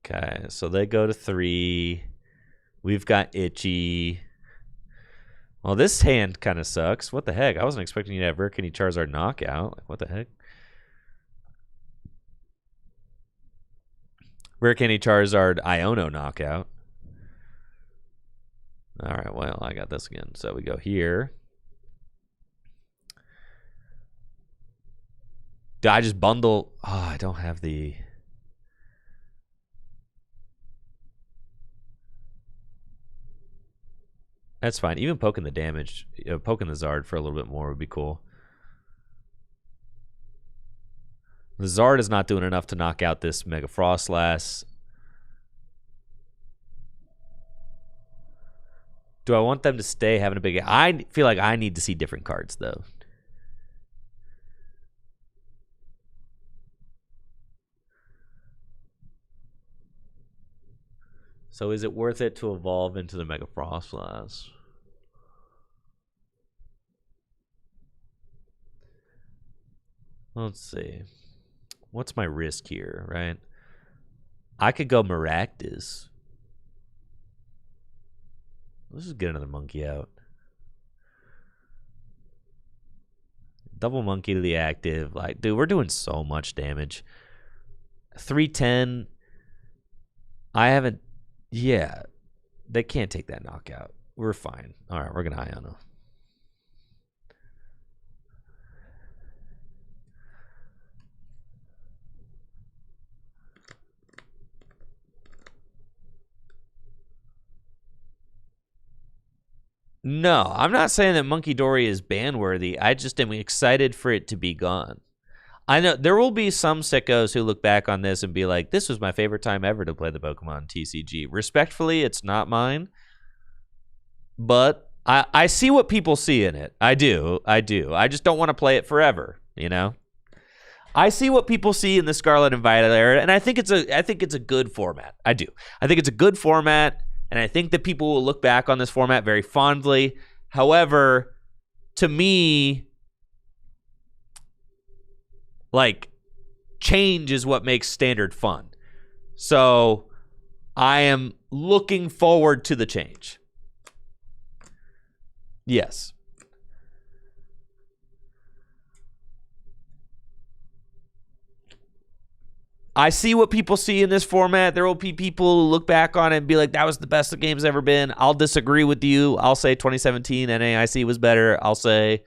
Okay, so they go to 3. We've got Itchy. Well, this hand kind of sucks. What the heck? I wasn't expecting you to have Rurkini Charizard knockout. Like, what the heck? Rurkini Charizard Iono knockout. All right, well, I got this again. So we go here. Do I just bundle? Oh, I don't have the... That's fine. Even poking the damage, poking the Zard for a little bit more would be cool. The Zard is not doing enough to knock out this Mega Frostlass. Do I want them to stay having a big... I feel like I need to see different cards, though. So is it worth it to evolve into the Mega Frostlass? Let's see. What's my risk here, right? I could go Maractus. Let's just get another monkey out. Double monkey to the active. Like, dude, we're doing so much damage. 310. I haven't... Yeah. They can't take that knockout. We're fine. All right, we're going to Iono. No, I'm not saying that Monkey Dory is ban-worthy. I just am excited for it to be gone. I know there will be some sickos who look back on this and be like, this was my favorite time ever to play the Pokemon TCG. Respectfully, it's not mine. But I see what people see in it. I do. I just don't want to play it forever, you know? I see what people see in the Scarlet and Violet era, and I think it's a good format. I do. I think it's a good format. And I think that people will look back on this format very fondly. However, to me, like, change is what makes Standard fun. So I am looking forward to the change. Yes. I see what people see in this format. There will be people who look back on it and be like, that was the best the game's ever been. I'll disagree with you. I'll say 2017 NAIC was better. I'll say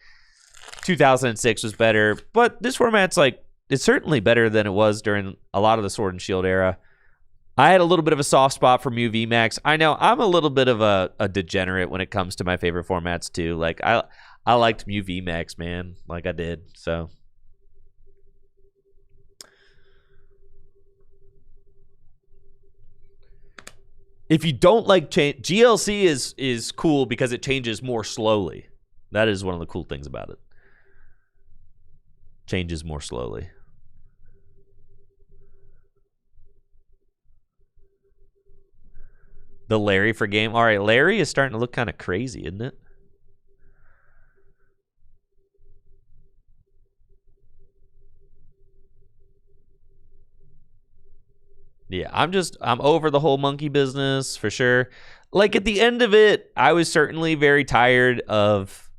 2006 was better. But this format's like, it's certainly better than it was during a lot of the Sword and Shield era. I had a little bit of a soft spot for Mew VMAX. I know I'm a little bit of a degenerate when it comes to my favorite formats too. Like I liked Mew VMAX, man. Like I did. So... If you don't like change, GLC is cool because it changes more slowly. That is one of the cool things about it. Changes more slowly. The Larry for game. All right, Larry is starting to look kind of crazy, isn't it? Yeah, I'm over the whole monkey business for sure. Like at the end of it, I was certainly very tired of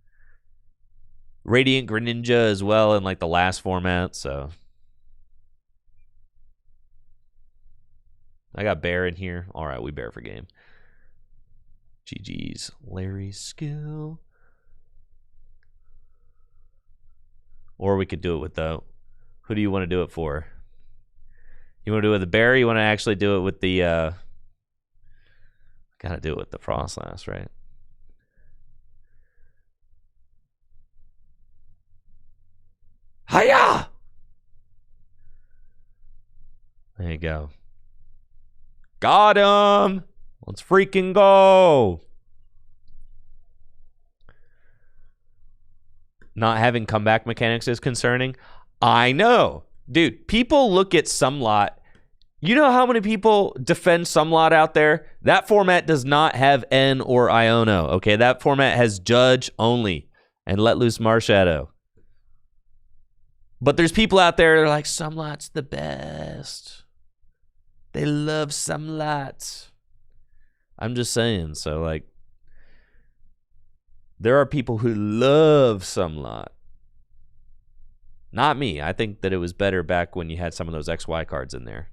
Radiant Greninja as well in like the last format, so I got Bear in here. All right, we Bear for game. GG's Larry's skill. Or we could do it with the... Who do you want to do it for? You want to do it with the Bear? Or you want to actually do it with the... Gotta do it with the Frostlass, right? Hiya! There you go. Got him! Let's freaking go! not having comeback mechanics is concerning. I know. Dude, people look at Sumlot. You know how many people defend Sumlot out there? That format does not have N or Iono, okay? That format has Judge only and Let Loose Marshadow. But there's people out there that are like, Sumlot's the best. They love Sumlot. I'm just saying. So, like, there are people who love Sumlot. Not me. I think that it was better back when you had some of those XY cards in there.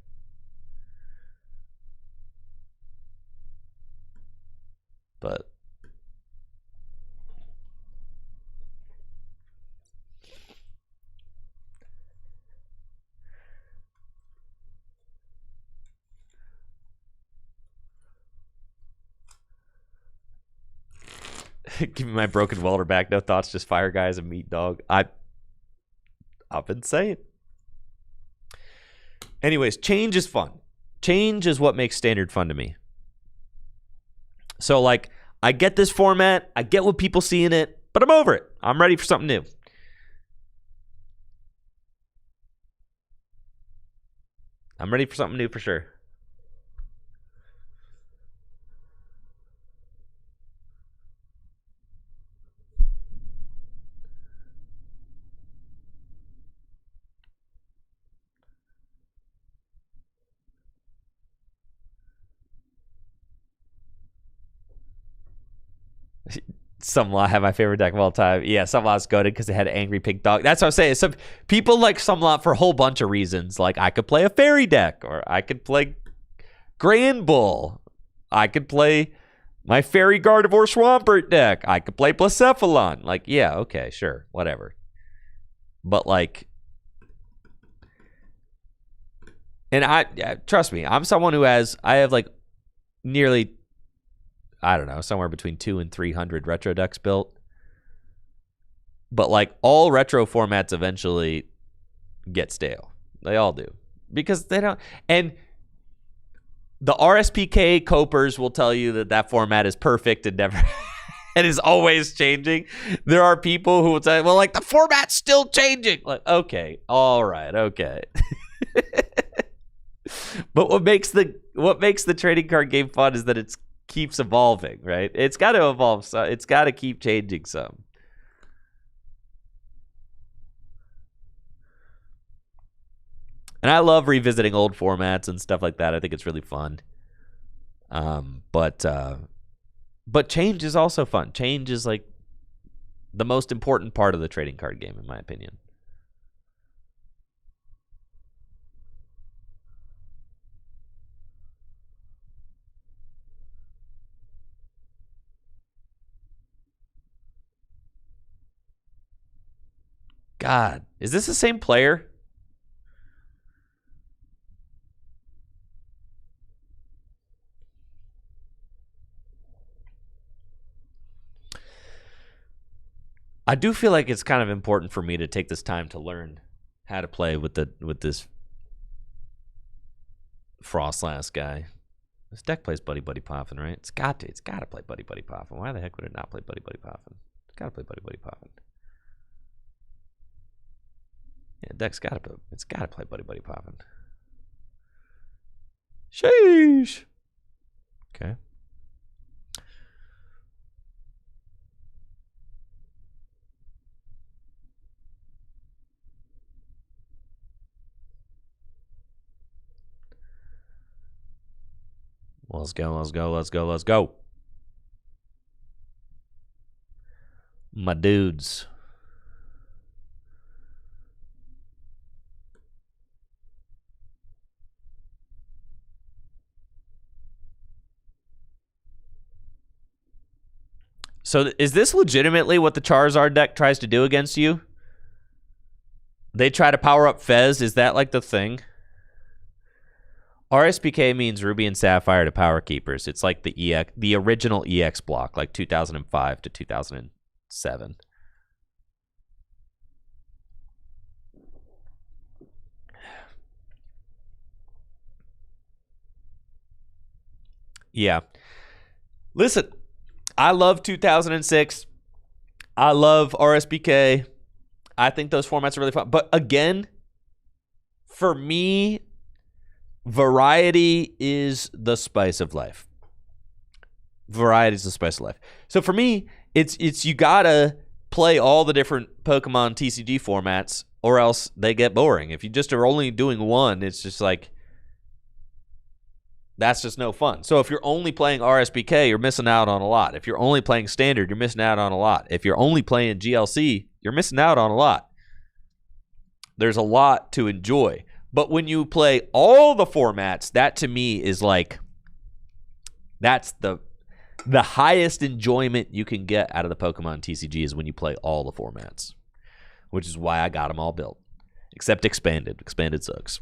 But give me my broken welder back. No thoughts, just fire guys and meat dog. I've been saying. Anyways, change is fun. Change is what makes Standard fun to me. So, like, I get this format. I get what people see in it, but I'm over it. I'm ready for something new. I'm ready for something new for sure. Sumlot had my favorite deck of all time. Yeah, Sumlot's goated because it had Angry Pink Dog. That's what I'm saying. Some people like Sumlot for a whole bunch of reasons. Like, I could play a fairy deck, or I could play Grand Bull. I could play my Fairy Gardevoir Swampert deck. I could play Blacephalon. Like, yeah, okay, sure, whatever. But, like, and trust me, I'm someone who I have like nearly, I don't know, somewhere between 200 and 300 retro decks built. But, like, all retro formats eventually get stale. They all do. Because they don't. And the RSPK copers will tell you that that format is perfect and never and is always changing. There are people who will say, well, like, the format's still changing. Like, okay, all right, okay. But what makes the trading card game fun is that it keeps evolving, right? It's got to evolve, so it's got to keep changing some. And I love revisiting old formats and stuff like that. I think it's really fun. But change is also fun. Change is like the most important part of the trading card game, in my opinion. God, is this the same player? I do feel like it's kind of important for me to take this time to learn how to play with this Frostlass guy. This deck plays Buddy Buddy Poffin, right? It's got to play Buddy Buddy Poffin. Why the heck would it not play Buddy Buddy Poffin? It's got to play Buddy Buddy Poffin. Yeah, deck's got to play Buddy Buddy Poffin. Sheesh. Okay. Let's go. My dudes. So is this legitimately what the Charizard deck tries to do against you? They try to power up Fez? Is that like the thing? RSPK means Ruby and Sapphire to Power Keepers. It's like the original EX block, like 2005 to 2007. Yeah. Listen, I love 2006. I love RSPK. I think those formats are really fun. But again, for me, variety is the spice of life. Variety is the spice of life. So for me, it's you gotta play all the different Pokemon TCG formats, or else they get boring. If you just are only doing one, it's just like, that's just no fun. So if you're only playing RSBK, you're missing out on a lot. If you're only playing Standard, you're missing out on a lot. If you're only playing GLC, you're missing out on a lot. There's a lot to enjoy. But when you play all the formats, that to me is like, that's the highest enjoyment you can get out of the Pokemon TCG is when you play all the formats, which is why I got them all built. Except Expanded. Expanded sucks.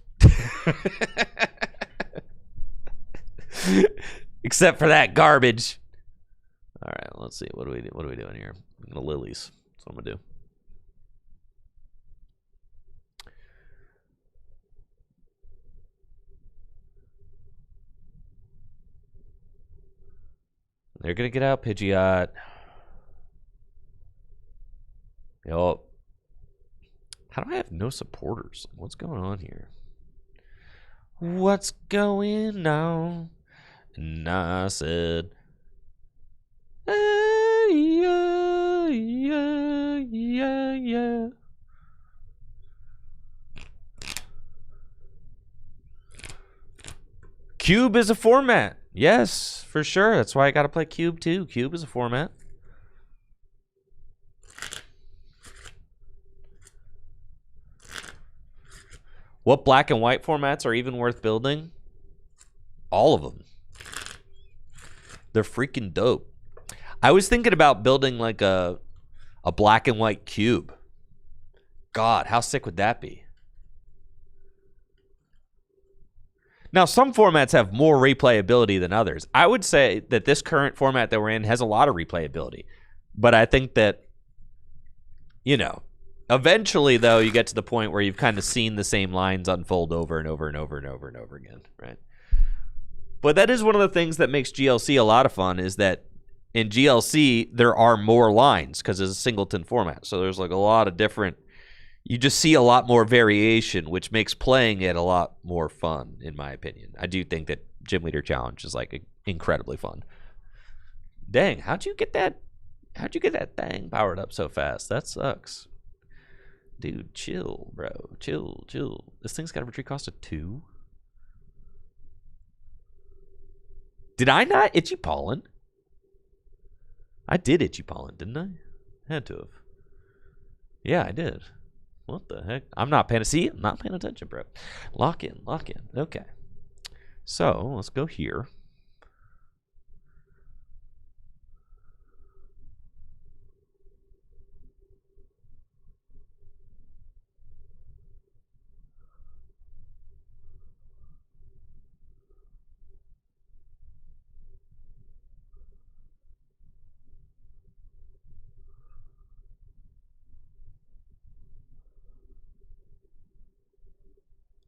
Except for that garbage. All right, let's see. What are we doing here? The lilies. That's what I'm gonna do. They're gonna get out Pidgeot. Yo, how do I have no supporters? What's going on here? What's going on? And I said, yeah, yeah, yeah, yeah. Cube is a format. Yes, for sure. That's why I got to play Cube too. Cube is a format. What black and white formats are even worth building? All of them. They're freaking dope. I was thinking about building like a black and white cube. God, how sick would that be? Now, some formats have more replayability than others. I would say that this current format that we're in has a lot of replayability. But I think that, you know, eventually, though, you get to the point where you've kind of seen the same lines unfold over and over and over and over and over again, right? But that is one of the things that makes GLC a lot of fun, is that in GLC, there are more lines because it's a singleton format. So there's like a lot of different, you just see a lot more variation, which makes playing it a lot more fun, in my opinion. I do think that Gym Leader Challenge is like incredibly fun. Dang, how'd you get that thing powered up so fast? That sucks. Dude, chill, bro. Chill. This thing's got a retreat cost of 2. Did I not Itchy Pollen? I did Itchy Pollen, didn't I? Had to have. Yeah, I did. What the heck? I'm not paying attention, bro. Lock in. Okay. So, let's go here.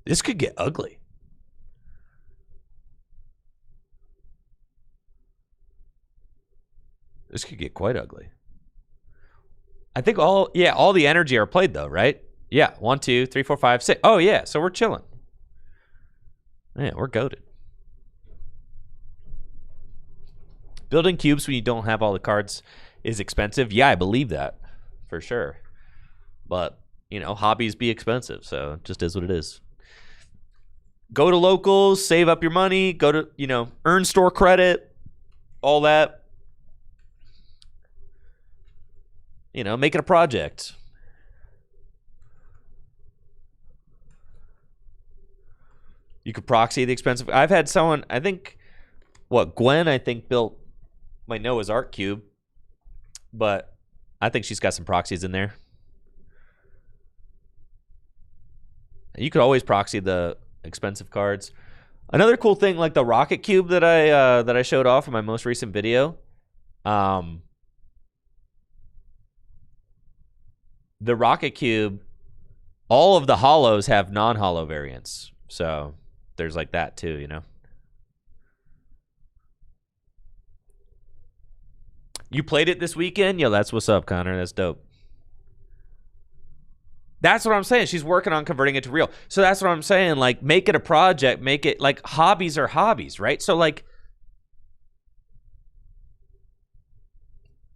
This could get ugly. This could get quite ugly. I think all the energy are played though, right? Yeah, 1, 2, 3, 4, 5, 6. Oh yeah, so we're chilling. Yeah, we're goated. Building cubes when you don't have all the cards is expensive. Yeah, I believe that for sure. But, you know, hobbies be expensive, so it just is what it is. Go to locals, save up your money, go to, you know, earn store credit, all that. You know, make it a project. You could proxy the expensive. I've had someone, I think, Gwen, I think, built my Noah's Ark cube, but I think she's got some proxies in there. You could always proxy the expensive cards. Another cool thing, like the rocket cube that I showed off in my most recent video, the rocket cube, all of the hollows have non-hollow variants, so there's like that too, you know. You played it this weekend? Yo, that's what's up, Connor. That's dope. That's what I'm saying. She's working on converting it to real. So that's what I'm saying. Like, make it a project. Make it like hobbies are hobbies, right? So like,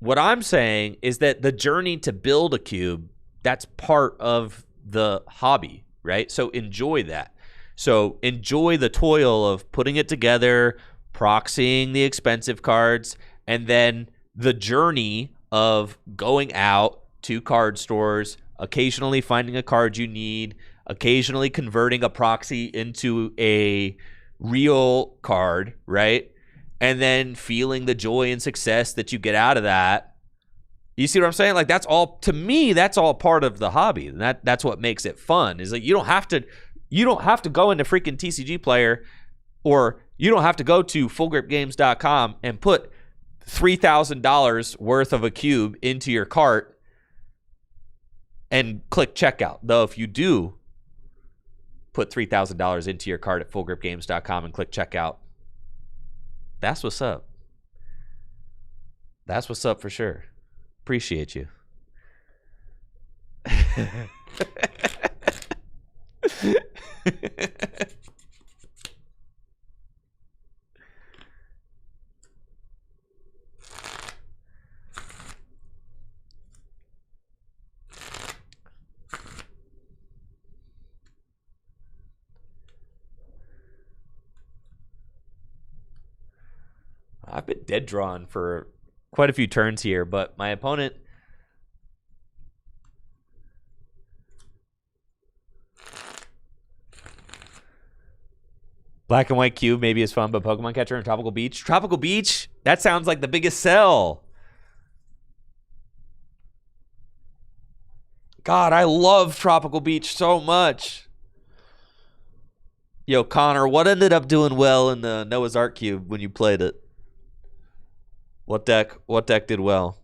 what I'm saying is that the journey to build a cube, that's part of the hobby, right? So enjoy that. So enjoy the toil of putting it together, proxying the expensive cards, and then the journey of going out to card stores, occasionally finding a card you need, occasionally converting a proxy into a real card, right? And then feeling the joy and success that you get out of that. You see what I'm saying? Like, that's all, to me, that's all part of the hobby. And that's what makes it fun. Is like, you don't have to go into freaking TCG Player, or you don't have to go to fullgripgames.com and put $3,000 worth of a cube into your cart and click checkout. Though if you do put $3,000 into your cart at fullgripgames.com and click checkout, that's what's up. That's what's up for sure. Appreciate you. I've been dead drawn for quite a few turns here, but my opponent... Black and white cube maybe is fun, but Pokemon Catcher and Tropical Beach? Tropical Beach? That sounds like the biggest sell. God, I love Tropical Beach so much. Yo, Connor, what ended up doing well in the Noah's Ark Cube when you played it? What deck did well?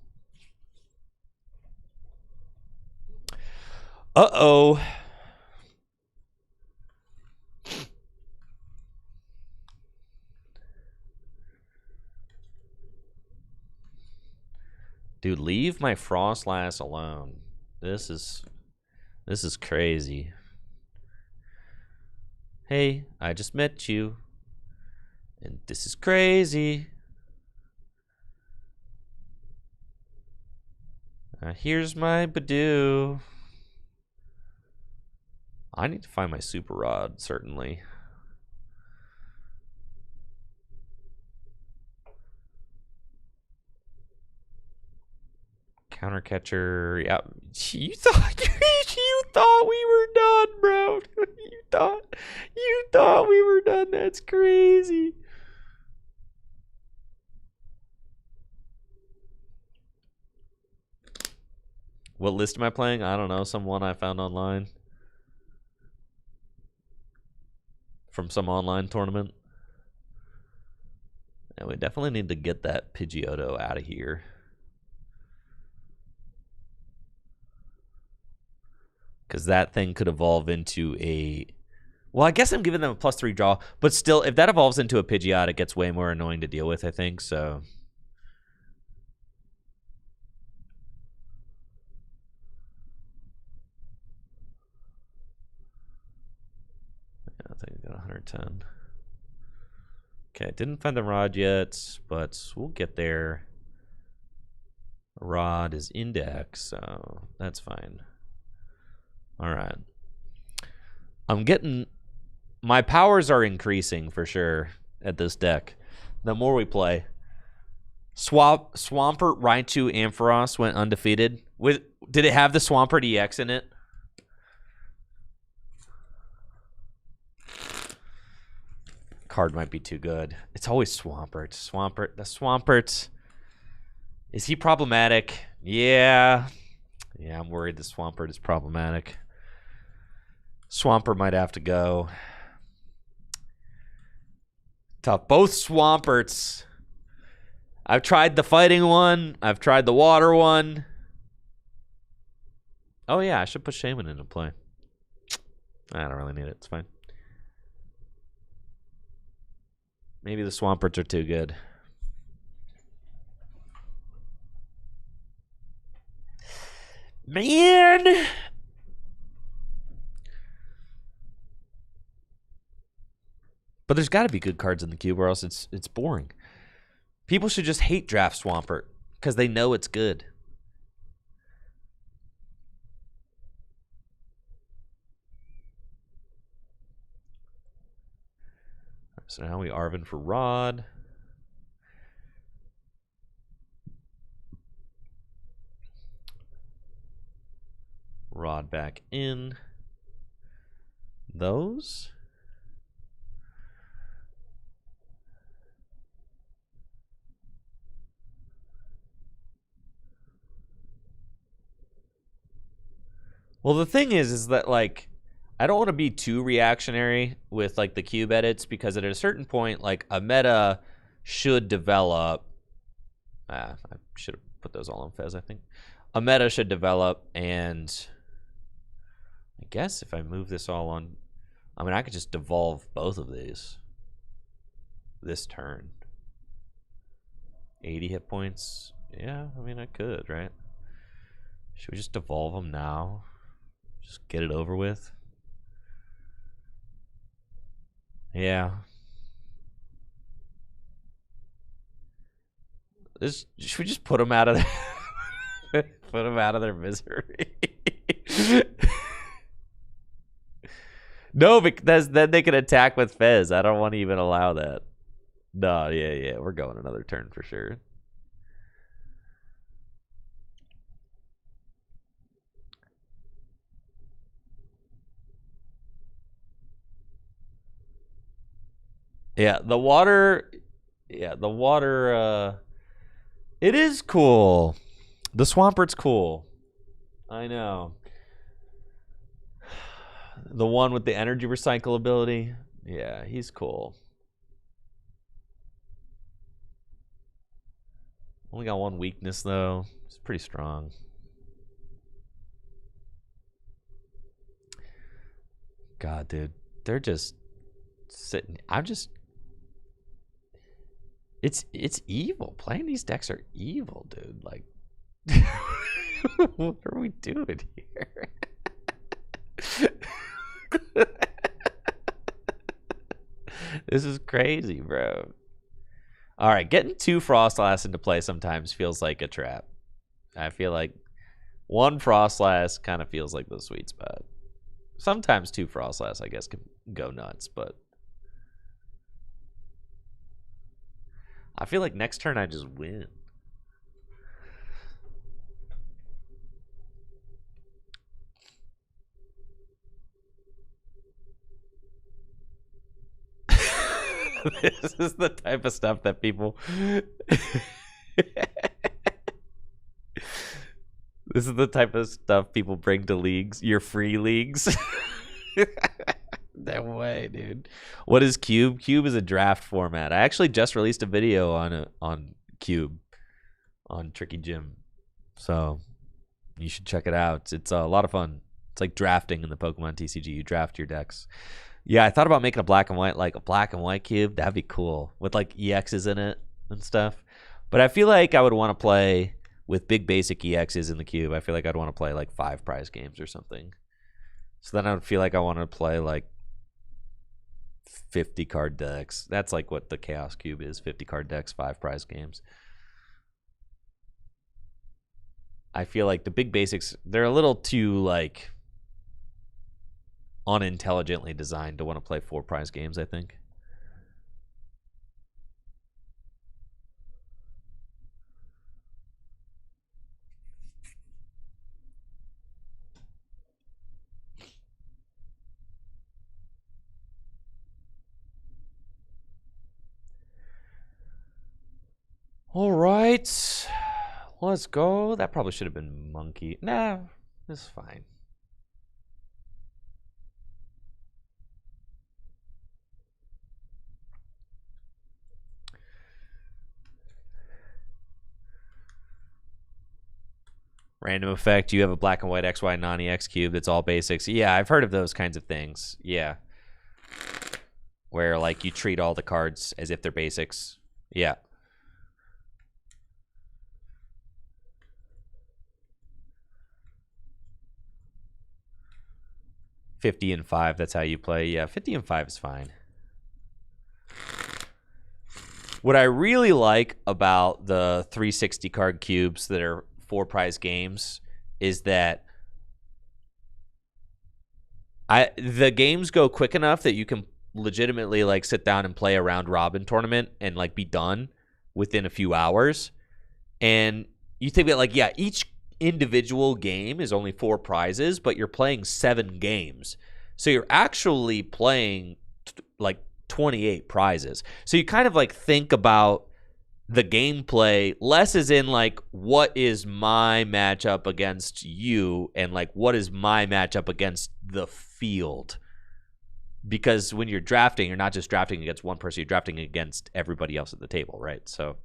Uh-oh. Dude, leave my Frostlass alone. This is crazy. Hey, I just met you. And this is crazy. Here's my Badoo. I need to find my Super Rod, certainly. Counter catcher, yeah. You thought we were done, bro. You thought we were done. That's crazy. What list am I playing? I don't know. Some one I found online. From some online tournament. And we definitely need to get that Pidgeotto out of here. Because that thing could evolve into a... Well, I guess I'm giving them a +3 draw. But still, if that evolves into a Pidgeot, it gets way more annoying to deal with, I think. So... I think I got 110. Okay, didn't find the rod yet, but we'll get there. Rod is index, so that's fine. All right. I'm getting... My powers are increasing for sure at this deck. The more we play. Swampert, Raichu, Ampharos went undefeated. Did it have the Swampert EX in it? Card might be too good. It's always Swampert. The Swampert. Is he problematic? Yeah. Yeah, I'm worried the Swampert is problematic. Swampert might have to go. Tough. Both Swamperts. I've tried the fighting one. I've tried the water one. Oh, yeah, I should put Shaman into play. I don't really need it. It's fine. Maybe the Swamperts are too good. Man! But there's got to be good cards in the cube, or else it's boring. People should just hate Draft Swampert because they know it's good. So now we Arvin for Rod. Rod back in. Those. Well, the thing is that, like, I don't want to be too reactionary with, like, the cube edits, because at a certain point, like, a meta should develop. I should have put those all on Fez, I think. A meta should develop, and I guess if I move this all on, I mean, I could just devolve both of these this turn. 80 hit points. Yeah, I mean, I could, right? Should we just devolve them now? Just get it over with? Yeah. Should we just put them out of their put them out of their misery? No, because then they can attack with Fez. I don't want to even allow that. No, yeah, we're going another turn for sure. Yeah, the water. Yeah, the water. It is cool. The Swampert's cool. I know. The one with the energy recycle ability. Yeah, he's cool. Only got one weakness, though. It's pretty strong. God, dude. They're just sitting. It's evil. Playing these decks are evil, dude. Like, what are we doing here? This is crazy, bro. All right, getting 2 Frostlass into play sometimes feels like a trap. I feel like 1 Frostlass kind of feels like the sweet spot. Sometimes 2 Frostlass, I guess, can go nuts, but I feel like next turn I just win. This is the type of stuff that people This is the type of stuff people bring to leagues, your free leagues. No way, dude. What is Cube? Cube is a draft format. I actually just released a video on Cube on Tricky Jim, so you should check it out. It's a lot of fun. It's like drafting in the Pokemon TCG. You draft your decks. Yeah, I thought about making a black and white, like a black and white cube. That'd be cool with like EXs in it and stuff. But I feel like I would want to play with big basic EXs in the cube. I feel like I'd want to play like 5 prize games or something. So then I would feel like I want to play like 50 card decks. That's like what the Chaos Cube is, 50 card decks, 5 prize games. I feel like the big basics, they're a little too like unintelligently designed to want to play 4 prize games, I think. All right, let's go. That probably should have been monkey. Nah, it's fine. Random effect. You have a black and white XY non-EX cube that's all basics. Yeah, I've heard of those kinds of things. Yeah. Where, like, you treat all the cards as if they're basics. Yeah. $50 and $5, that's how you play. Yeah, $50 and $5 is fine. What I really like about the 360 card cubes that are 4 prize games is that the games go quick enough that you can legitimately like sit down and play a round robin tournament and like be done within a few hours. And you think that like, yeah, each individual game is only 4 prizes, but you're playing 7 games. So you're actually playing like 28 prizes. So you kind of like think about the gameplay less as in like, what is my matchup against you, and like, what is my matchup against the field? Because when you're drafting, you're not just drafting against one person, you're drafting against everybody else at the table, right? So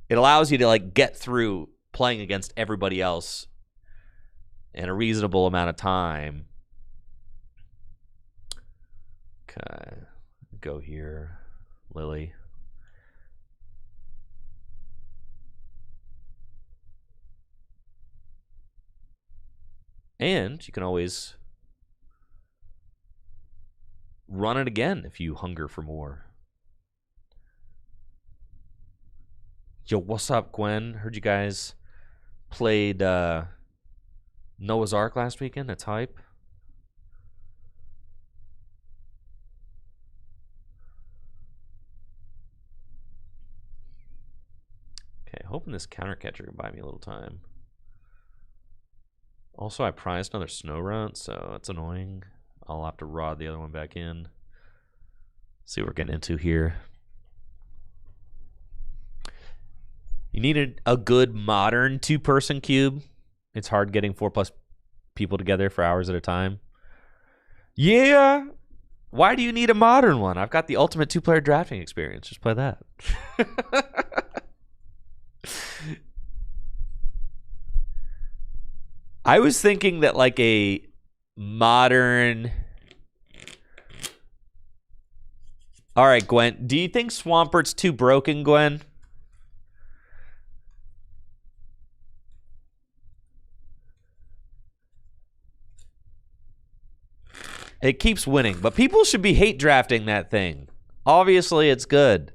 it allows you to like get through playing against everybody else in a reasonable amount of time. Okay, go here, Lily. And you can always run it again if you hunger for more. Yo, what's up, Gwen? Heard you guys played Noah's Ark last weekend. That's hype. Okay, hoping this counter catcher can buy me a little time. Also, I prized another snow runt, so that's annoying. I'll have to rod the other one back in. See what we're getting into here. You need a good modern 2-person cube. It's hard getting 4+ people together for hours at a time. Yeah. Why do you need a modern one? I've got the ultimate 2-player drafting experience. Just play that. I was thinking that like a modern... All right, Gwen. Do you think Swampert's too broken, Gwen? It keeps winning, but people should be hate drafting that thing. Obviously, it's good.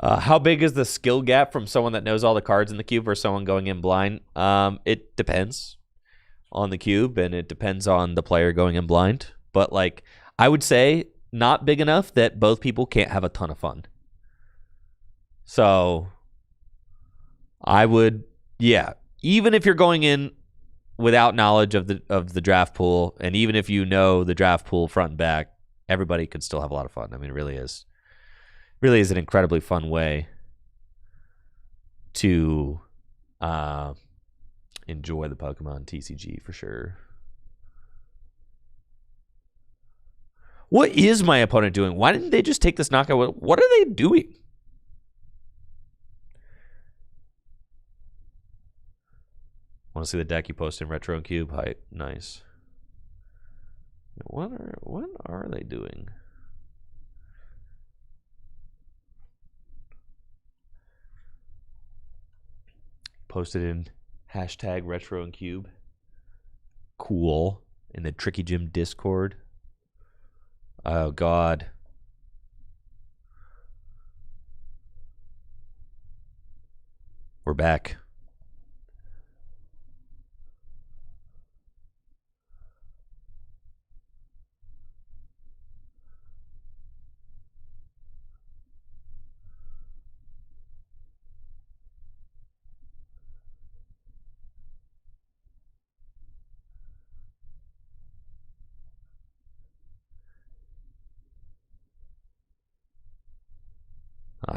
How big is the skill gap from someone that knows all the cards in the cube versus someone going in blind? It depends on the cube, and it depends on the player going in blind. But like, I would say not big enough that both people can't have a ton of fun. So I would, yeah, even if you're going in without knowledge of the draft pool, and even if you know the draft pool front and back, everybody could still have a lot of fun. I mean, it really is an incredibly fun way to enjoy the Pokemon TCG for sure. What is my opponent doing? Why didn't they just take this knockout? What are they doing? Want to see the deck you posted in Retro and Cube? Height, nice. What are they doing? Posted in hashtag Retro and Cube. Cool. In the Tricky Gym Discord. Oh, God. We're back.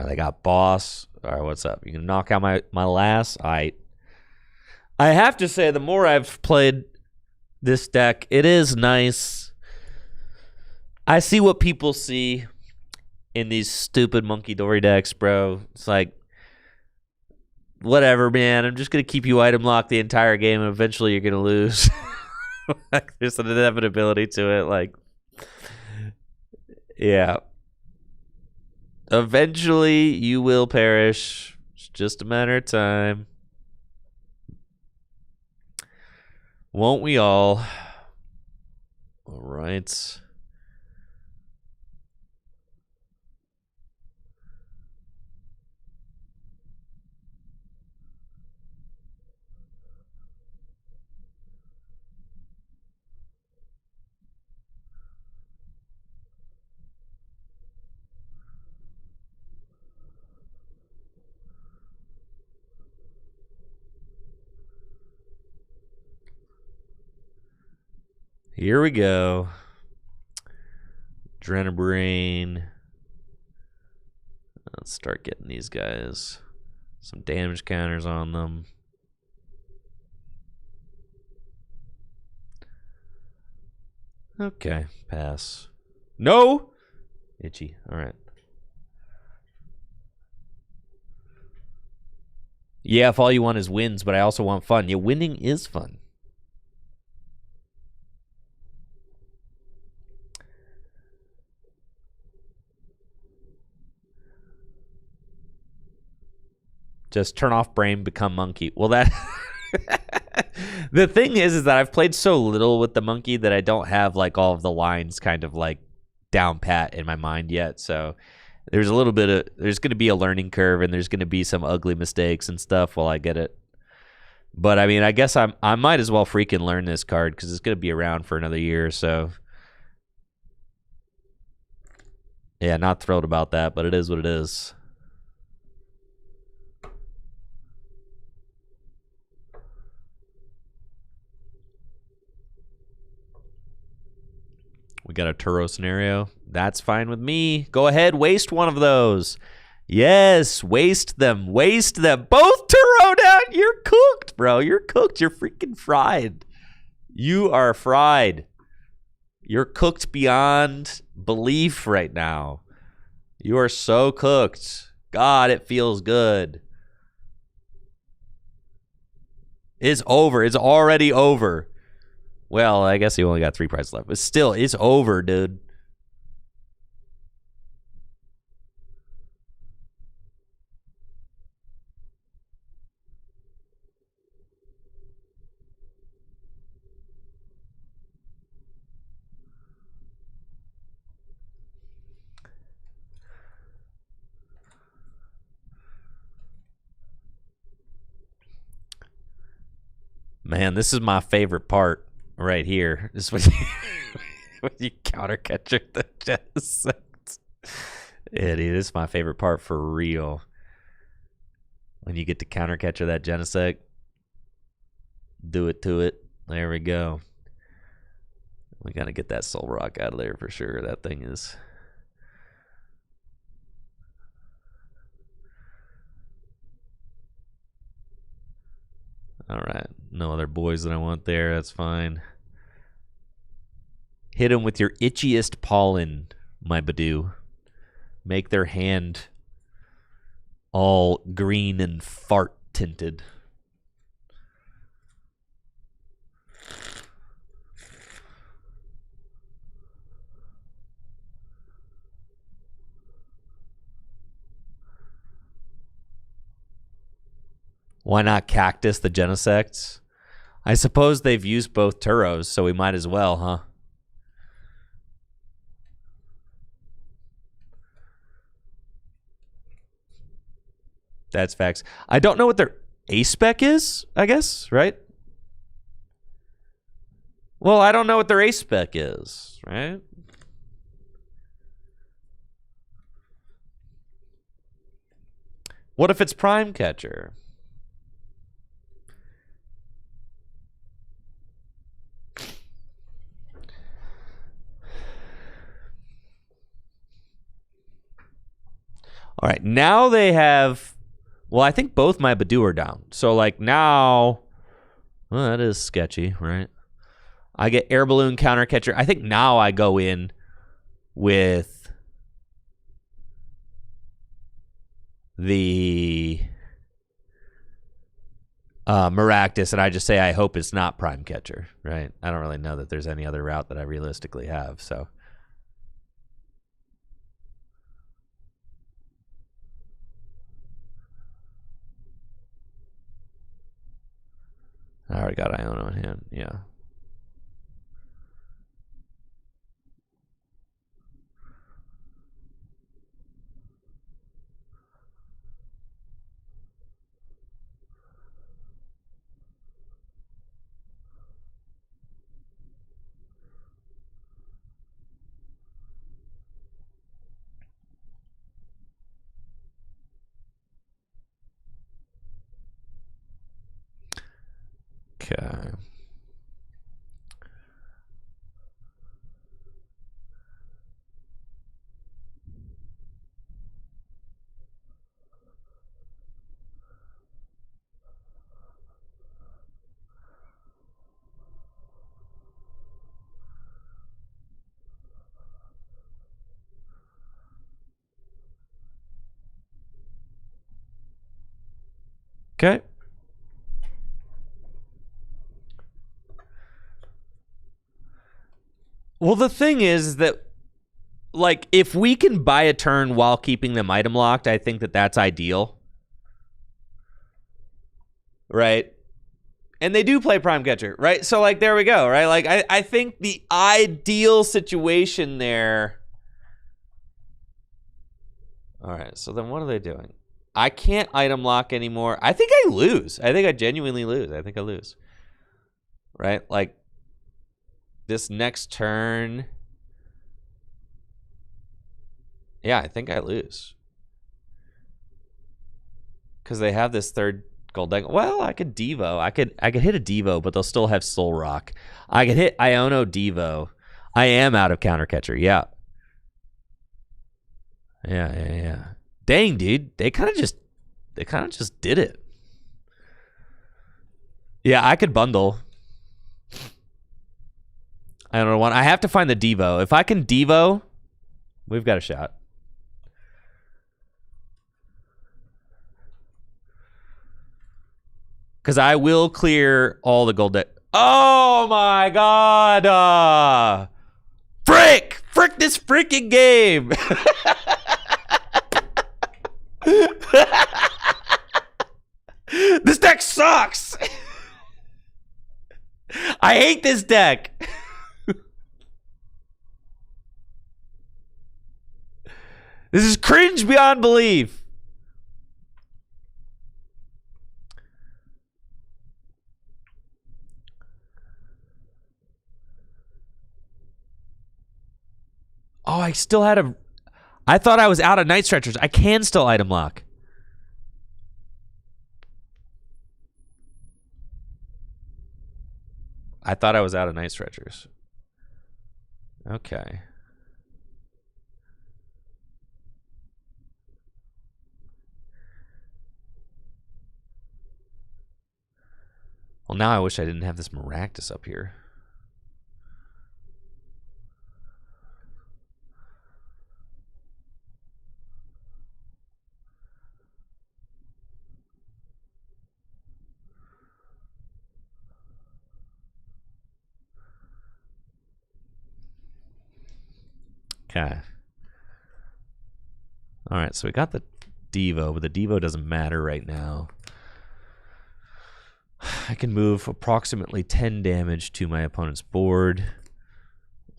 They got boss. All right, what's up? You can knock out my last. I have to say, the more I've played this deck, it is nice. I see what people see in these stupid Monkey Dory decks, bro. It's like, whatever, man. I'm just going to keep you item locked the entire game, and eventually you're going to lose. Like, there's an inevitability to it. Like, yeah. Eventually, you will perish. It's Just a matter of time. Won't we all? All right. Here we go. Adrenabrain. Let's start getting these guys some damage counters on them. Okay, pass. No! Itchy. All right. Yeah, if all you want is wins, but I also want fun. Yeah, winning is fun. Just turn off brain, become monkey. Well, that... The thing is that I've played so little with the monkey that I don't have like all of the lines kind of like down pat in my mind yet. So there's a little bit of, there's going to be a learning curve and there's going to be some ugly mistakes and stuff while I get it. But I mean, I guess I might as well freaking learn this card because it's going to be around for another year or so. Yeah, not thrilled about that, but it is what it is. We got a Turo scenario. That's fine with me. Go ahead, waste one of those. Yes, waste them. Waste them. Both Turo down. You're cooked, bro. You're cooked. You're freaking fried. You are fried. You're cooked beyond belief right now. You are so cooked. God, it feels good. It's over. It's already over. Well, I guess you only got 3 prizes left, but still, it's over, dude. Man, this is my favorite part right here. This is when you counter catcher the Genesect. Yeah, dude, this is my favorite part for real. When you get to counter catcher that Genesect. Do it to it. There we go. We gotta get that Soul Rock out of there for sure. That thing is... All right. No other boys that I want there. That's fine. Hit them with your itchiest pollen, my Badoo. Make their hand all green and fart tinted. Why not Cactus the Genesects? I suppose they've used both Turos, so we might as well, huh? That's facts. I don't know what their A-spec is, I guess, right? Well, I don't know what their A-spec is, right? What if it's Prime Catcher? All right, now they have... Well, I think both my Badoo are down. So, like, now... Well, that is sketchy, right? I get Air Balloon Counter Catcher. I think now I go in with the Maractus, and I just say I hope it's not Prime Catcher, right? I don't really know that there's any other route that I realistically have, so... already got Iono in hand. Yeah. Okay. Okay. Well, the thing is that, like, if we can buy a turn while keeping them item locked, I think that that's ideal. Right? And they do play Prime Catcher, right? So, like, there we go, right? Like, I think the ideal situation there... All right, so then what are they doing? I can't item lock anymore. I think I lose. I think I genuinely lose. I think I lose. Right? Like, this next turn... Yeah, I think I lose. Because they have this third gold deck. Well, I could Devo. I could hit a Devo, but they'll still have Soul Rock. I could hit Iono Devo. I am out of counter catcher. Yeah. Yeah. Dang, dude. They kind of just did it. Yeah, I could bundle. I don't know what. I have to find the Devo. If I can Devo, we've got a shot. Because I will clear all the gold deck. Oh my god! Frick this freaking game! This deck sucks! I hate this deck! This is cringe beyond belief. Oh, I still had a... I thought I was out of Night Stretchers. I can still item lock. I thought I was out of Night Stretchers. Okay. Well, now I wish I didn't have this Maractus up here. Okay. All right, so we got the Devo, but the Devo doesn't matter right now. I can move approximately 10 damage to my opponent's board.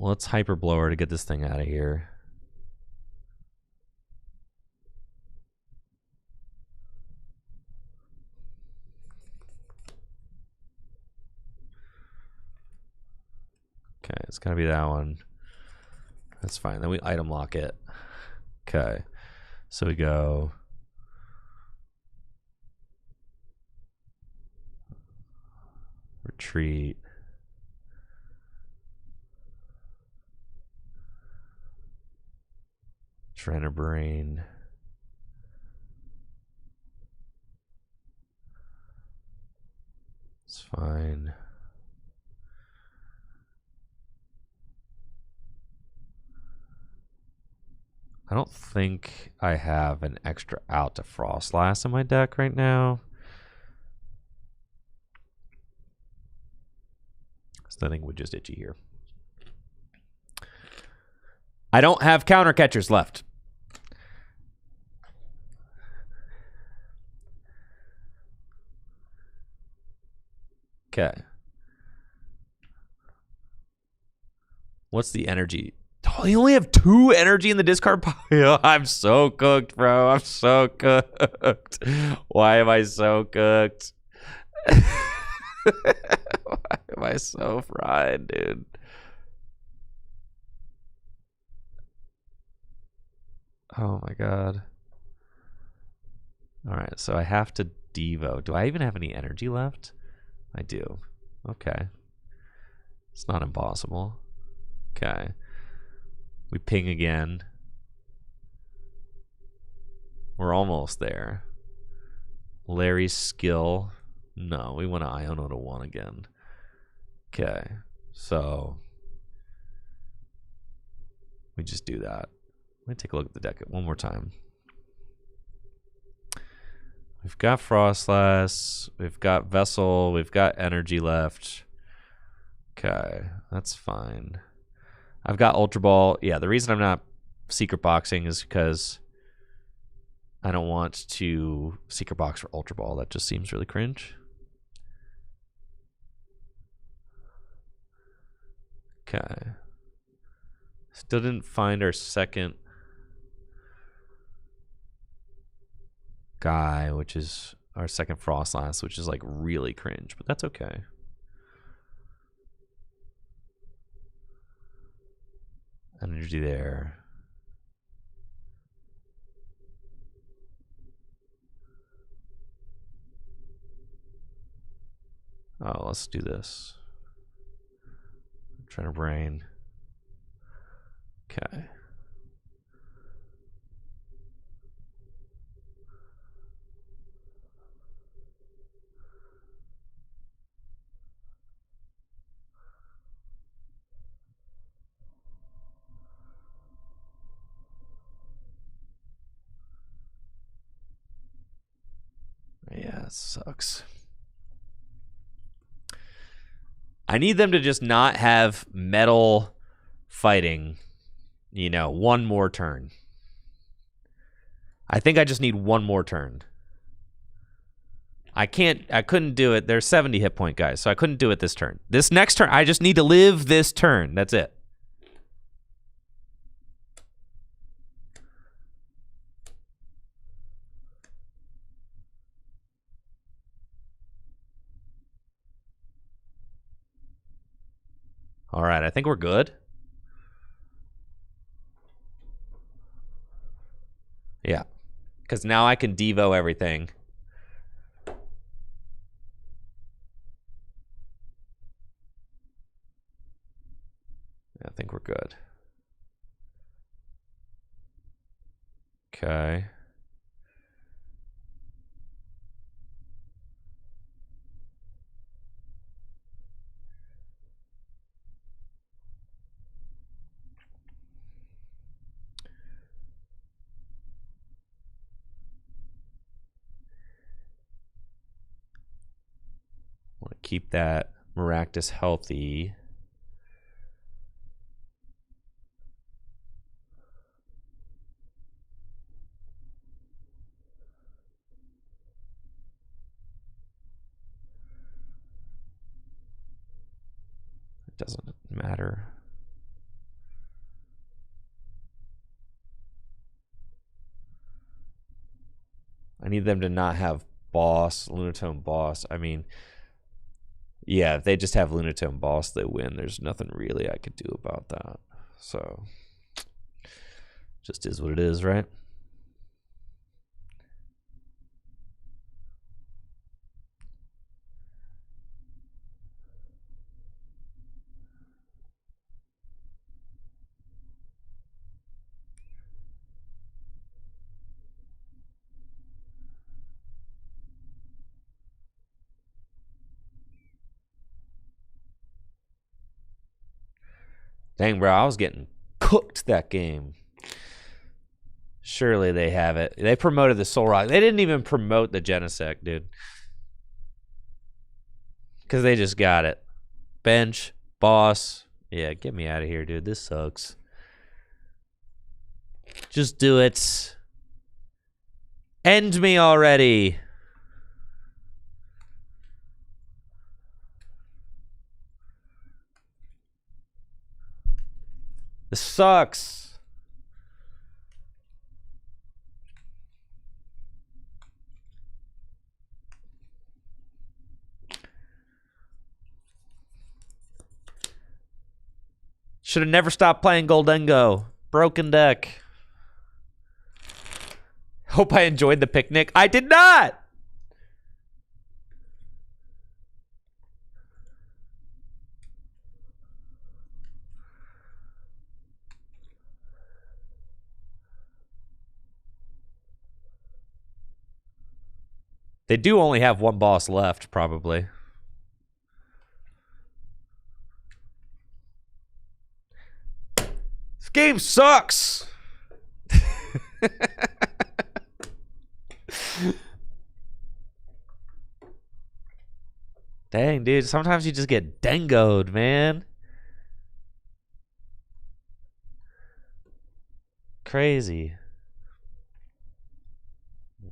Let's Hyper Blower to get this thing out of here. Okay, it's gotta be that one. That's fine. Then we item lock it. Okay. So we go... Retreat. Trainer Brain. It's fine. I don't think I have an extra out to Frostlass in my deck right now. So I think we're just itchy here. I don't have counter catchers left. Okay. What's the energy? Oh, they only have 2 energy in the discard pile. I'm so cooked, bro. I'm so cooked. Why am I so cooked? Why am I so fried, dude? Oh my god. All right, so I have to Devo. Do I even have any energy left? I do. Okay. It's not impossible. Okay. We ping again. We're almost there. Larry's skill. No, we want to Iono to 1 again. Okay. So we just do that. Let me take a look at the deck one more time. We've got Frostlass. We've got Vessel. We've got energy left. Okay. That's fine. I've got Ultra Ball. Yeah, the reason I'm not secret boxing is because I don't want to secret box for Ultra Ball. That just seems really cringe. Okay. Still didn't find our second guy, which is our second Frostlass, which is like really cringe, but that's okay. Energy there. Oh, let's do this. I'm trying to brain. Okay. Yeah, it sucks. I need them to just not have metal fighting, you know, 1 more turn. I think I just need 1 more turn. I couldn't do it. They're 70 hit point guys, so I couldn't do it this turn. This next turn, I just need to live this turn. That's it. All right, I think we're good. Yeah, because now I can Devo everything. I think we're good. Okay. Want to keep that Maractus healthy. It doesn't matter. I need them to not have boss, Lunatone boss. I mean, yeah, if they just have Lunatone boss, they win. There's nothing really I could do about that. So, just is what it is, right? Dang, bro, I was getting cooked that game. Surely they have it. They promoted the Soul Rock. They didn't even promote the Genesect, dude. Because they just got it. Bench, boss. Yeah, get me out of here, dude. This sucks. Just do it. End me already. This sucks. Should have never stopped playing Goldengo. Broken deck. Hope I enjoyed the picnic. I did not! They do only have one boss left, probably. This game sucks! Dang, dude. Sometimes you just get dangoed, man. Crazy.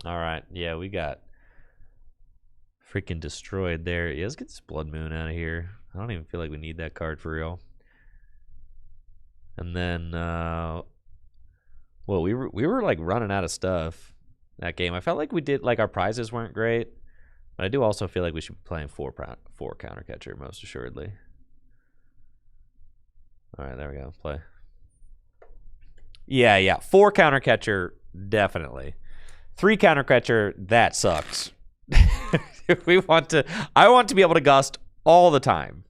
All right. Yeah, we got freaking destroyed there. Yeah, let's get this Blood Moon out of here. I don't even feel like we need that card for real. And then, well, we were like running out of stuff that game. I felt like we did, like, our prizes weren't great. But I do also feel like we should be playing four counter catcher, most assuredly. All right, there we go. Play. Yeah. 4 counter catcher, definitely. 3 counter catcher, that sucks. I want to be able to gust all the time.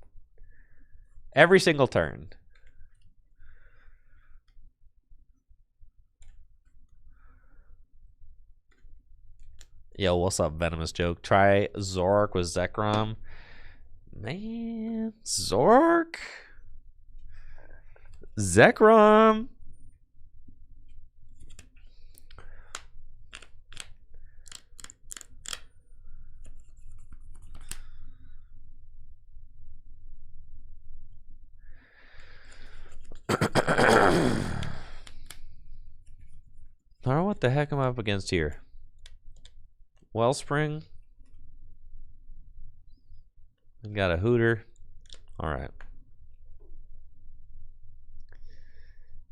Every single turn. Yo, what's up, Venomous Joke? Try Zork with Zekrom. Man, Zork? Zekrom? Alright, what the heck am I up against here? Wellspring. We got a Hooter. Alright.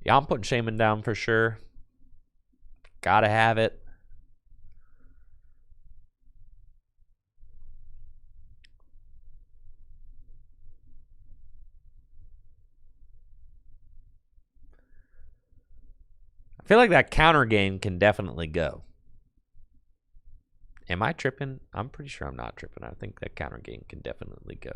Yeah, I'm putting Shaman down for sure. Gotta have it. I feel like that counter game can definitely go. Am I tripping? I'm pretty sure I'm not tripping. I think that counter game can definitely go.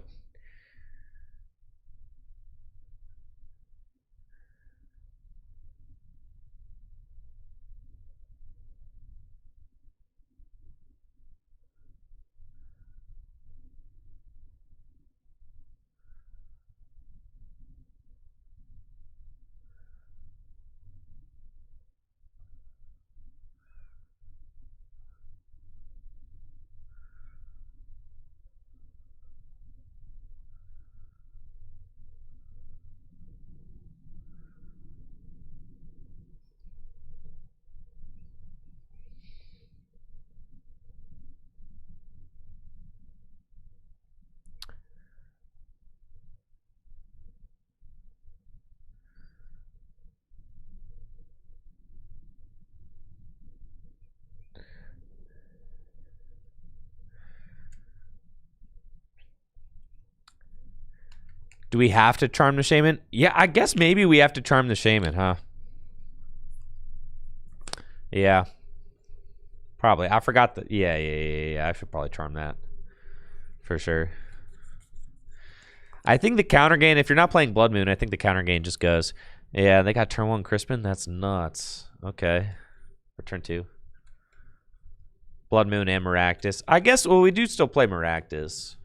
Do we have to charm the Shaman? Yeah, I guess maybe we have to charm the Shaman, huh? Yeah. Probably. I forgot that. Yeah. I should probably charm that. For sure. I think the counter gain, if you're not playing Blood Moon, I think the counter gain just goes, yeah, they got turn 1 Crispin? That's nuts. Okay. Or turn 2. Blood Moon and Maractus. I guess, well, we do still play Maractus.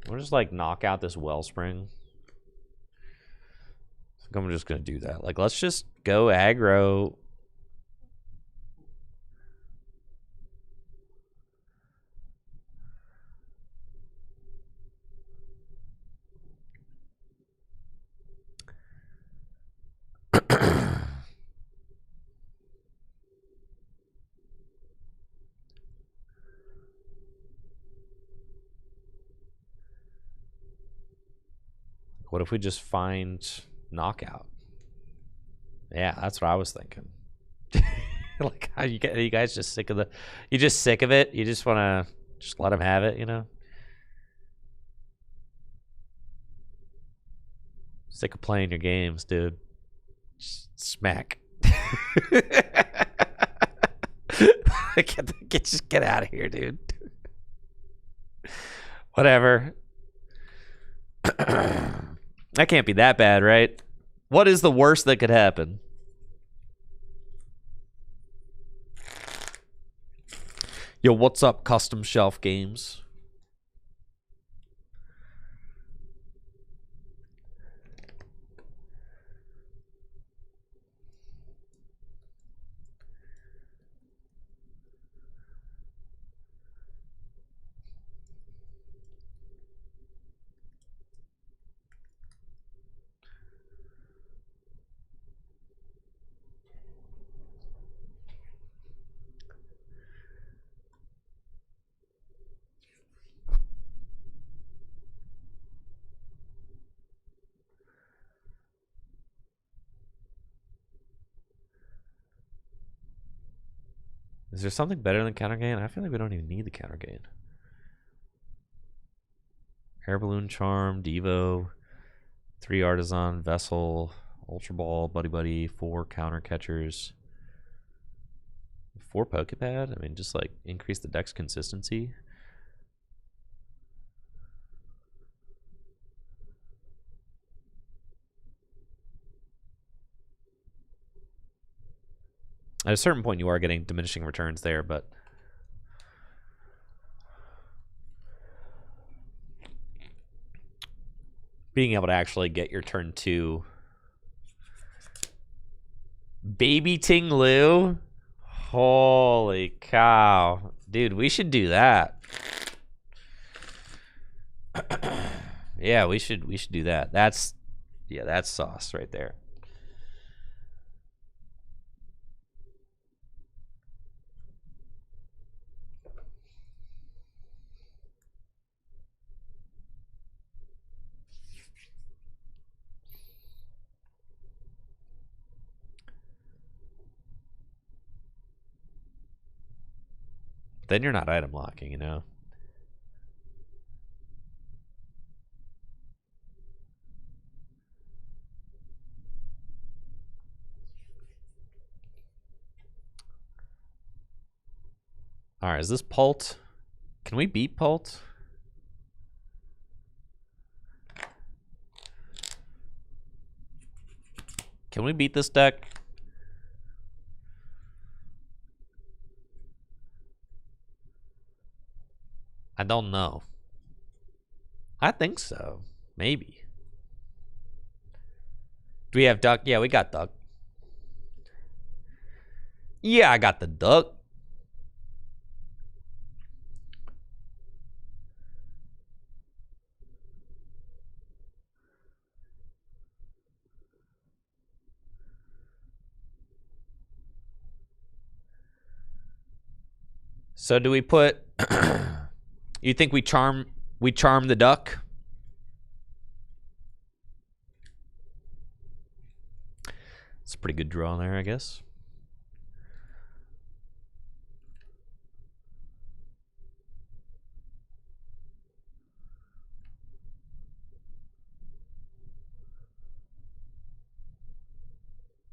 We'll just, like, knock out this Wellspring. I think I'm just going to do that. Like, let's just go aggro. What if we just find knockout? Yeah, that's what I was thinking. Like, how you guys just sick of the? You just sick of it? You just want to just let them have it, you know? Sick of playing your games, dude. Smack. Just get out of here, dude. Whatever. That can't be that bad, right? What is the worst that could happen? Yo, what's up, Custom Shelf Games? Is there something better than counter gain? I feel like we don't even need the counter gain. Air Balloon Charm, Devo, 3 Artisan, Vessel, Ultra Ball, Buddy Buddy, 4 counter catchers, 4 Pokepad. I mean, just like increase the deck's consistency. At a certain point, you are getting diminishing returns there, but being able to actually get your turn 2. Baby Ting Lu? Holy cow. Dude, we should do that. Yeah, we should do that. That's sauce right there. Then you're not item locking, you know? Alright, is this Pult? Can we beat Pult? Can we beat this deck? I don't know. I think so. Maybe. Do we have Duck? Yeah, we got Duck. Yeah, I got the Duck. So do we put you think we charm the Duck? It's a pretty good draw there, I guess.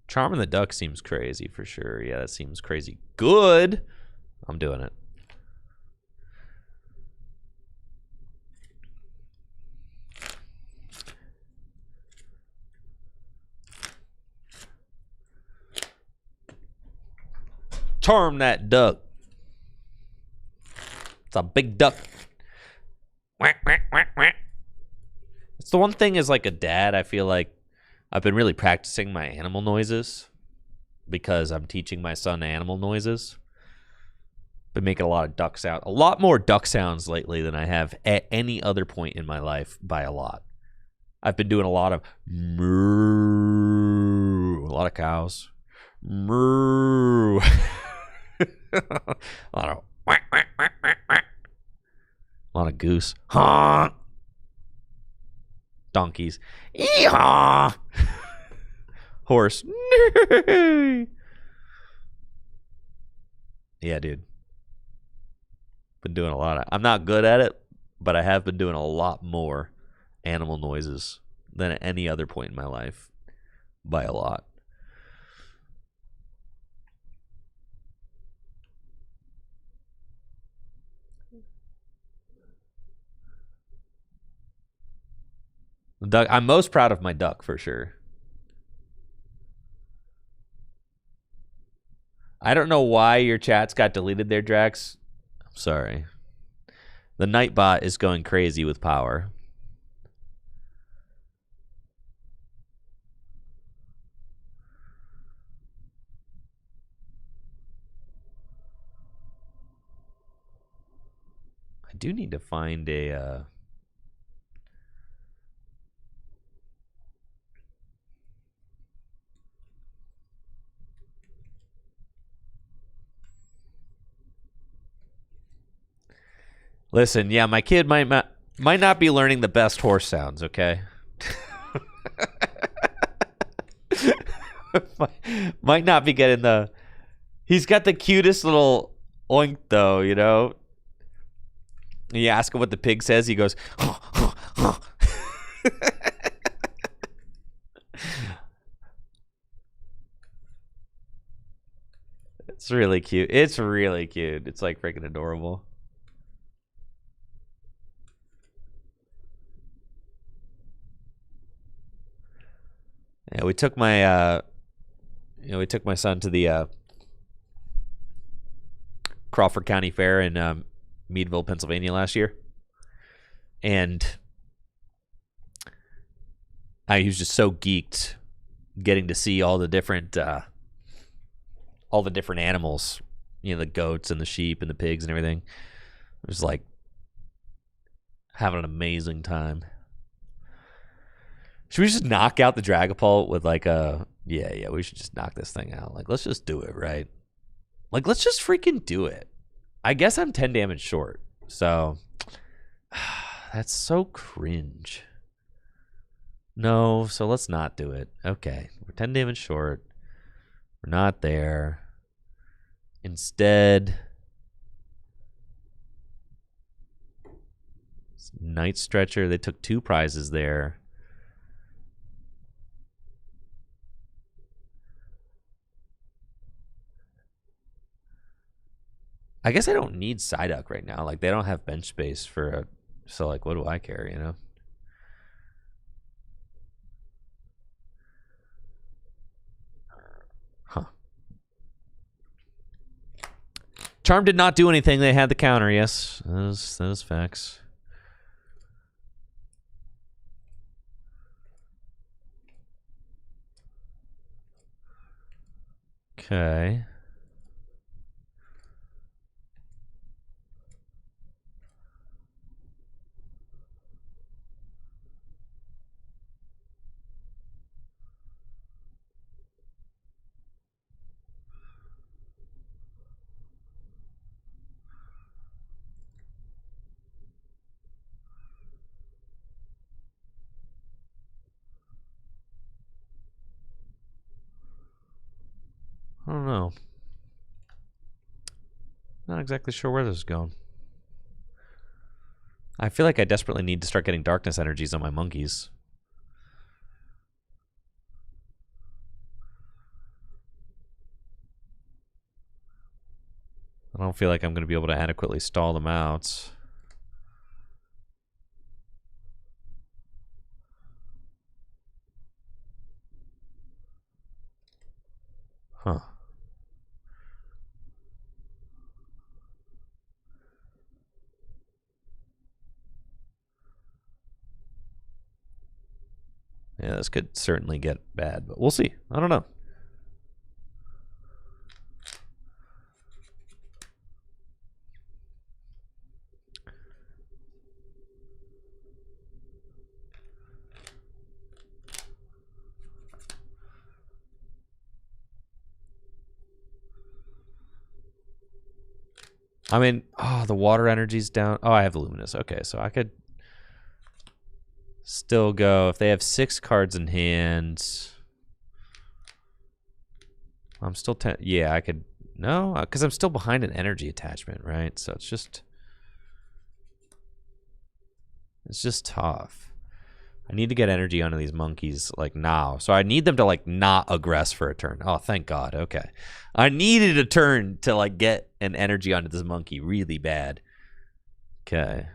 Charming the Duck seems crazy for sure. Yeah, that seems crazy good. I'm doing it. Charm that duck. It's a big duck. It's the one thing as like a dad, I feel like I've been really practicing my animal noises because I'm teaching my son animal noises. Been making a lot of duck sound, a lot more duck sounds lately than I have at any other point in my life by a lot. I've been doing a lot of moo, a lot of cows, moo, a lot of goose, honk. Donkeys. Yeehaw! Horse. Yeah, dude. Been doing a lot of. I'm not good at it, but I have been doing a lot more animal noises than at any other point in my life. By a lot. Duck. I'm most proud of my duck for sure. I don't know why your chats got deleted there, Drax. I'm sorry. The Nightbot is going crazy with power. I do need to find a... Listen, yeah, my kid might not be learning the best horse sounds, okay? might not be getting the... He's got the cutest little oink, though, you know? You ask him what the pig says, he goes... It's really cute. It's really cute. It's like freaking adorable. Yeah, we took my son to the Crawford County Fair in Meadville, Pennsylvania last year, and he was just so geeked getting to see all the different animals, you know, the goats and the sheep and the pigs and everything. It was like having an amazing time. Should we just knock out the Dragapult with like a... Yeah, we should just knock this thing out. Like, let's just do it, right? Like, let's just freaking do it. I guess I'm 10 damage short. So, that's so cringe. No, so let's not do it. Okay, we're 10 damage short. We're not there. Instead... Night Stretcher, they took 2 prizes there. I guess I don't need Psyduck right now. Like, they don't have bench space for a... So, like, what do I care, you know? Huh. Charm did not do anything. They had the counter, yes. That is facts. Okay. I don't know. Not exactly sure where this is going. I feel like I desperately need to start getting darkness energies on my monkeys. I don't feel like I'm going to be able to adequately stall them out. Huh. Yeah, this could certainly get bad, but we'll see. I don't know. I mean, oh, the water energy's down. Oh, I have Luminous. Okay, so I could Still go. If they have 6 cards in hand, I'm still yeah, I could. No, because I'm still behind an energy attachment, right? So it's just tough. I need to get energy onto these monkeys like now. So I need them to like not aggress for a turn. Oh, thank God. Okay. I needed a turn to like get an energy onto this monkey really bad. Okay.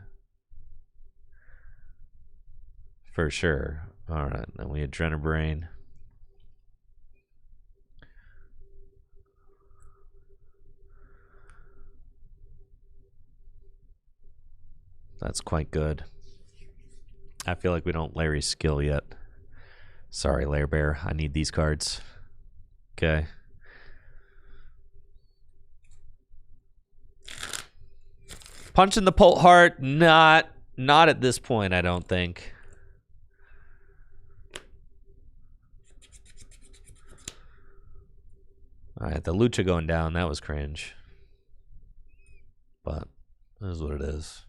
For sure. All right. Then we had Adrenabrain. That's quite good. I feel like we don't Larry's skill yet. Sorry, Lair Bear. I need these cards. Okay. Punching the Pult Heart, not at this point, I don't think. All right, the Lucha going down, that was cringe. But that is what it is.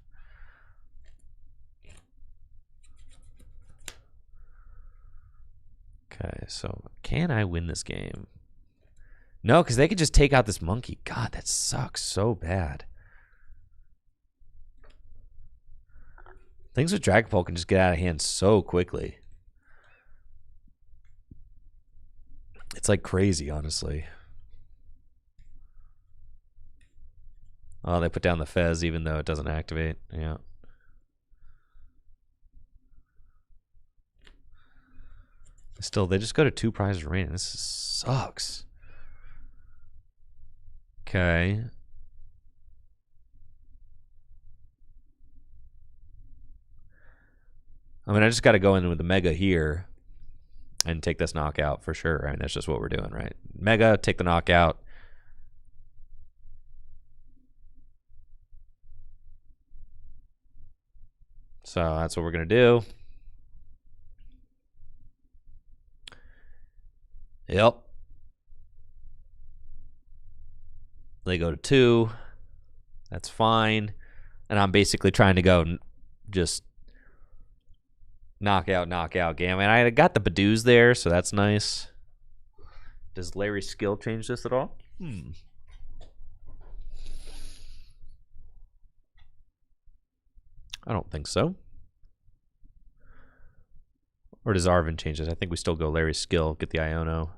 Okay, so can I win this game? No, because they could just take out this monkey. God, that sucks so bad. Things with Dragapult can just get out of hand so quickly. It's like crazy, honestly. Oh, they put down the Fez even though it doesn't activate. Yeah. Still, they just go to 2 prizes remaining. This sucks. Okay. I mean, I just got to go in with the Mega here and take this knockout for sure. I mean, that's just what we're doing, right? Mega, take the knockout. So that's what we're going to do. Yep. They go to 2. That's fine. And I'm basically trying to go just knockout game. And I got the Badoos there, so that's nice. Does Larry's skill change this at all? I don't think so. Or does Arvin change this? I think we still go Larry's skill, get the Iono.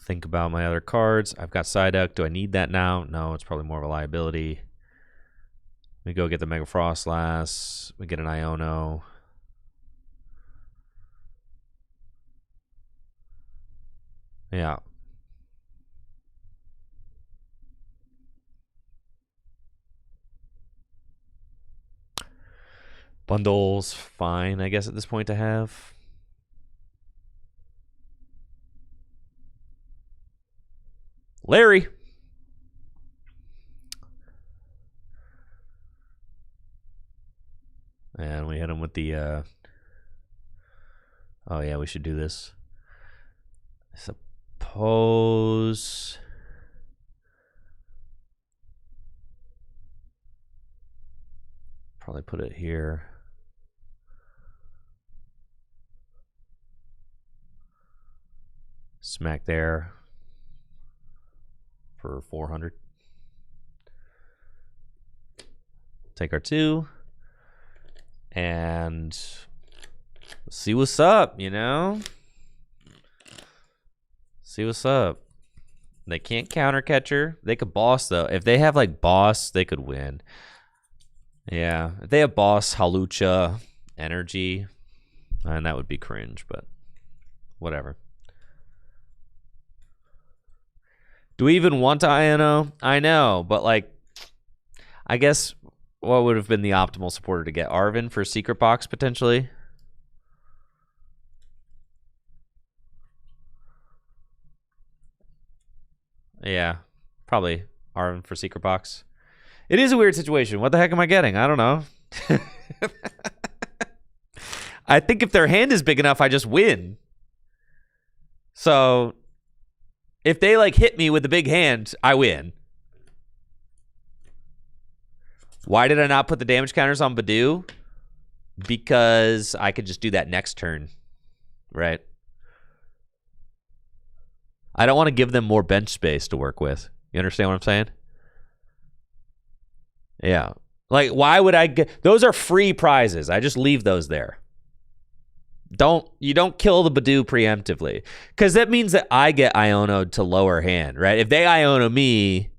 Think about my other cards. I've got Psyduck. Do I need that now? No, it's probably more of a liability. We go get the Mega Frostlass. We get an Iono. Yeah. Bundles, fine, I guess, at this point to have. Larry. And we hit him with the, oh yeah, we should do this. I suppose. Probably put it here. Smack there for 400. Take our 2 and see what's up, you know? See what's up. They can't counter catcher. They could boss though. If they have like boss, they could win. Yeah, if they have boss, Halucha, energy, and that would be cringe, but whatever. Do we even want to Iono? I know, but like, I guess what would have been the optimal supporter to get? Arvin for Secret Box, potentially? Yeah, probably Arvin for Secret Box. It is a weird situation. What the heck am I getting? I don't know. I think if their hand is big enough, I just win. So if they like hit me with a big hand, I win. Why did I not put the damage counters on Badoo? Because I could just do that next turn, right? I don't want to give them more bench space to work with. You understand what I'm saying? Yeah. Like, why would I get... Those are free prizes. I just leave those there. You don't kill the Badoo preemptively. Because that means that I get Iono'd to lower hand, right? If they Iono me,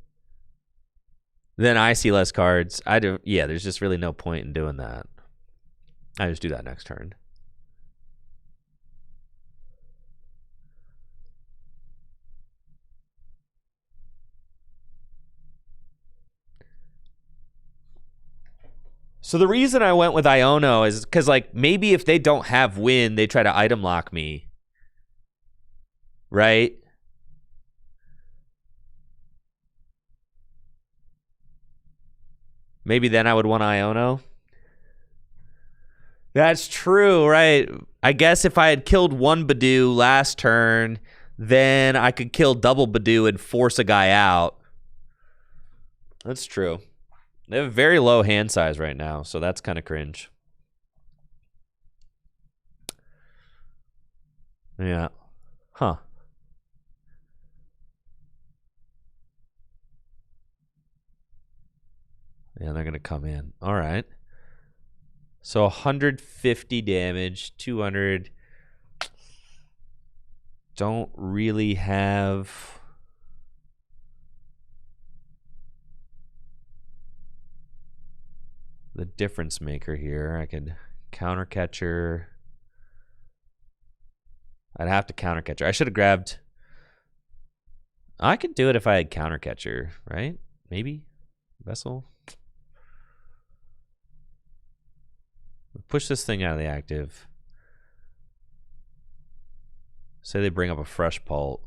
then I see less cards. Yeah, there's just really no point in doing that. I just do that next turn. So the reason I went with Iono is because, like, maybe if they don't have win, they try to item lock me. Right? Maybe then I would want Iono. That's true, right? I guess if I had killed one Badoo last turn, then I could kill double Badoo and force a guy out. That's true. They have a very low hand size right now, so that's kind of cringe. Yeah. Huh. Yeah, they're going to come in. All right. So 150 damage, 200. Don't really have... the difference maker here. I could counter catcher. I'd have to counter catcher. I should have grabbed... I could do it if I had counter catcher, right? Maybe? Vessel? Push this thing out of the active. Say they bring up a fresh pult.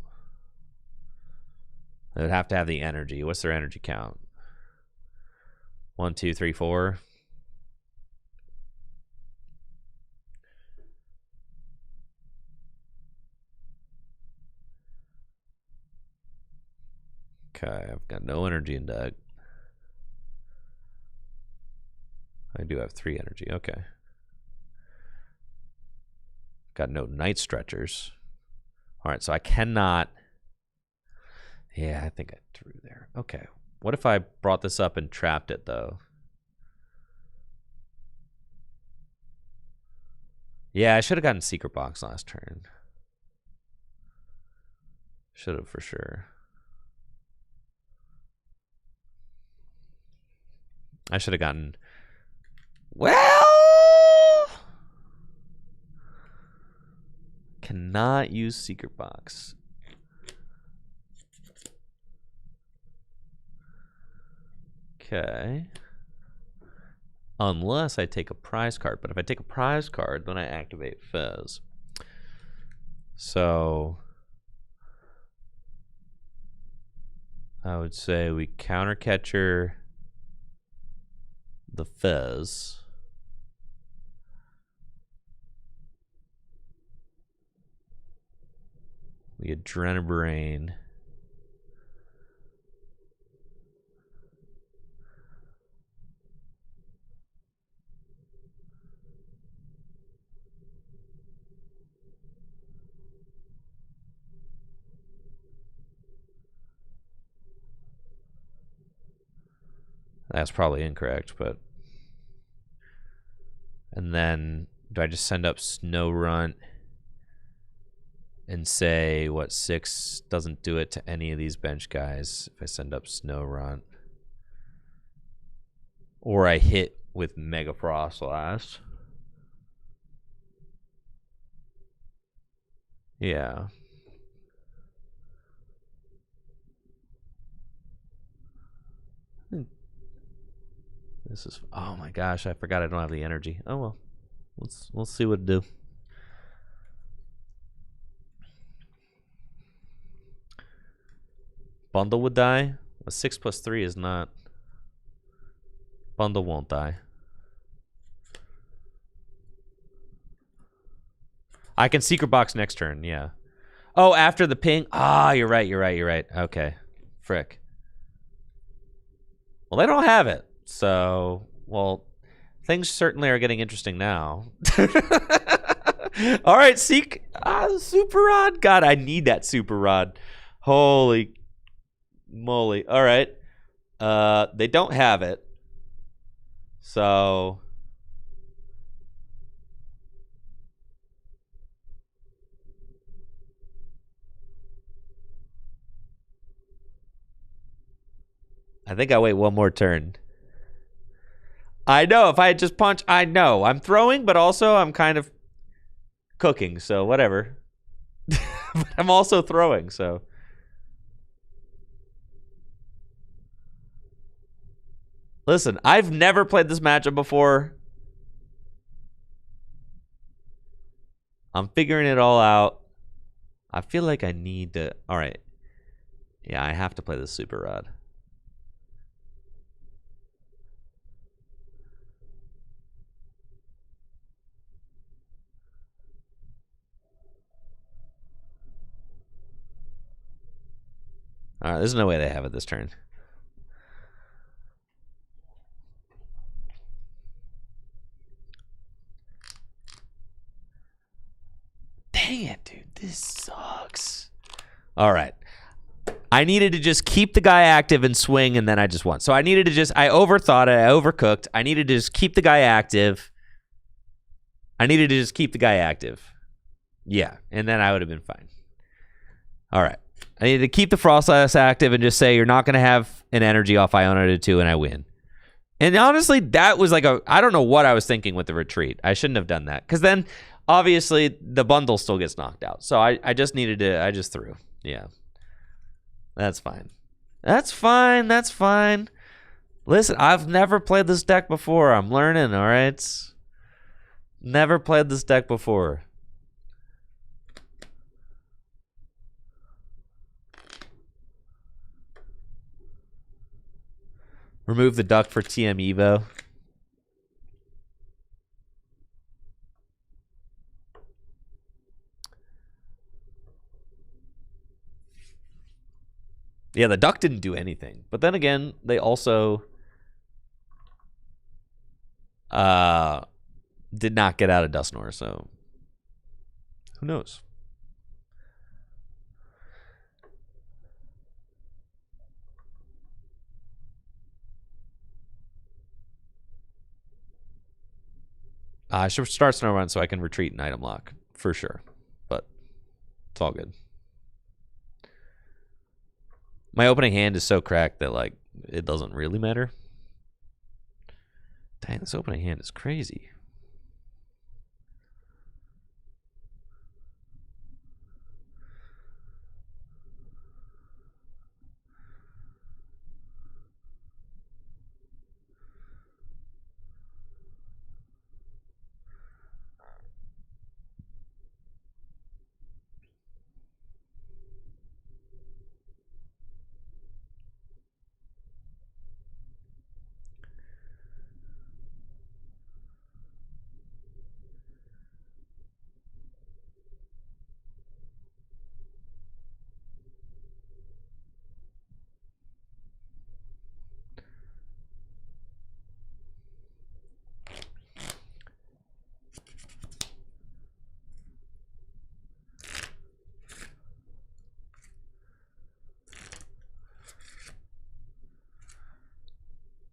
They would have to have the energy. What's their energy count? 1, 2, 3, 4. Okay, I've got no energy in deck. I do have 3 energy. Okay. Got no night stretchers. All right, so I cannot... Yeah, I think I drew there. Okay. What if I brought this up and trapped it, though? Yeah, I should have gotten Secret Box last turn. Should have, for sure. I should have gotten... Well... Cannot use Secret Box. Okay. Unless I take a prize card. But if I take a prize card, then I activate Fez. So... I would say we counter catcher the Fez. We Adrenabrain. That's probably incorrect, but... And then, do I just send up Snow Runt and say, what, 6 doesn't do it to any of these bench guys if I send up Snow Runt? Or I hit with Mega Froslass. Yeah. This is... Oh my gosh, I forgot I don't have the energy. Oh well. We'll see what to do. Bundle would die? A 6 plus 3 is not... Bundle won't die. I can Secret Box next turn, yeah. Oh, after the ping? Ah, you're right. Okay. Frick. Well, they don't have it. So, well, things certainly are getting interesting now. All right, seek super rod. God, I need that super rod. Holy moly! All right, they don't have it, so I think I wait one more turn. I know if I had just punched, I know I'm throwing, but also I'm kind of cooking, so whatever. But I'm also throwing, so. Listen, I've never played this matchup before. I'm figuring it all out. I feel like I need to. All right. Yeah, I have to play this super rod. All right, there's no way they have it this turn. Dang it, dude. This sucks. All right. I needed to just keep the guy active and swing, and then I just won. So I needed to just, I overthought it. I overcooked. I needed to just keep the guy active. Yeah, and then I would have been fine. All right. I needed to keep the Frostlass active and just say you're not going to have an energy off Iona to 2, and I win. And honestly, that was like I don't know what I was thinking with the retreat. I shouldn't have done that. Because then, obviously, the bundle still gets knocked out. So I just needed to, I just threw. Yeah. That's fine. That's fine. Listen, I've never played this deck before. I'm learning, all right? Never played this deck before. Remove the duck for TM Evo. Yeah, the duck didn't do anything. But then again, they also did not get out of Dusknoir, so who knows? I should start Snowrun so I can retreat and item lock, for sure. But it's all good. My opening hand is so cracked that, like, it doesn't really matter. Dang, this opening hand is crazy.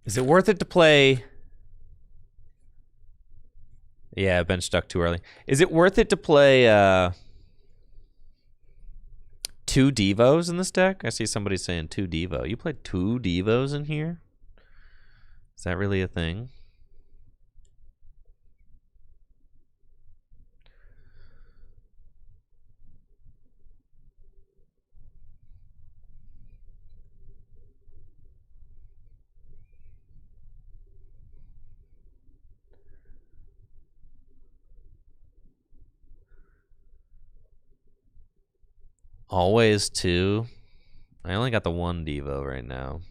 Is it worth it to play? Yeah, bench stuck too early. Is it worth it to play 2 Devos in this deck? I see somebody saying 2 Devo. You played 2 Devos in here? Is that really a thing? Always 2. I only got the 1 Devo right now.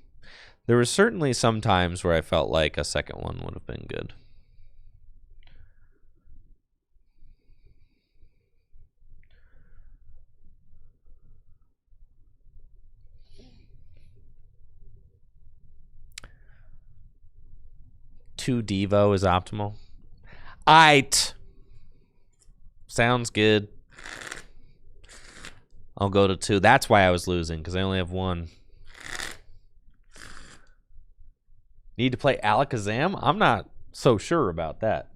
There were certainly some times where I felt like a second one would have been good. 2 Devo is optimal. Aight. Sounds good. I'll go to 2. That's why I was losing, because I only have 1. Need to play Alakazam? I'm not so sure about that.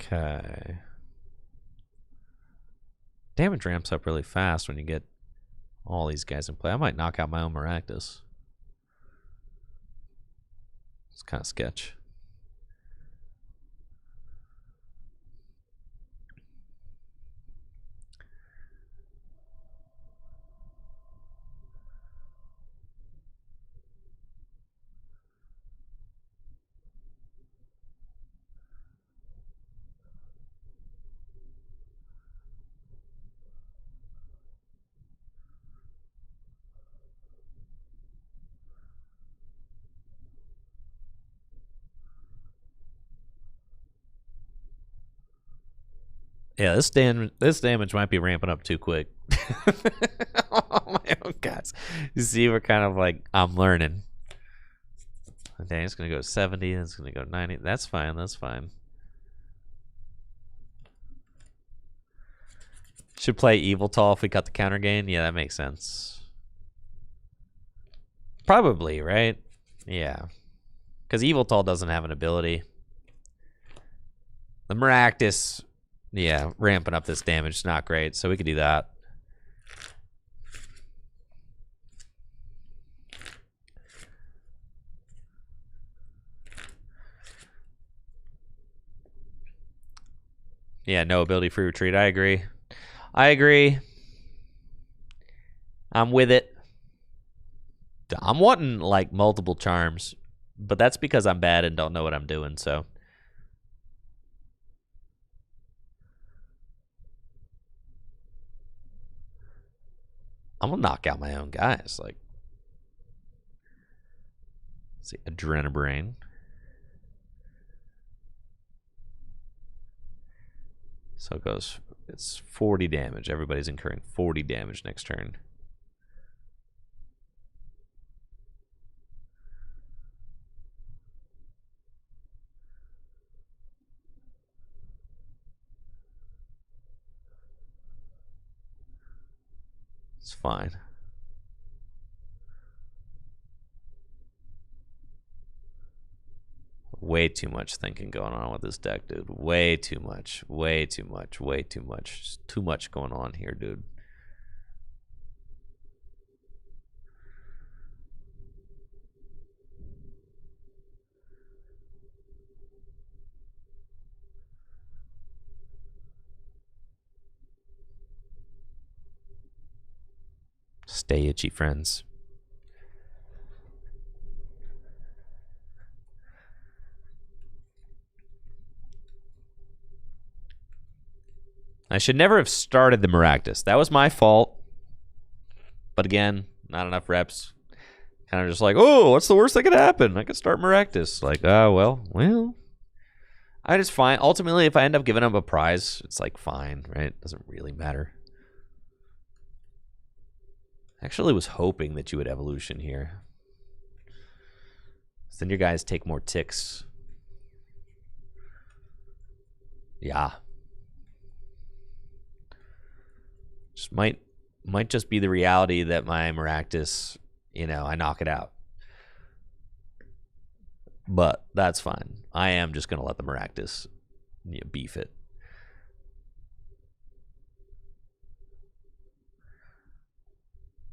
Okay. Damage ramps up really fast when you get all these guys in play. I might knock out my own Maractus. It's kind of sketch. Yeah, this damage might be ramping up too quick. Oh my own guys. You see, we're kind of like, I'm learning. Okay, it's gonna go 70, and it's gonna go 90. That's fine, that's fine. Should play Evil Tall if we cut the counter gain. Yeah, that makes sense. Probably, right? Yeah. Because Evil Tall doesn't have an ability. The Maractus, yeah, ramping up this damage is not great, so we could do that. Yeah, no ability free retreat. I agree. I agree. I'm with it. I'm wanting like multiple charms, but that's because I'm bad and don't know what I'm doing, so. I'm gonna knock out my own guys. Like, let's see, Adrenabrain. So it goes, it's 40 damage. Everybody's incurring 40 damage next turn. It's fine. Way too much thinking going on with this deck, dude. Way too much. Way too much. Way too much. Just too much going on here, dude. Stay itchy, friends. I should never have started the Maractus. That was my fault. But again, not enough reps. Kind of just like, oh, what's the worst that could happen? I could start Maractus. Like, well. I just find, ultimately, if I end up giving up a prize, it's like fine, right? It doesn't really matter. Actually was hoping that you would evolution here. So then your guys take more ticks. Yeah. Just might just be the reality that my Maractus, you know, I knock it out. But that's fine. I am just going to let the Maractus, you know, beef it.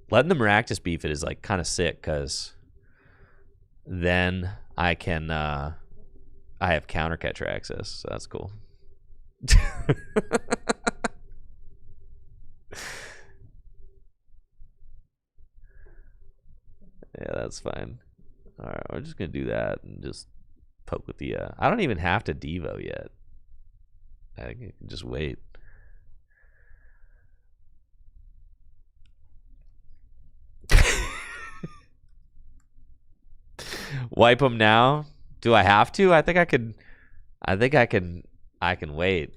Letting the Maractus beef it is like kind of sick because then I can I have counter catcher access, so that's cool. Yeah, that's fine. All right, we're just gonna do that and just poke with the. I don't even have to Devo yet. I can just wait. Wipe them now? Do I have to? I think I could. I think I can. I can wait.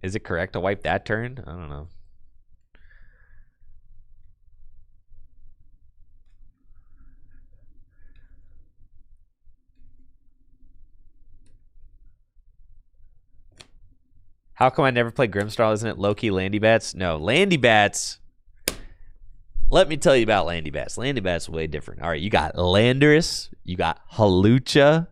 Is it correct to wipe that turn? I don't know. How come I never played Grimstall? Isn't it low-key Landy Bats? No, Landy Bats. Let me tell you about Landy Bats. Landy Bats way different. All right, you got Landorus. You got Halucha.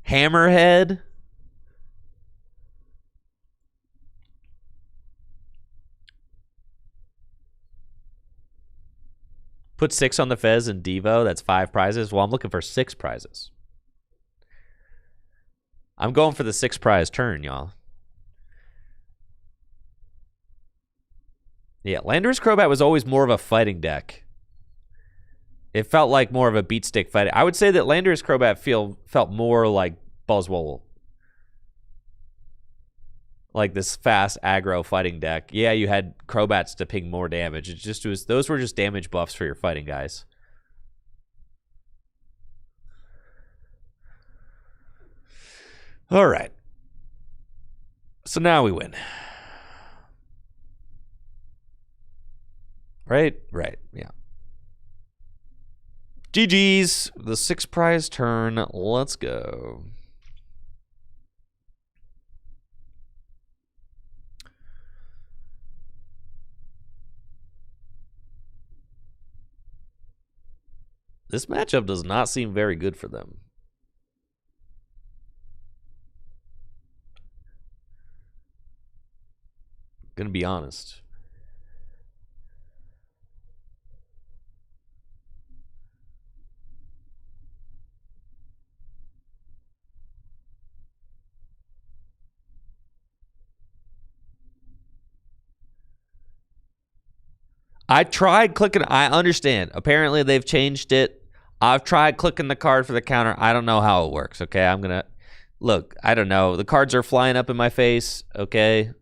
Hammerhead. Put 6 on the Fez and Devo. That's 5 prizes. Well, I'm looking for 6 prizes. I'm going for the 6 prize turn, y'all. Yeah, Landorus Crobat was always more of a fighting deck. It felt like more of a beat stick fighting. I would say that Landorus Crobat felt more like Buzzwole. Like this fast aggro fighting deck. Yeah, you had Crobats to ping more damage. It just was those were just damage buffs for your fighting guys. All right. So now we win. Right? Right. Yeah. GG's. The 6 prize turn. Let's go. This matchup does not seem very good for them. Gonna be honest. I tried clicking. I understand. Apparently, they've changed it. I've tried clicking the card for the counter. I don't know how it works. Okay, I'm gonna look. I don't know. The cards are flying up in my face. Okay,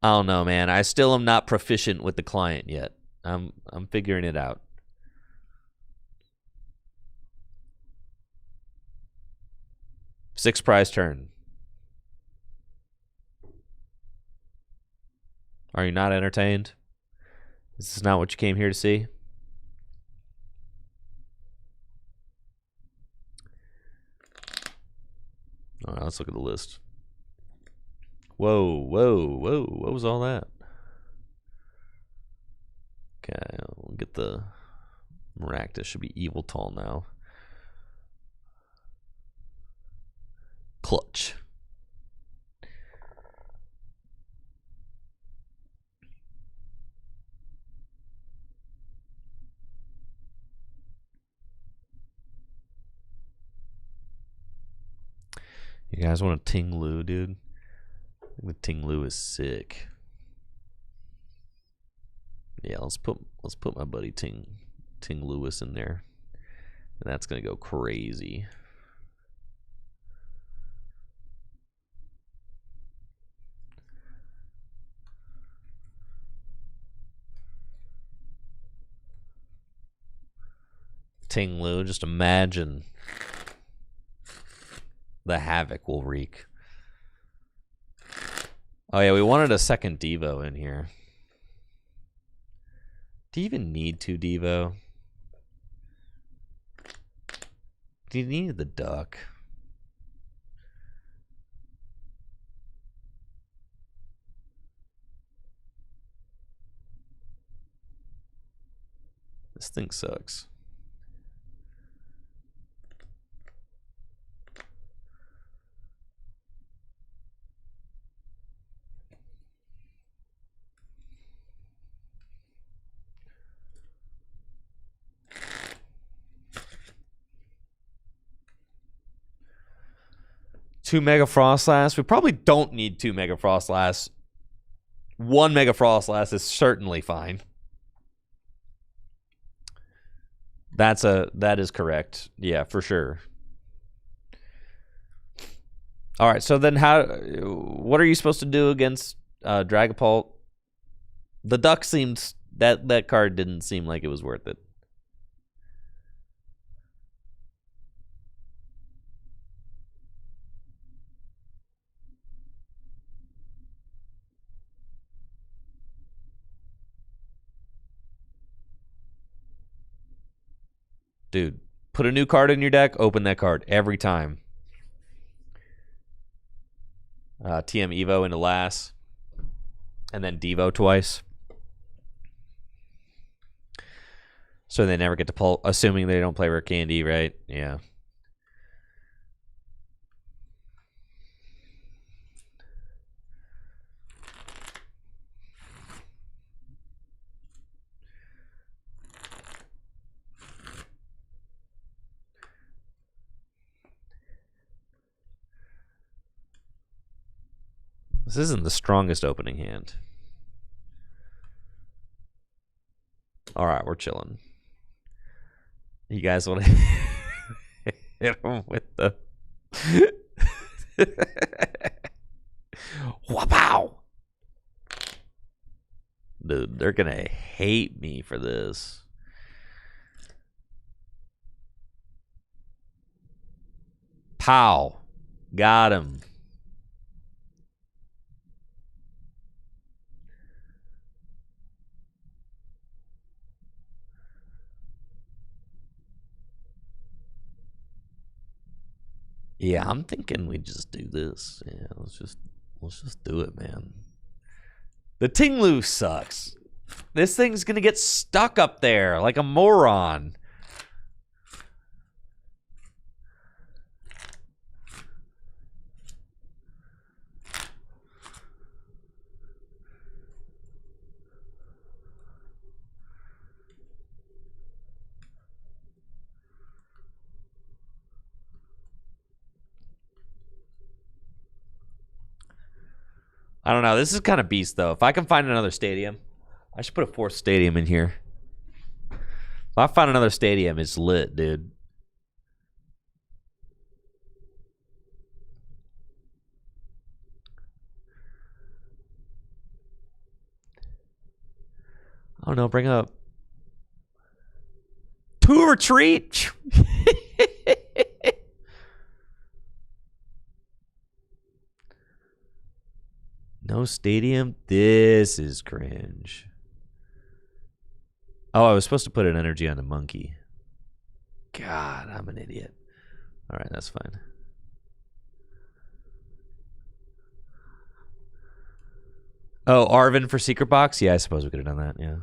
I don't know, man. I still am not proficient with the client yet. I'm figuring it out. Six prize turn. Are you not entertained? Is this not what you came here to see? All right, let's look at the list. Whoa, whoa, whoa. What was all that? Okay, we'll get the Maractus. Should be Evil Tall now. Clutch. You guys want a Ting Lu, dude? I think the Ting Lu is sick. Yeah, let's put my buddy Ting Lewis in there. And that's gonna go crazy. Ting Lu, just imagine the havoc will wreak. Oh yeah, we wanted a second Devo in here. Do you even need 2 Devo? Do you need the duck? This thing sucks. 2 Mega Frostlass. We probably don't need 2 Mega Frostlass. 1 Mega Frostlass is certainly fine. That is correct. Yeah, for sure. All right, so then what are you supposed to do against Dragapult? The duck seems that card didn't seem like it was worth it. Dude, put a new card in your deck, open that card every time. TM Evo into Lass. And then Devo twice. So they never get to pull, assuming they don't play Rare Candy, right? Yeah. This isn't the strongest opening hand. All right, we're chilling. You guys want to hit him with the Wapow! Dude, they're gonna hate me for this. Pow. Got him. Yeah, I'm thinking we just do this. Yeah, let's just do it, man. The Tinglu sucks. This thing's gonna get stuck up there like a moron. I don't know. This is kind of beast, though. If I can find another stadium, I should put a 4th stadium in here. If I find another stadium, it's lit, dude. I don't know. Bring up 2 retreat. No stadium? This is cringe. Oh, I was supposed to put an energy on the monkey. God, I'm an idiot. All right, that's fine. Oh, Arvin for Secret Box? Yeah, I suppose we could have done that, yeah.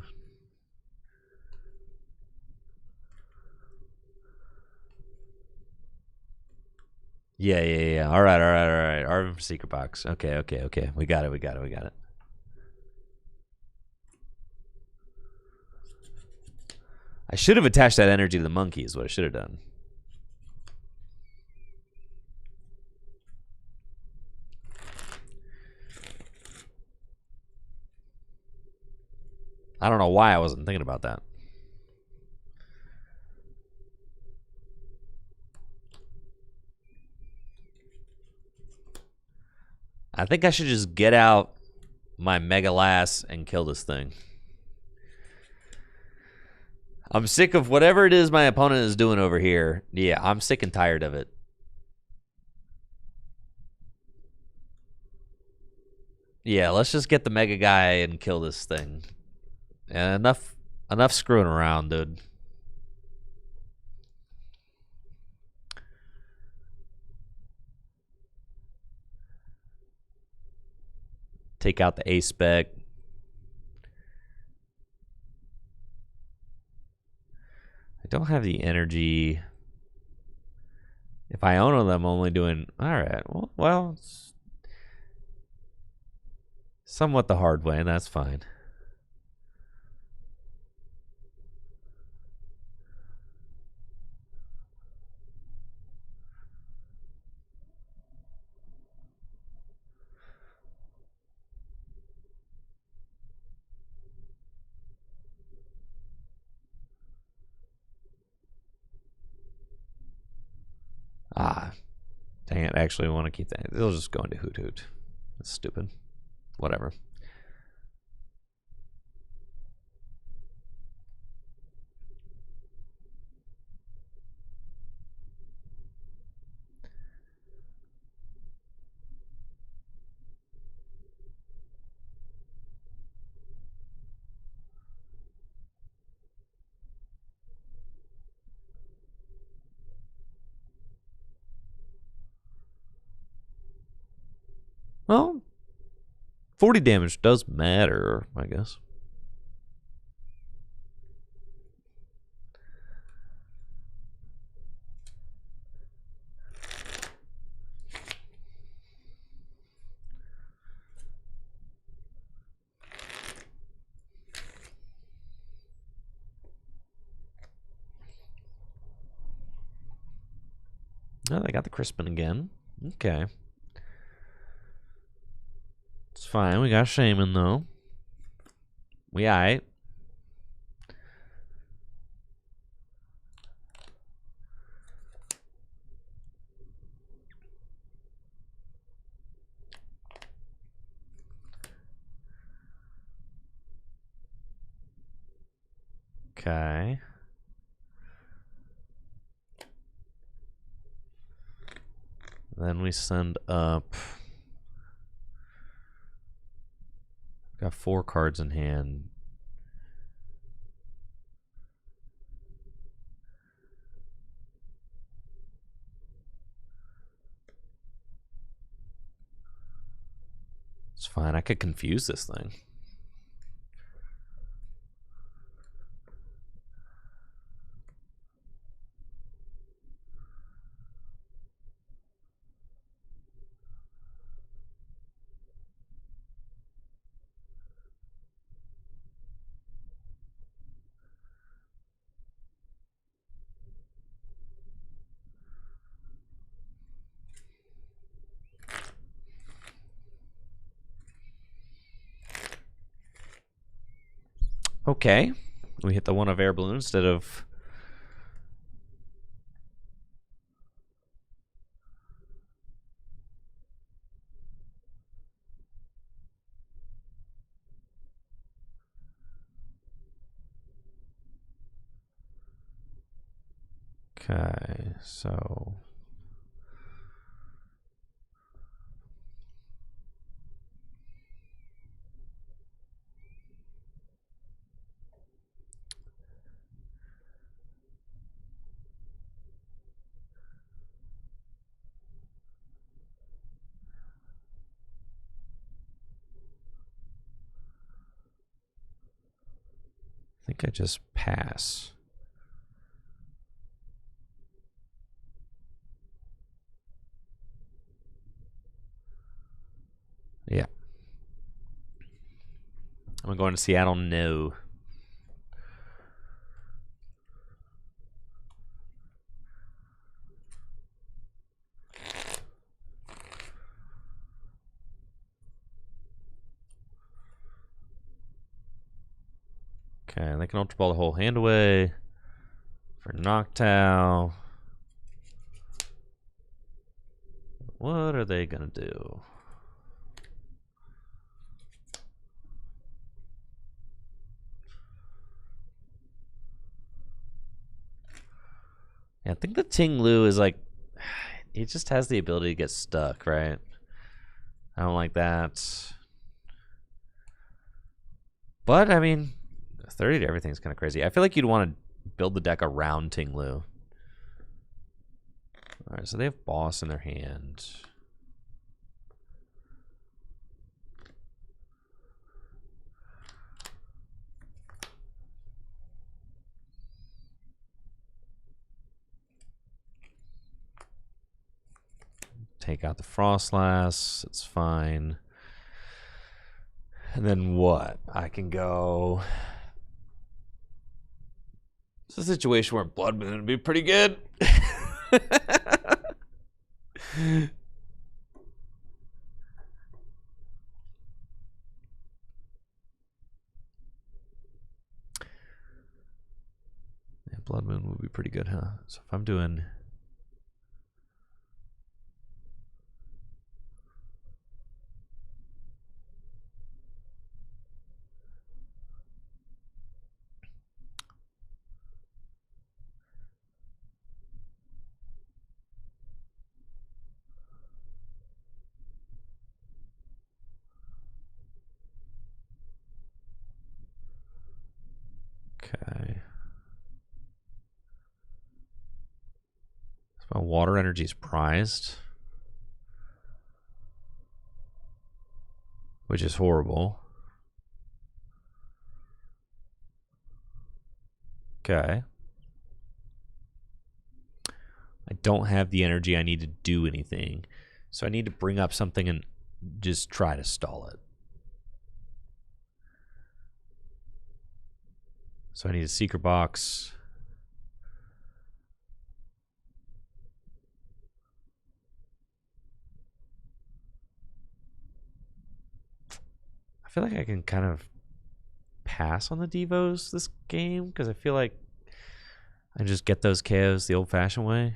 Yeah. All right. Arvin for Secret Box. Okay. We got it. I should have attached that energy to the monkey is what I should have done. I don't know why I wasn't thinking about that. I think I should just get out my Mega Lass and kill this thing. I'm sick of whatever it is my opponent is doing over here. Yeah, I'm sick and tired of it. Yeah, let's just get the Mega Guy and kill this thing. And enough screwing around, dude. Take out the A-Spec. I don't have the energy. If I own them, I'm only doing... Alright, well somewhat the hard way, and that's fine. Dang it, I actually want to keep that. They'll just go into Hoot Hoot. That's stupid. Whatever. Well, 40 damage does matter, I guess. Oh, they got the Crispin again. Okay. It's fine. We got Shaman, though. We aight. Okay. Then we send up. Got 4 cards in hand. It's fine. I could confuse this thing. Okay. We hit the one of Air Balloon instead of... Okay, so... I think I just pass. Yeah. I'm going to Seattle. No. Okay, they can Ultra Ball the whole hand away for Noctowl. What are they gonna do? Yeah, I think the Ting Lu is like, he just has the ability to get stuck, right? I don't like that. But, I mean, 30 to everything's kind of crazy. I feel like you'd want to build the deck around Ting Lu. Alright, so they have Boss in their hand. Take out the Frostlass. It's fine. And then what? I can go... It's a situation where Blood Moon would be pretty good. Yeah, Blood Moon would be pretty good, huh? So if I'm doing... Water energy is prized, which is horrible. Okay. I don't have the energy I need to do anything. So I need to bring up something and just try to stall it. So I need a secret box. I feel like I can kind of pass on the Devos this game because I feel like I just get those KOs the old-fashioned way.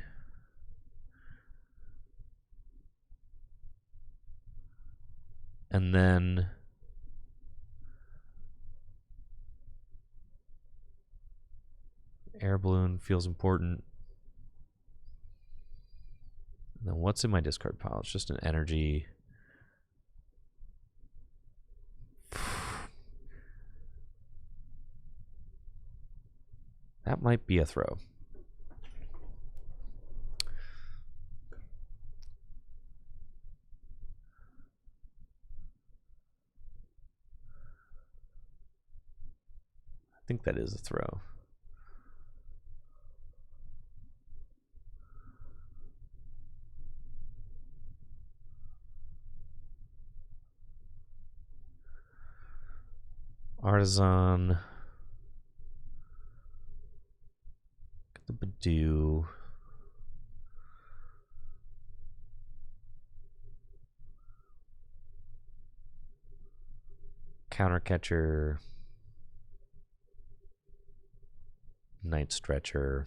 And then air balloon feels important. And then what's in my discard pile? It's just an energy. That might be a throw. I think that is a throw. Artisan. Get the Badoo. Counter catcher. Night stretcher.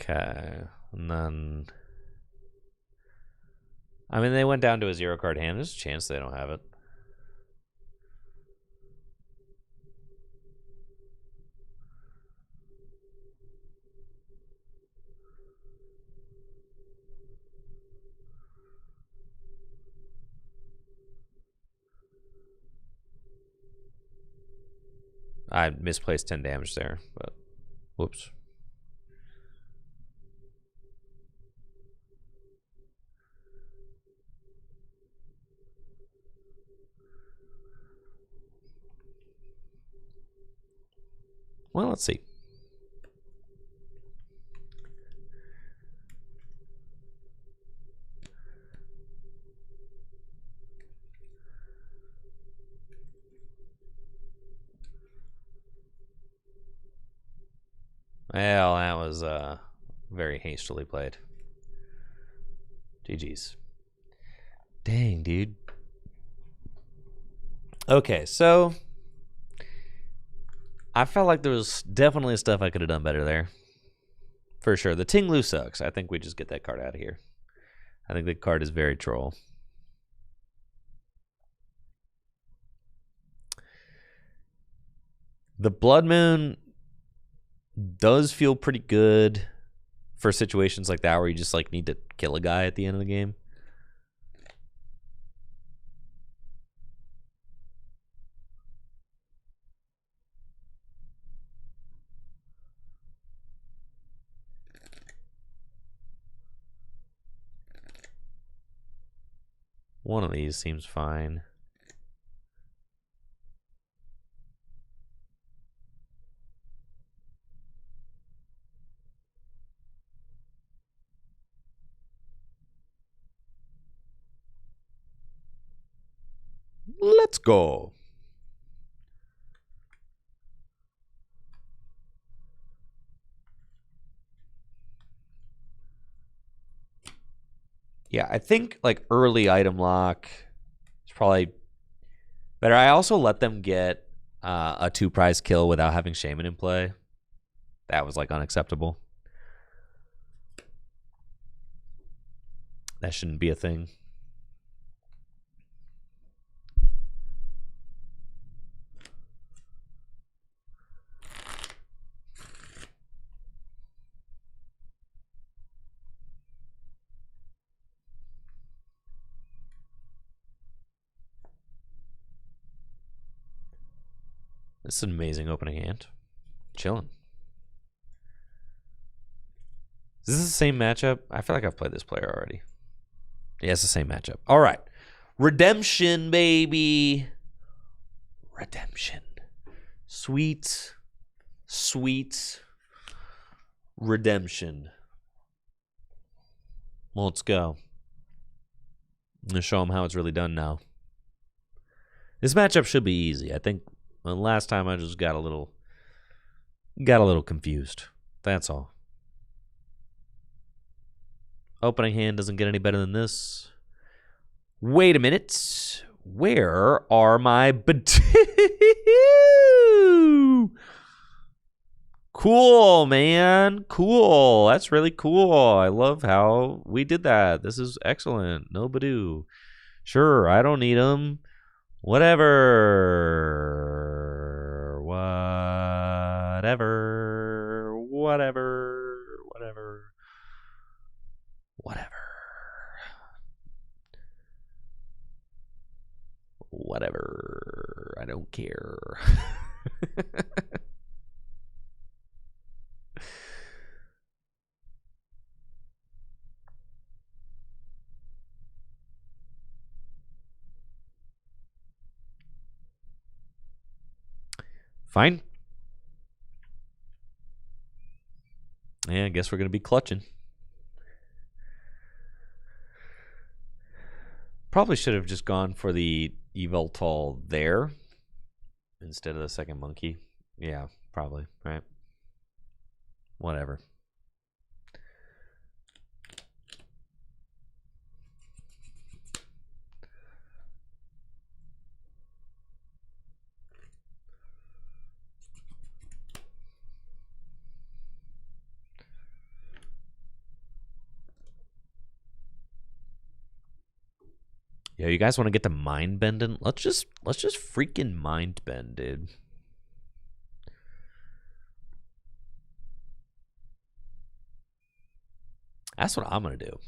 Okay, and then I mean they went down to a 0-card hand. There's a chance they don't have it. I misplaced 10 damage there, but whoops. Well, let's see. Well, that was very hastily played. GG's. Dang, dude. Okay, so I felt like there was definitely stuff I could have done better there. For sure. The Ting-Lu sucks. I think we just get that card out of here. I think the card is very troll. The Blood Moon does feel pretty good for situations like that where you just like need to kill a guy at the end of the game. One of these seems fine. Let's go. Yeah, I think like early item lock is probably better. I also let them get a 2-prize kill without having Shaman in play. That was like unacceptable. That shouldn't be a thing. This is an amazing opening hand. Chilling. Is this the same matchup? I feel like I've played this player already. Yeah, it's the same matchup. All right. Redemption, baby. Redemption. Sweet, sweet redemption. Let's go. I'm going to show them how it's really done now. This matchup should be easy. I think last time I just got a little confused. That's all. Opening hand doesn't get any better than this. Wait a minute. Where are my Cool, man. Cool. That's really cool. I love how we did that. This is excellent. No Badoo. Sure, I don't need them. Whatever. Whatever. Whatever. Whatever. Whatever. Whatever. I don't care. Fine. Yeah, I guess we're going to be clutching. Probably should have just gone for the Evoltol there instead of the second monkey. Yeah, probably, right? Whatever. Yo, you guys want to get the mind bending? Let's just freaking mind bend, dude. That's what I'm gonna do.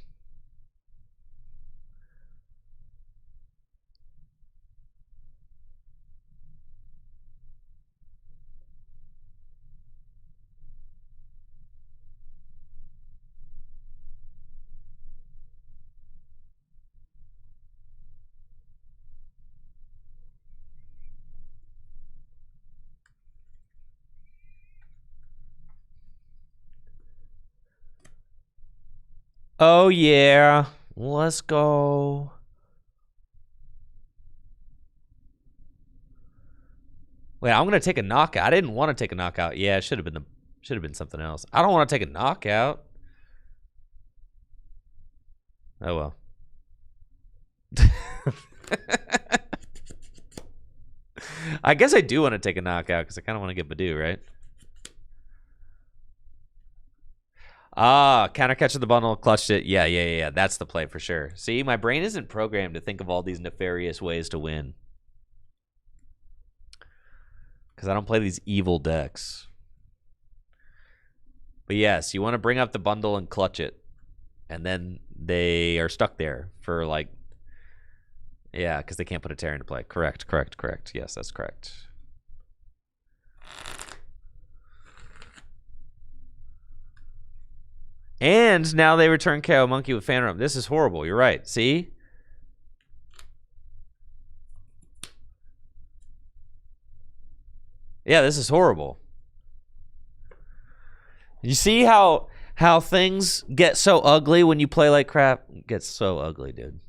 Oh yeah, let's go. Wait, I'm gonna take a knockout. I didn't want to take a knockout. Yeah, it should have been something else. I don't want to take a knockout. Oh well. I guess I do want to take a knockout because I kind of want to get Badoo, right? Ah, counter catch of the bundle, clutched it. Yeah. That's the play for sure. See, my brain isn't programmed to think of all these nefarious ways to win. Because I don't play these evil decks. But yes, you want to bring up the bundle and clutch it. And then they are stuck there for like... Yeah, because they can't put a tear into play. Correct. Yes, that's correct. And now they return KO Monkey with Phantom. This is horrible. You're right. See? Yeah, this is horrible. You see how things get so ugly when you play like crap? It gets so ugly, dude.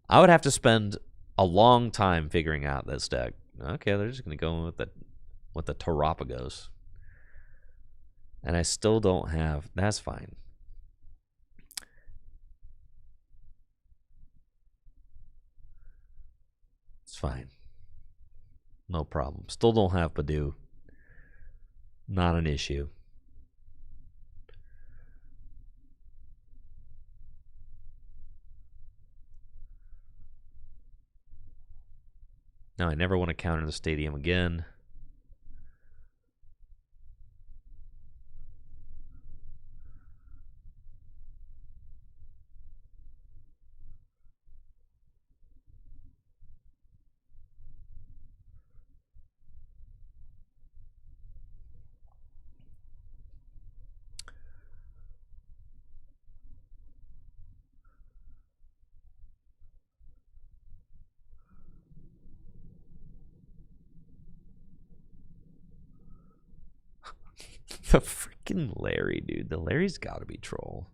I would have to spend a long time figuring out this deck. Okay, they're just going to go with the Terapagos. And I still don't have... That's fine. It's fine. No problem. Still don't have Badoo. Not an issue. Now I never want to counter the stadium again. The freaking Larry, dude. The Larry's got to be troll.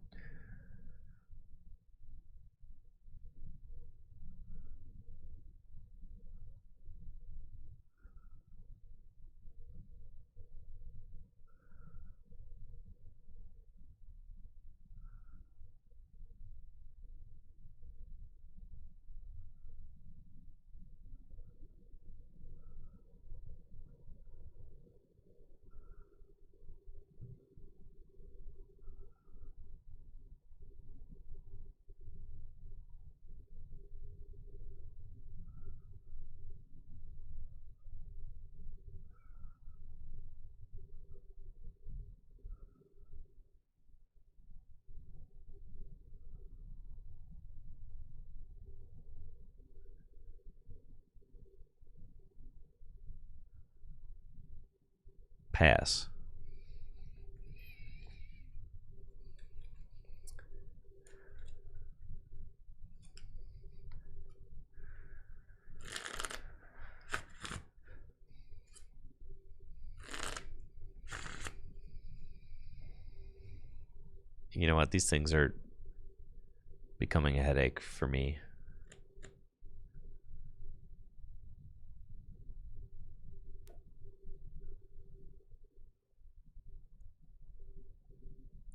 Pass. You know what? These things are becoming a headache for me.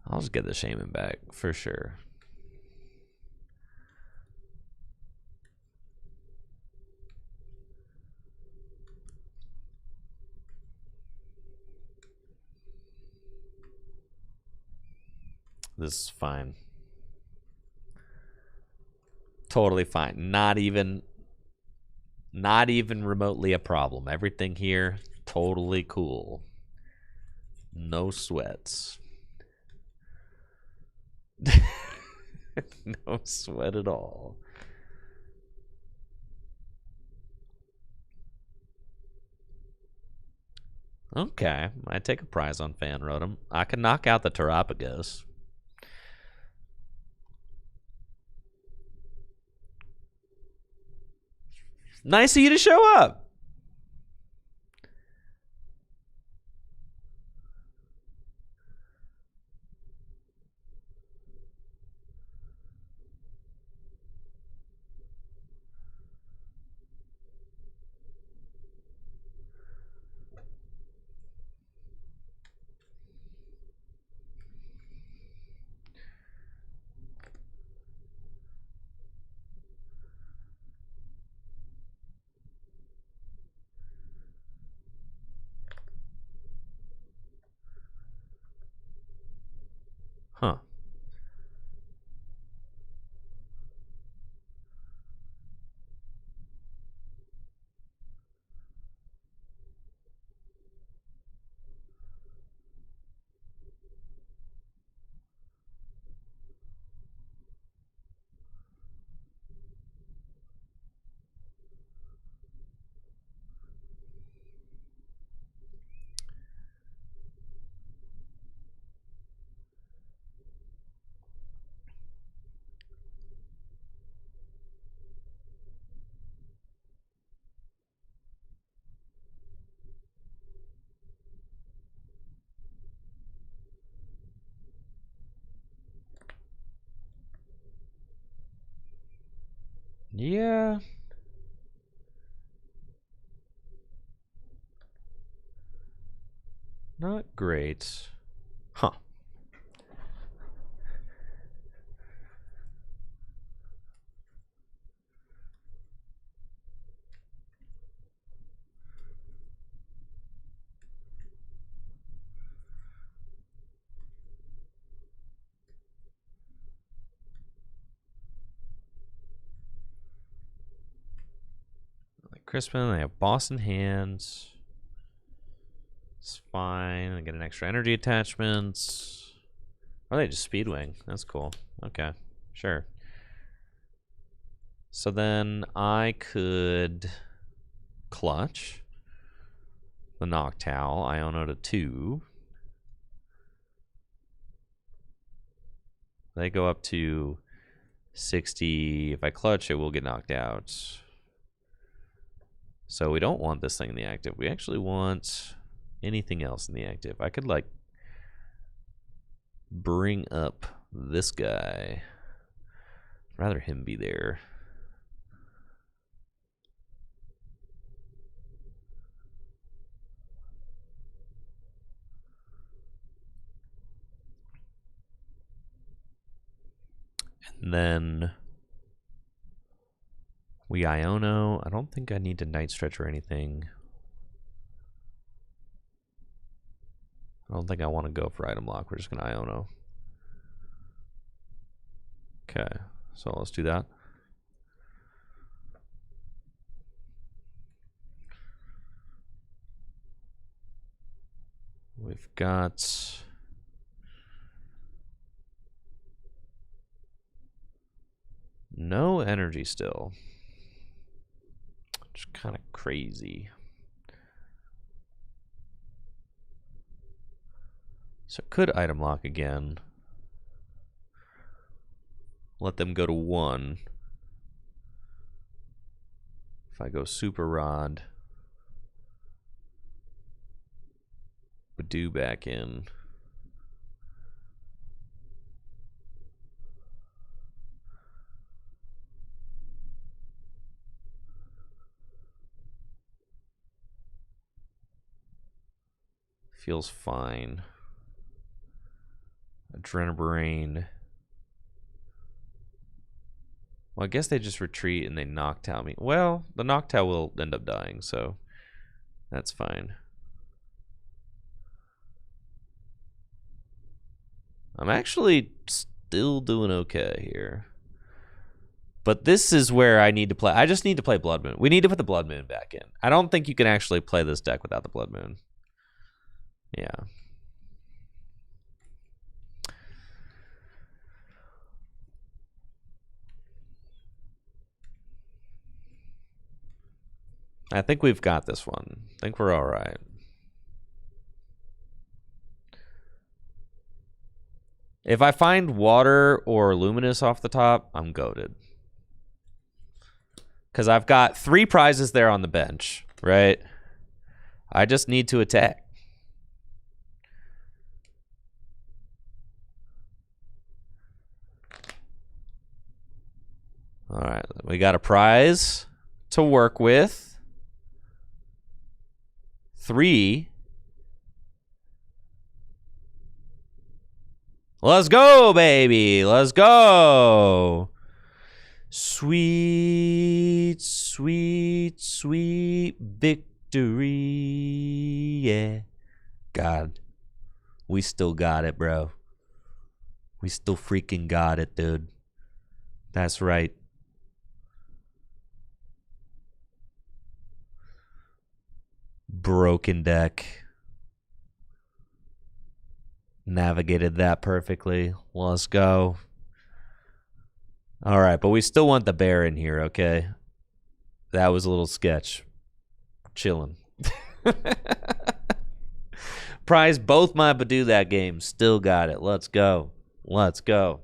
I'll just get the Shaman back for sure. This is fine. Totally fine. Not even remotely a problem. Everything here totally cool. No sweats. No sweat at all. Okay, I take a prize on Fan Rotom. I can knock out the Terapagos. Nice of you to show up. Huh. Yeah. Not great. Huh. Like Crispin, they have Boss in hands. It's fine. I get an extra energy attachment. Or they just Speedwing. That's cool. Okay. Sure. So then I could clutch the Noctowl. Iono to 2. They go up to 60. If I clutch, it will get knocked out. So we don't want this thing in the active. We actually want anything else in the active. I could like bring up this guy. I'd rather him be there. And then we Iono. I don't think I need to Night Stretch or anything. I don't think I want to go for item lock. We're just going to Iono. Okay, so let's do that. We've got no energy still. Which is kind of crazy. So could item lock again. Let them go to 1. If I go Super Rod. Badoo back in. Feels fine. Adrenabrain. Well, I guess they just retreat and they Noctowl me. Well, the Noctowl will end up dying, so that's fine. I'm actually still doing okay here. But this is where I need to play. I just need to play Blood Moon. We need to put the Blood Moon back in. I don't think you can actually play this deck without the Blood Moon. Yeah. I think we've got this one. I think we're all right. If I find water or luminous off the top, I'm goated. Because I've got 3 prizes there on the bench, right? I just need to attack. All right, we got a prize to work with. 3. Let's go, baby. Let's go. Sweet, sweet, sweet victory. Yeah. God, we still got it, bro. We still freaking got it, dude. That's right. Broken deck. Navigated that perfectly. Let's go. All right, but we still want the bear in here, okay? That was a little sketch. Chilling. Prize both my Badoo that game. Still got it. Let's go. Let's go.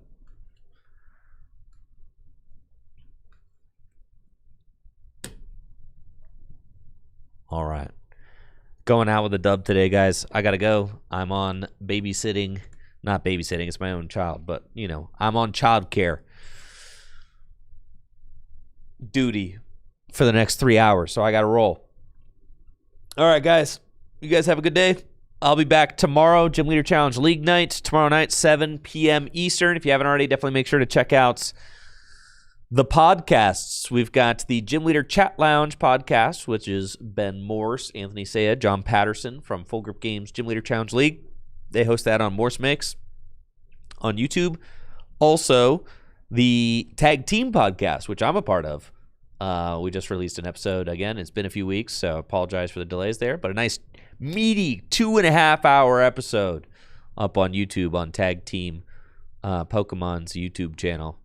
All right. Going out with a dub today, guys. I gotta go. I'm on babysitting. Not babysitting, it's my own child, but you know, I'm on childcare duty for the next 3 hours, so I gotta roll. All right, guys. You guys have a good day. I'll be back tomorrow, Gym Leader Challenge League night. Tomorrow night, 7 p.m. Eastern. If you haven't already, definitely make sure to check out the podcasts. We've got the Gym Leader Chat Lounge podcast, which is Ben Morse, Anthony Saya, John Patterson from Full Grip Games Gym Leader Challenge League. They host that on Morse Mix on YouTube. Also, the Tag Team podcast, which I'm a part of. We just released an episode again. It's been a few weeks, so I apologize for the delays there. But a nice, meaty 2.5-hour episode up on YouTube on Tag Team Pokemon's YouTube channel.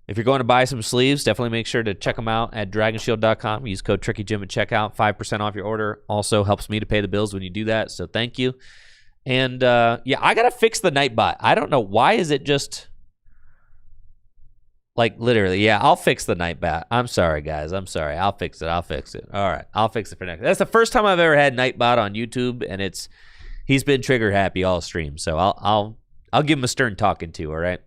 If you're going to buy some sleeves, definitely make sure to check them out at dragonshield.com. Use code TrickyJim at checkout, 5% off your order. Also helps me to pay the bills when you do that, so thank you. And, yeah, I got to fix the Nightbot. I don't know. Why is it just, like, literally, yeah, I'll fix the Nightbot. I'm sorry, guys. I'm sorry. I'll fix it. I'll fix it. All right. I'll fix it for next. That's the first time I've ever had Nightbot on YouTube, and He's been trigger happy all stream, so I'll give him a stern talking to. All right.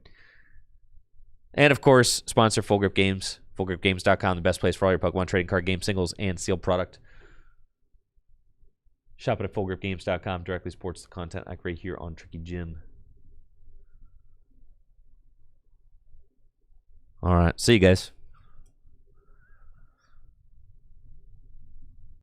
And of course, sponsor Full Grip Games, fullgripgames.com, the best place for all your Pokemon trading card game singles and sealed product. Shop it at fullgripgames.com. Directly supports the content I create here on Tricky Jim. All right. See you guys.